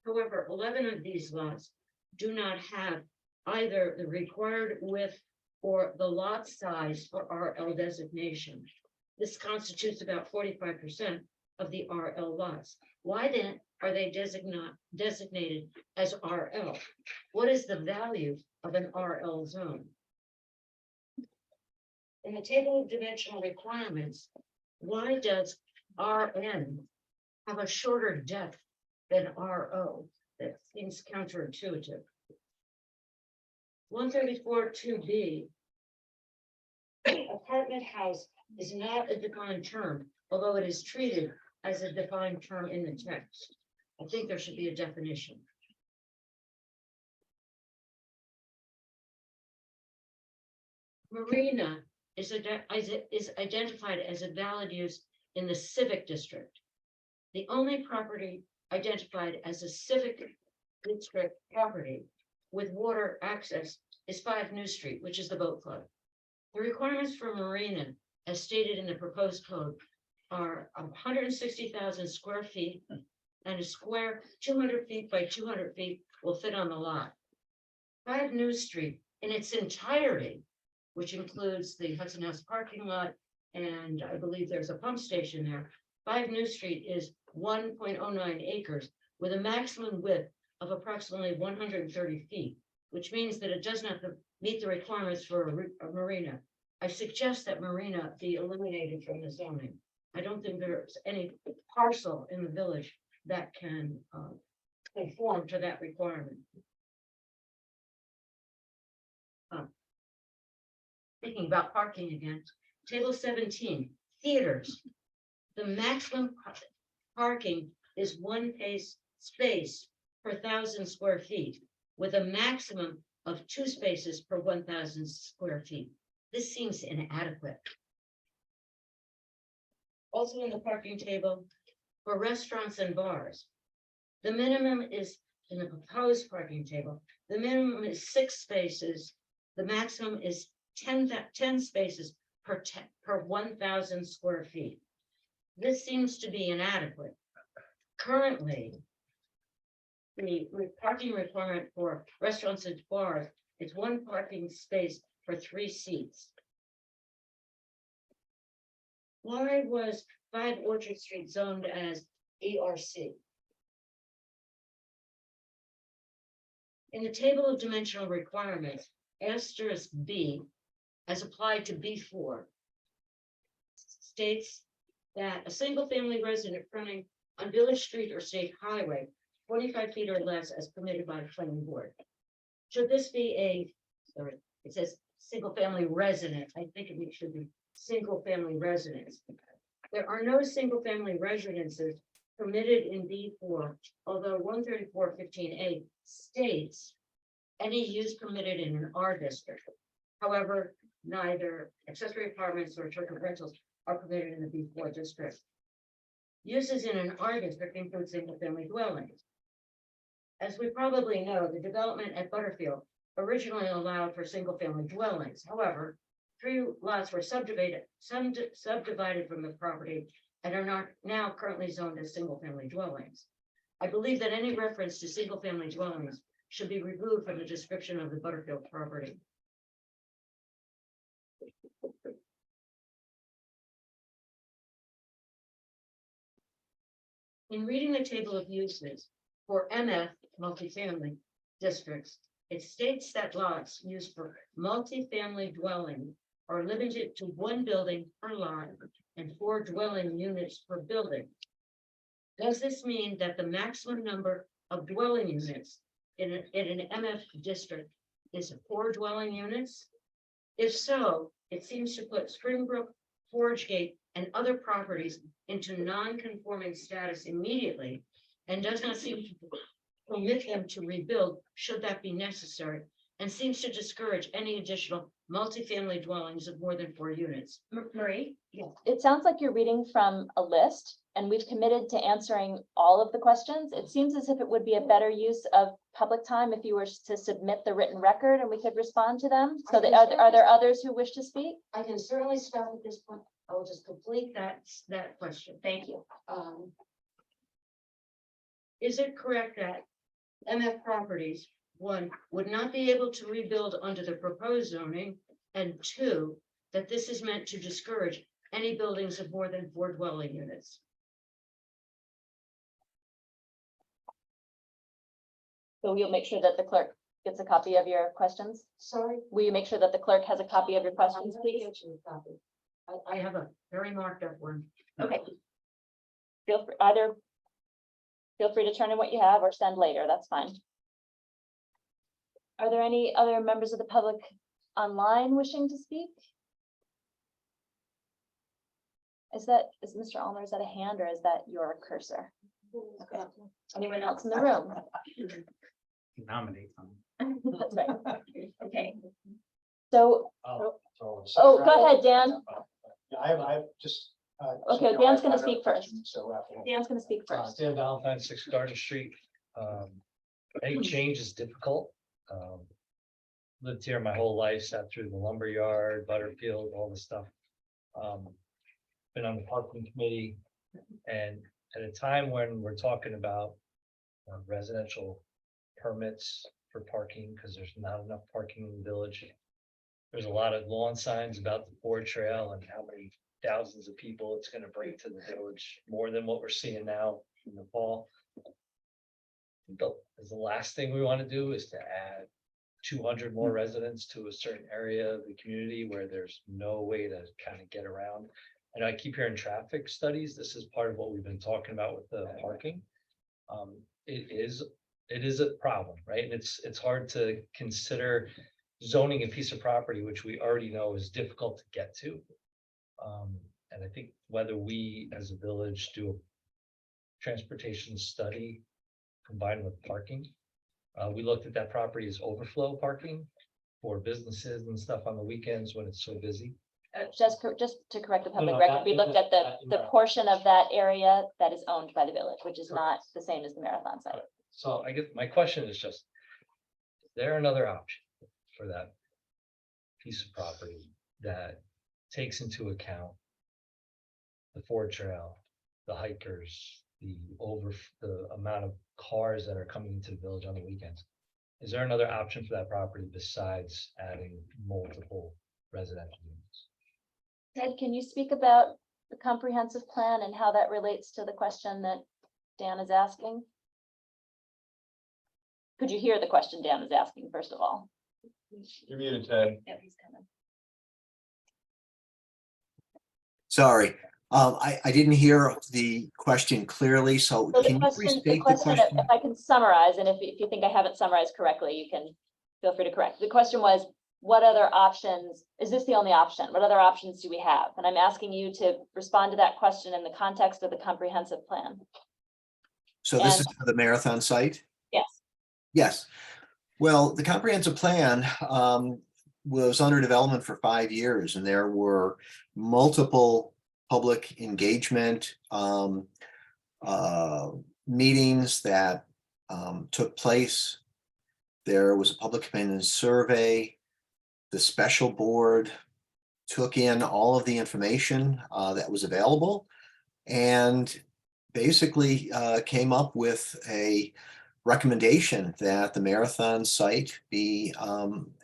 However, 11 of these lots do not have either the required width or the lot size for RL designation. This constitutes about 45% of the RL lots. Why then are they designated as RL? What is the value of an RL zone? In the table of dimensional requirements, why does RN have a shorter depth than RO? That seems counterintuitive. 134-2B, apartment house is not a defined term, although it is treated as a defined term in the text. I think there should be a definition. Marina is identified as a valid use in the civic district. The only property identified as a civic district property with water access is 5 New Street, which is the boat club. The requirements for marina, as stated in the proposed code, are 160,000 square feet, and a square 200 feet by 200 feet will fit on the lot. 5 New Street in its entirety, which includes the Hudson House parking lot, and I believe there's a pump station there. 5 New Street is 1.09 acres with a maximum width of approximately 130 feet. which means that it doesn't have to meet the requirements for a marina. I suggest that marina be eliminated from the zoning. I don't think there's any parcel in the village that can conform to that requirement. Thinking about parking again, table 17, theaters. The maximum parking is one space per 1,000 square feet, with a maximum of 2 spaces per 1,000 square feet. This seems inadequate. Also in the parking table, for restaurants and bars, the minimum is, in the proposed parking table, the minimum is 6 spaces, the maximum is 10 spaces per 1,000 square feet. This seems to be inadequate. Currently, the parking requirement for restaurants and bars is 1 parking space for 3 seats. Why was 5 Orchard Street zoned as ERC? In the table of dimensional requirements, asterisk B, as applied to B4, states that a single-family resident fronting on Village Street or State Highway, 25 feet or less as permitted by the planning board. Should this be it says single-family resident, I think it should be single-family residence. There are no single-family residences permitted in B4, although 134.15a states any use permitted in an R district. However, neither accessory apartments or short-term rentals are permitted in the B4 district. Uses in an R district include single-family dwellings. As we probably know, the development at Butterfield originally allowed for single-family dwellings. However, 3 lots were subdivided from the property and are not now currently zoned as single-family dwellings. I believe that any reference to single-family dwellings should be removed from the description of the Butterfield property. In reading the table of uses for MF multifamily districts, it states that lots used for multifamily dwelling are limited to 1 building per lot and 4 dwelling units per building. Does this mean that the maximum number of dwelling units in an MF district is 4 dwelling units? If so, it seems to put Springbrook, Forge Gate, and other properties into non-conforming status immediately and does not seem to permit them to rebuild should that be necessary, and seems to discourage any additional multifamily dwellings of more than 4 units. Marie? Yeah. It sounds like you're reading from a list, and we've committed to answering all of the questions. It seems as if it would be a better use of public time if you were to submit the written record and we could respond to them. So are there others who wish to speak? I can certainly stop at this point. I will just complete that question. Thank you. Is it correct that MF properties, 1, would not be able to rebuild under the proposed zoning, and 2, that this is meant to discourage any buildings of more than 4 dwelling units? So you'll make sure that the clerk gets a copy of your questions? Sorry? Will you make sure that the clerk has a copy of your questions, I'm gonna please? get you a copy. I have a very marked up one. Okay. Feel free to turn in what you have or send later, that's fine. Are there any other members of the public online wishing to speak? Is Mr. Almer, is that a hand or is that your cursor? Okay. Anyone else in the room? Nominate them. That's right. Okay. So, So oh, go ahead, Dan. I have just. Okay, Dan's gonna speak first. So. Dan's gonna speak first. Dan Valentine, 6 Garden Street. Any change is difficult. Lived here my whole life, sat through the lumber yard, Butterfield, all the stuff. Been on the parking committee, and at a time when we're talking about residential permits for parking, because there's not enough parking in the village. There's a lot of lawn signs about the board trail and how many thousands of people it's going to bring to the village, more than what we're seeing now in the fall. The last thing we want to do is to add 200 more residents to a certain area of the community where there's no way to kind of get around. And I keep hearing traffic studies. This is part of what we've been talking about with the parking. It is a problem, right? And it's hard to consider zoning a piece of property, which we already know is difficult to get to. And I think whether we as a village do a transportation study combined with parking. We looked at that property as overflow parking for businesses and stuff on the weekends when it's so busy. Just to correct the public no, record, that we looked isn't- at the that- the no. portion of that area that is owned by the village, which is not the same as the Marathon site. So I guess my question is just, is there another option for that piece of property that takes into account the Ford Trail, the hikers, the amount of cars that are coming into the village on the weekends? Is there another option for that property besides adding multiple residential units? Ted, can you speak about the comprehensive plan and how that relates to the question that Dan is asking? Could you hear the question Dan is asking, first of all? You're muted, Ted. Yeah, he's coming. Sorry, I didn't hear the question clearly, so So can you the restate the question, question? if I can summarize, and if you think I haven't summarized correctly, you can feel free to correct. The question was, what other options, is this the only option? What other options do we have? And I'm asking you to respond to that question in the context of the comprehensive plan. So this and- is for the Marathon site? Yes. Yes. Well, the comprehensive plan was under development for 5 years, and there were multiple public engagement meetings that took place. There was a public opinion survey. The special board took in all of the information that was available and basically came up with a recommendation that the Marathon site be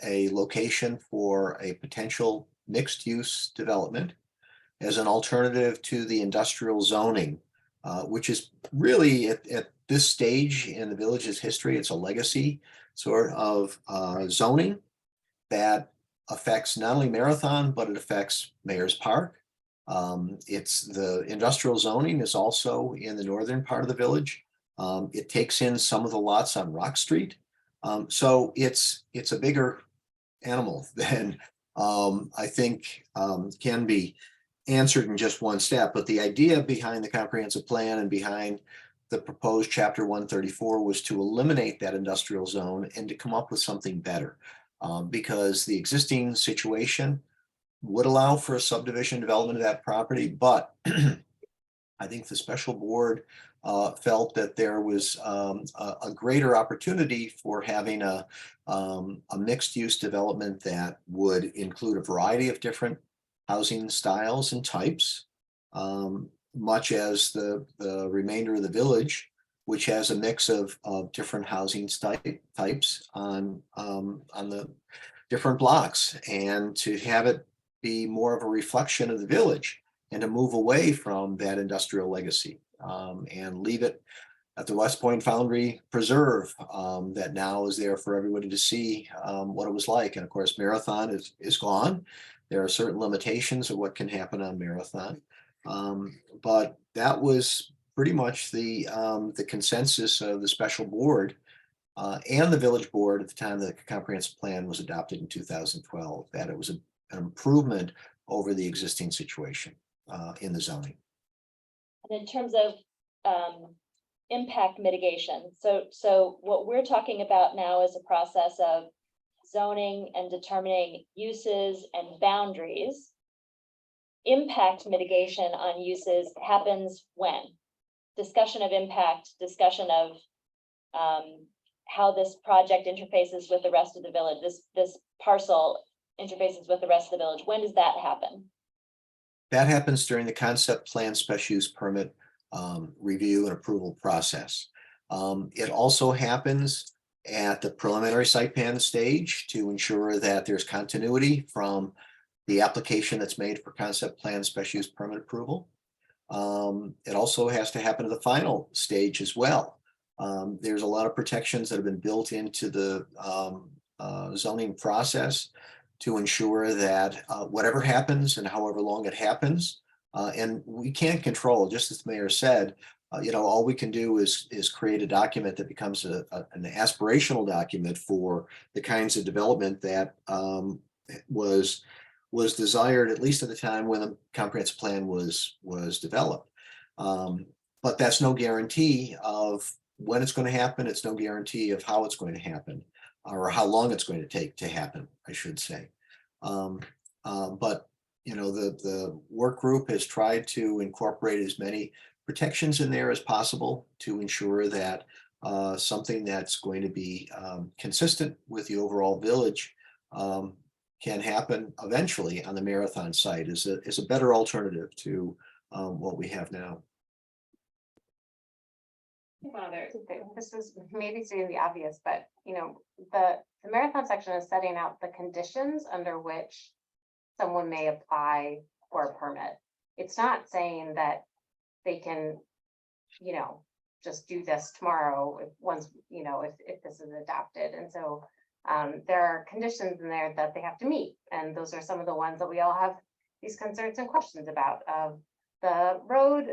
a location for a potential mixed-use development as an alternative to the industrial zoning, which is really at this stage in the village's history, it's a legacy sort of zoning that affects not only Marathon, but it affects Mayor's Park. It's the industrial zoning is also in the northern part of the village. It takes in some of the lots on Rock Street. So it's a bigger animal than I think can be answered in just one step. But the idea behind the comprehensive plan and behind the proposed chapter 134 was to eliminate that industrial zone and to come up with something better. Because the existing situation would allow for a subdivision development of that property, but I think the special board felt that there was a greater opportunity for having a mixed-use development that would include a variety of different housing styles and types, much as the remainder of the village, which has a mix of different housing types on the different blocks, and to have it be more of a reflection of the village and to move away from that industrial legacy and leave it at the West Point Foundry Preserve that now is there for everybody to see what it was like. And of course, Marathon is gone. There are certain limitations of what can happen on Marathon. But that was pretty much the consensus of the special board and the village board at the time that the comprehensive plan was adopted in 2012, that it was an improvement over the existing situation in the zoning. And in terms of impact mitigation, so what we're talking about now is a process of zoning and determining uses and boundaries. Impact mitigation on uses happens when? Discussion of impact, discussion of how this project interfaces with the rest of the village, this parcel interfaces with the rest of the village. When does that happen? That happens during the concept plan special use permit review and approval process. It also happens at the preliminary site plan stage to ensure that there's continuity from the application that's made for concept plan special use permit approval. It also has to happen at the final stage as well. There's a lot of protections that have been built into the zoning process to ensure that whatever happens and however long it happens, and we can't control, just as the mayor said, all we can do is create a document that becomes an aspirational document for the kinds of development that was desired, at least at the time when the comprehensive plan was developed. But that's no guarantee of when it's going to happen. It's no guarantee of how it's going to happen, or how long it's going to take to happen, I should say. But the work group has tried to incorporate as many protections in there as possible to ensure that something that's going to be consistent with the overall village can happen eventually on the Marathon site is a better alternative to what we have now. This is maybe stating the obvious, but the Marathon section is setting out the conditions under which someone may apply for a permit. It's not saying that they can, just do this tomorrow if this is adopted. And so there are conditions in there that they have to meet. And those are some of the ones that we all have these concerns and questions about, of the road,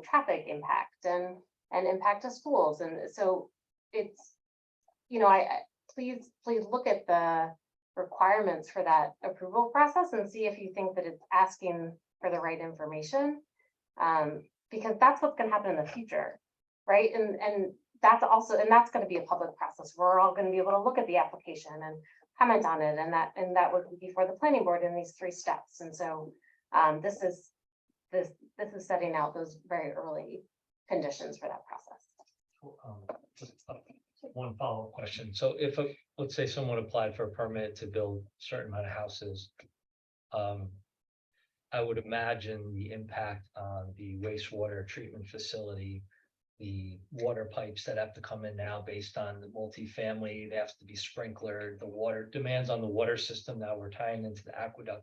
traffic impact and impact to schools. And so it's, please look at the requirements for that approval process and see if you think that it's asking for the right information. Because that's what's going to happen in the future, right? And that's going to be a public process. We're all going to be able to look at the application and comment on it, and that would be before the planning board in these 3 steps. And so this is setting out those very early conditions for that process. One follow-up question. So if, let's say someone applied for a permit to build a certain amount of houses, I would imagine the impact on the wastewater treatment facility, the water pipes that have to come in now based on the multifamily, they have to be sprinklered, the water demands on the water system that we're tying into the aqueduct.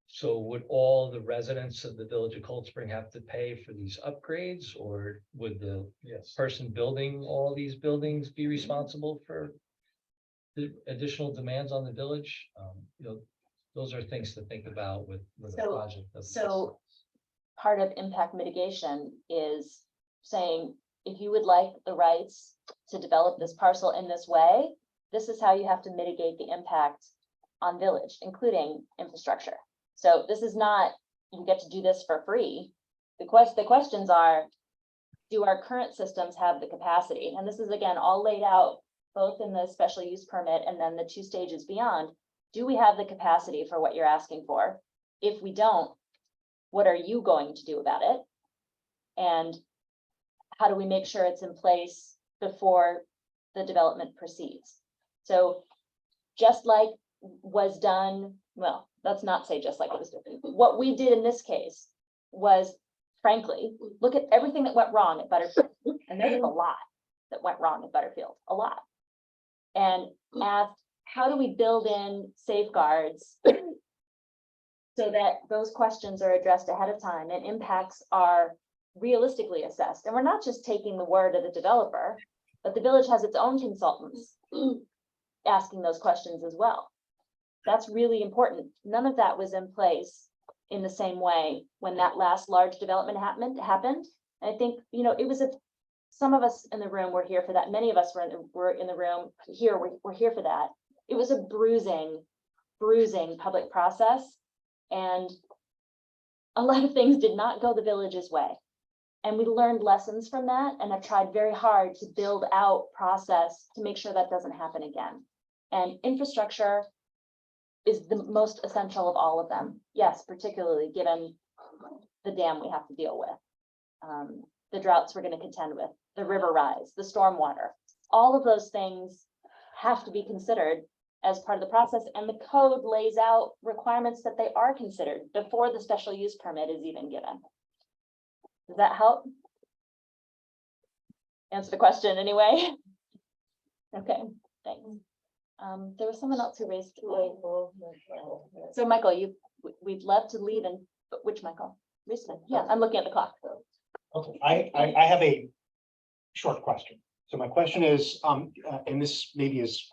So would all the residents of the village of Cold Spring have to pay for these upgrades, or would the person building all these buildings be responsible for the additional demands on the village? Those are things to think about with a project. So part of impact mitigation is saying, if you would like the rights to develop this parcel in this way, this is how you have to mitigate the impact on village, including infrastructure. So this is not, you get to do this for free. The questions are, do our current systems have the capacity? And this is, again, all laid out both in the special use permit and then the 2 stages beyond. Do we have the capacity for what you're asking for? If we don't, what are you going to do about it? And how do we make sure it's in place before the development proceeds? So just like was done, well, let's not say just like it was done. What we did in this case was, frankly, look at everything that went wrong at Butterfield. And there was a lot that went wrong at Butterfield, a lot. And asked, how do we build in safeguards so that those questions are addressed ahead of time and impacts are realistically assessed? And we're not just taking the word of the developer, but the village has its own consultants asking those questions as well. That's really important. None of that was in place in the same way when that last large development happened. And I think, it was some of us in the room were here for that. Many of us were in the room here. We're here for that. It was a bruising public process, and a lot of things did not go the village's way. And we learned lessons from that, and I've tried very hard to build out process to make sure that doesn't happen again. And infrastructure is the most essential of all of them. Yes, particularly given the dam we have to deal with, the droughts we're going to contend with, the river rise, the stormwater. All of those things have to be considered as part of the process, and the code lays out requirements that they are considered before the special use permit is even given. Does that help answer the question anyway? Okay, thanks. There was someone else who raised. So Michael, we'd love to lead, and which Michael? Reisman. Yeah, I'm looking at the clock. Okay, I have a short question. So my question is, and this maybe is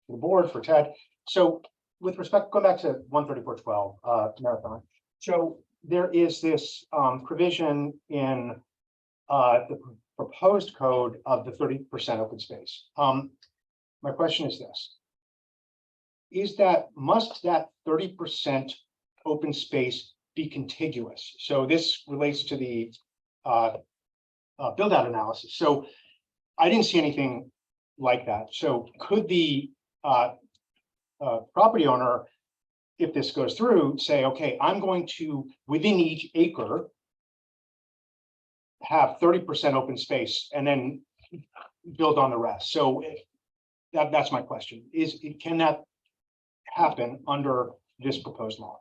the board, for Ted. So with respect, going back to 13412, Marathon. So there is this provision in the proposed code of the 30% open space. My question is this. Must that 30% open space be contiguous? So this relates to the build out analysis. So I didn't see anything like that. So could the property owner, if this goes through, say, okay, I'm going to, within each acre, have 30% open space and then build on the rest? So that's my question. Can that happen under this proposed law?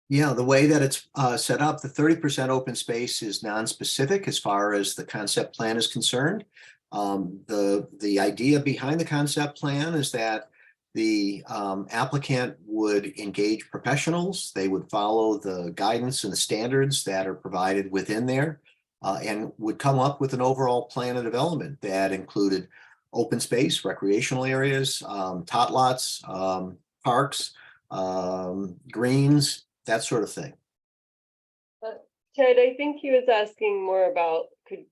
Yeah, the way that it's set up, the 30% open space is non-specific as far as the concept plan is concerned. The idea behind the concept plan is that the applicant would engage professionals. They would follow the guidance and the standards that are provided within there, and would come up with an overall plan of development that included open space, recreational areas, tot lots, parks, greens, that sort of thing. Ted, I think he was asking more about, could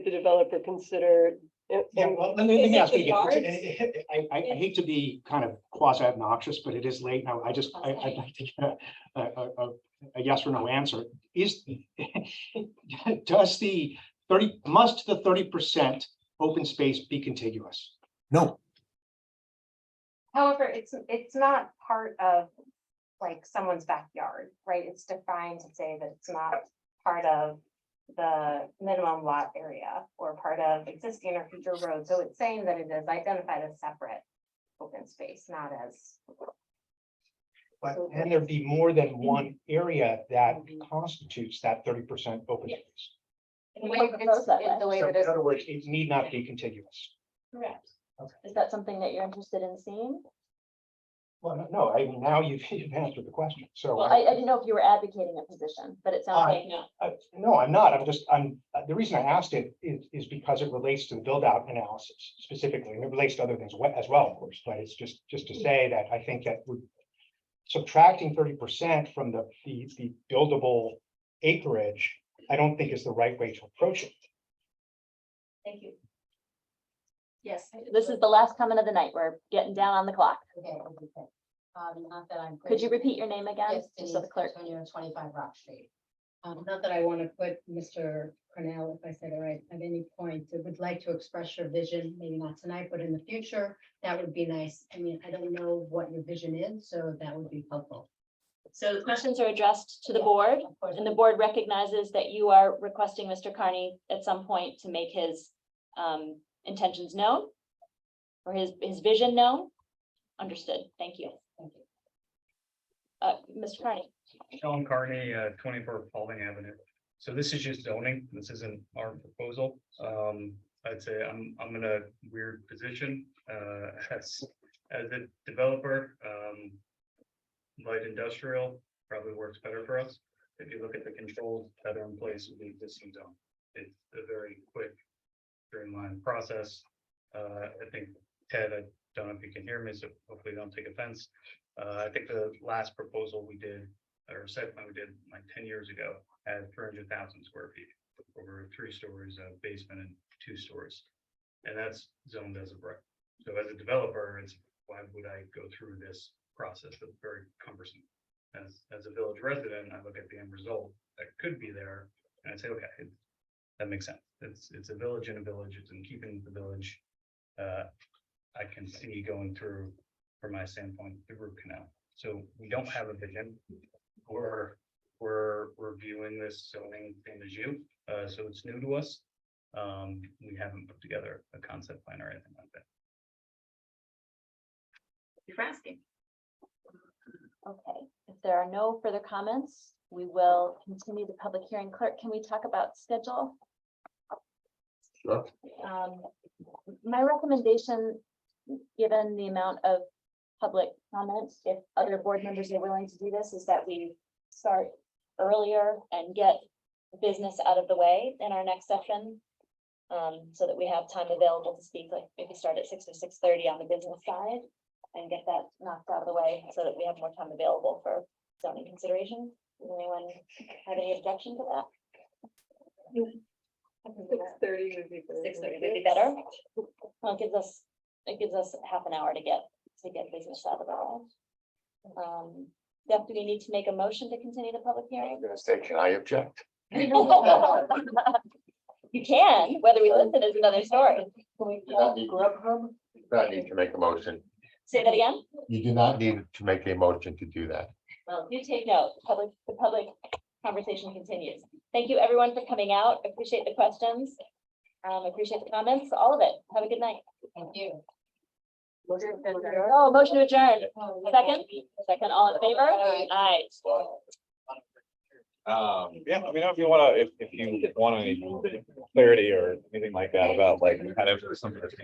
the developer consider? Yeah, well, let me ask you again. I hate to be kind of quasi obnoxious, but it is late now. I'd like to get a yes or no answer. Must the 30% open space be contiguous? No. However, it's not part of like someone's backyard, right? It's defined to say that it's not part of the minimum lot area or part of existing or future roads. So it's saying that it is identified as separate open space, not as. But can there be more than one area that constitutes that 30% open space? The way that In it's. other words, it need not be contiguous. Correct. Is that something that you're interested in seeing? Well, no, I mean, now you've answered the question. So Well, I didn't know if you were advocating a position, but it sounds like no. no, I'm not. The reason I asked it is because it relates to the build out analysis specifically, and it relates to other things as well, of course, but it's just to say that I think that subtracting 30% from the buildable acreage, I don't think is the right way to approach it. Thank you. Yes, this is the last comment of the night. We're getting down on the clock. Okay. Not that I'm. Could you repeat your name again? Yes, Just so the clerk. Antonio, 25 Rock Street. Not that I want to put Mr. Cornell, if I said it right, at any point, I would like to express your vision, maybe not tonight, but in the future, that would be nice. I mean, I don't know what your vision is, so that would be helpful. So the questions are addressed to the board, and the board recognizes that you are requesting Mr. Carney at some point to make his intentions known or his vision known. Understood. Thank you. Mr. Carney. Sean Carney, 24 Paulding Avenue. So this is just zoning. This isn't our proposal. I'd say I'm in a weird position as a developer. Light industrial probably works better for us. If you look at the controls that are in place with the existing zone, it's a very quick, streamlined process. I think Ted, I don't know if you can hear me, so hopefully don't take offense. I think the last proposal we did, or site plan we did like 10 years ago, had 300,000 square feet over 3 stories, a basement and 2 stories. And that's zoned as a brick. So as a developer, it's why would I go through this process? That's very cumbersome. As a village resident, I look at the end result that could be there and I say, okay, that makes sense. It's a village in a village. It's in keeping the village. I can see going through, from my standpoint, the root canal. So we don't have a vision. We're reviewing this zoning thing as you. So it's new to us. We haven't put together a concept plan or anything like that. You're asking. Okay, if there are no further comments, we will continue the public hearing. Clerk, can we talk about schedule? Sure. My recommendation, given the amount of public comments, if other board members are willing to do this, is that we start earlier and get business out of the way in our next session. So that we have time available to speak, like maybe start at 6 or 6:30 on the business side. And get that knocked out of the way so that we have more time available for zoning considerations. Does anyone have any objection to that? 6:30 would be. 6:30 would be better. Well, it gives us half an hour to get business out of the way. Jeff, do we need to make a motion to continue the public hearing? I'm gonna say, can I object? You can, whether we listen is another story. You do not need to make a motion. Say that again? You do not need to make a motion to do that. Well, you take note, the public conversation continues. Thank you, everyone, for coming out. Appreciate the questions. Appreciate the comments, all of it. Have a good night. Thank you. Oh, motion to adjourn. Second, all in favor? Aye. Yeah, let me know if you wanna, if you want any clarity or anything like that about like kind of something that's.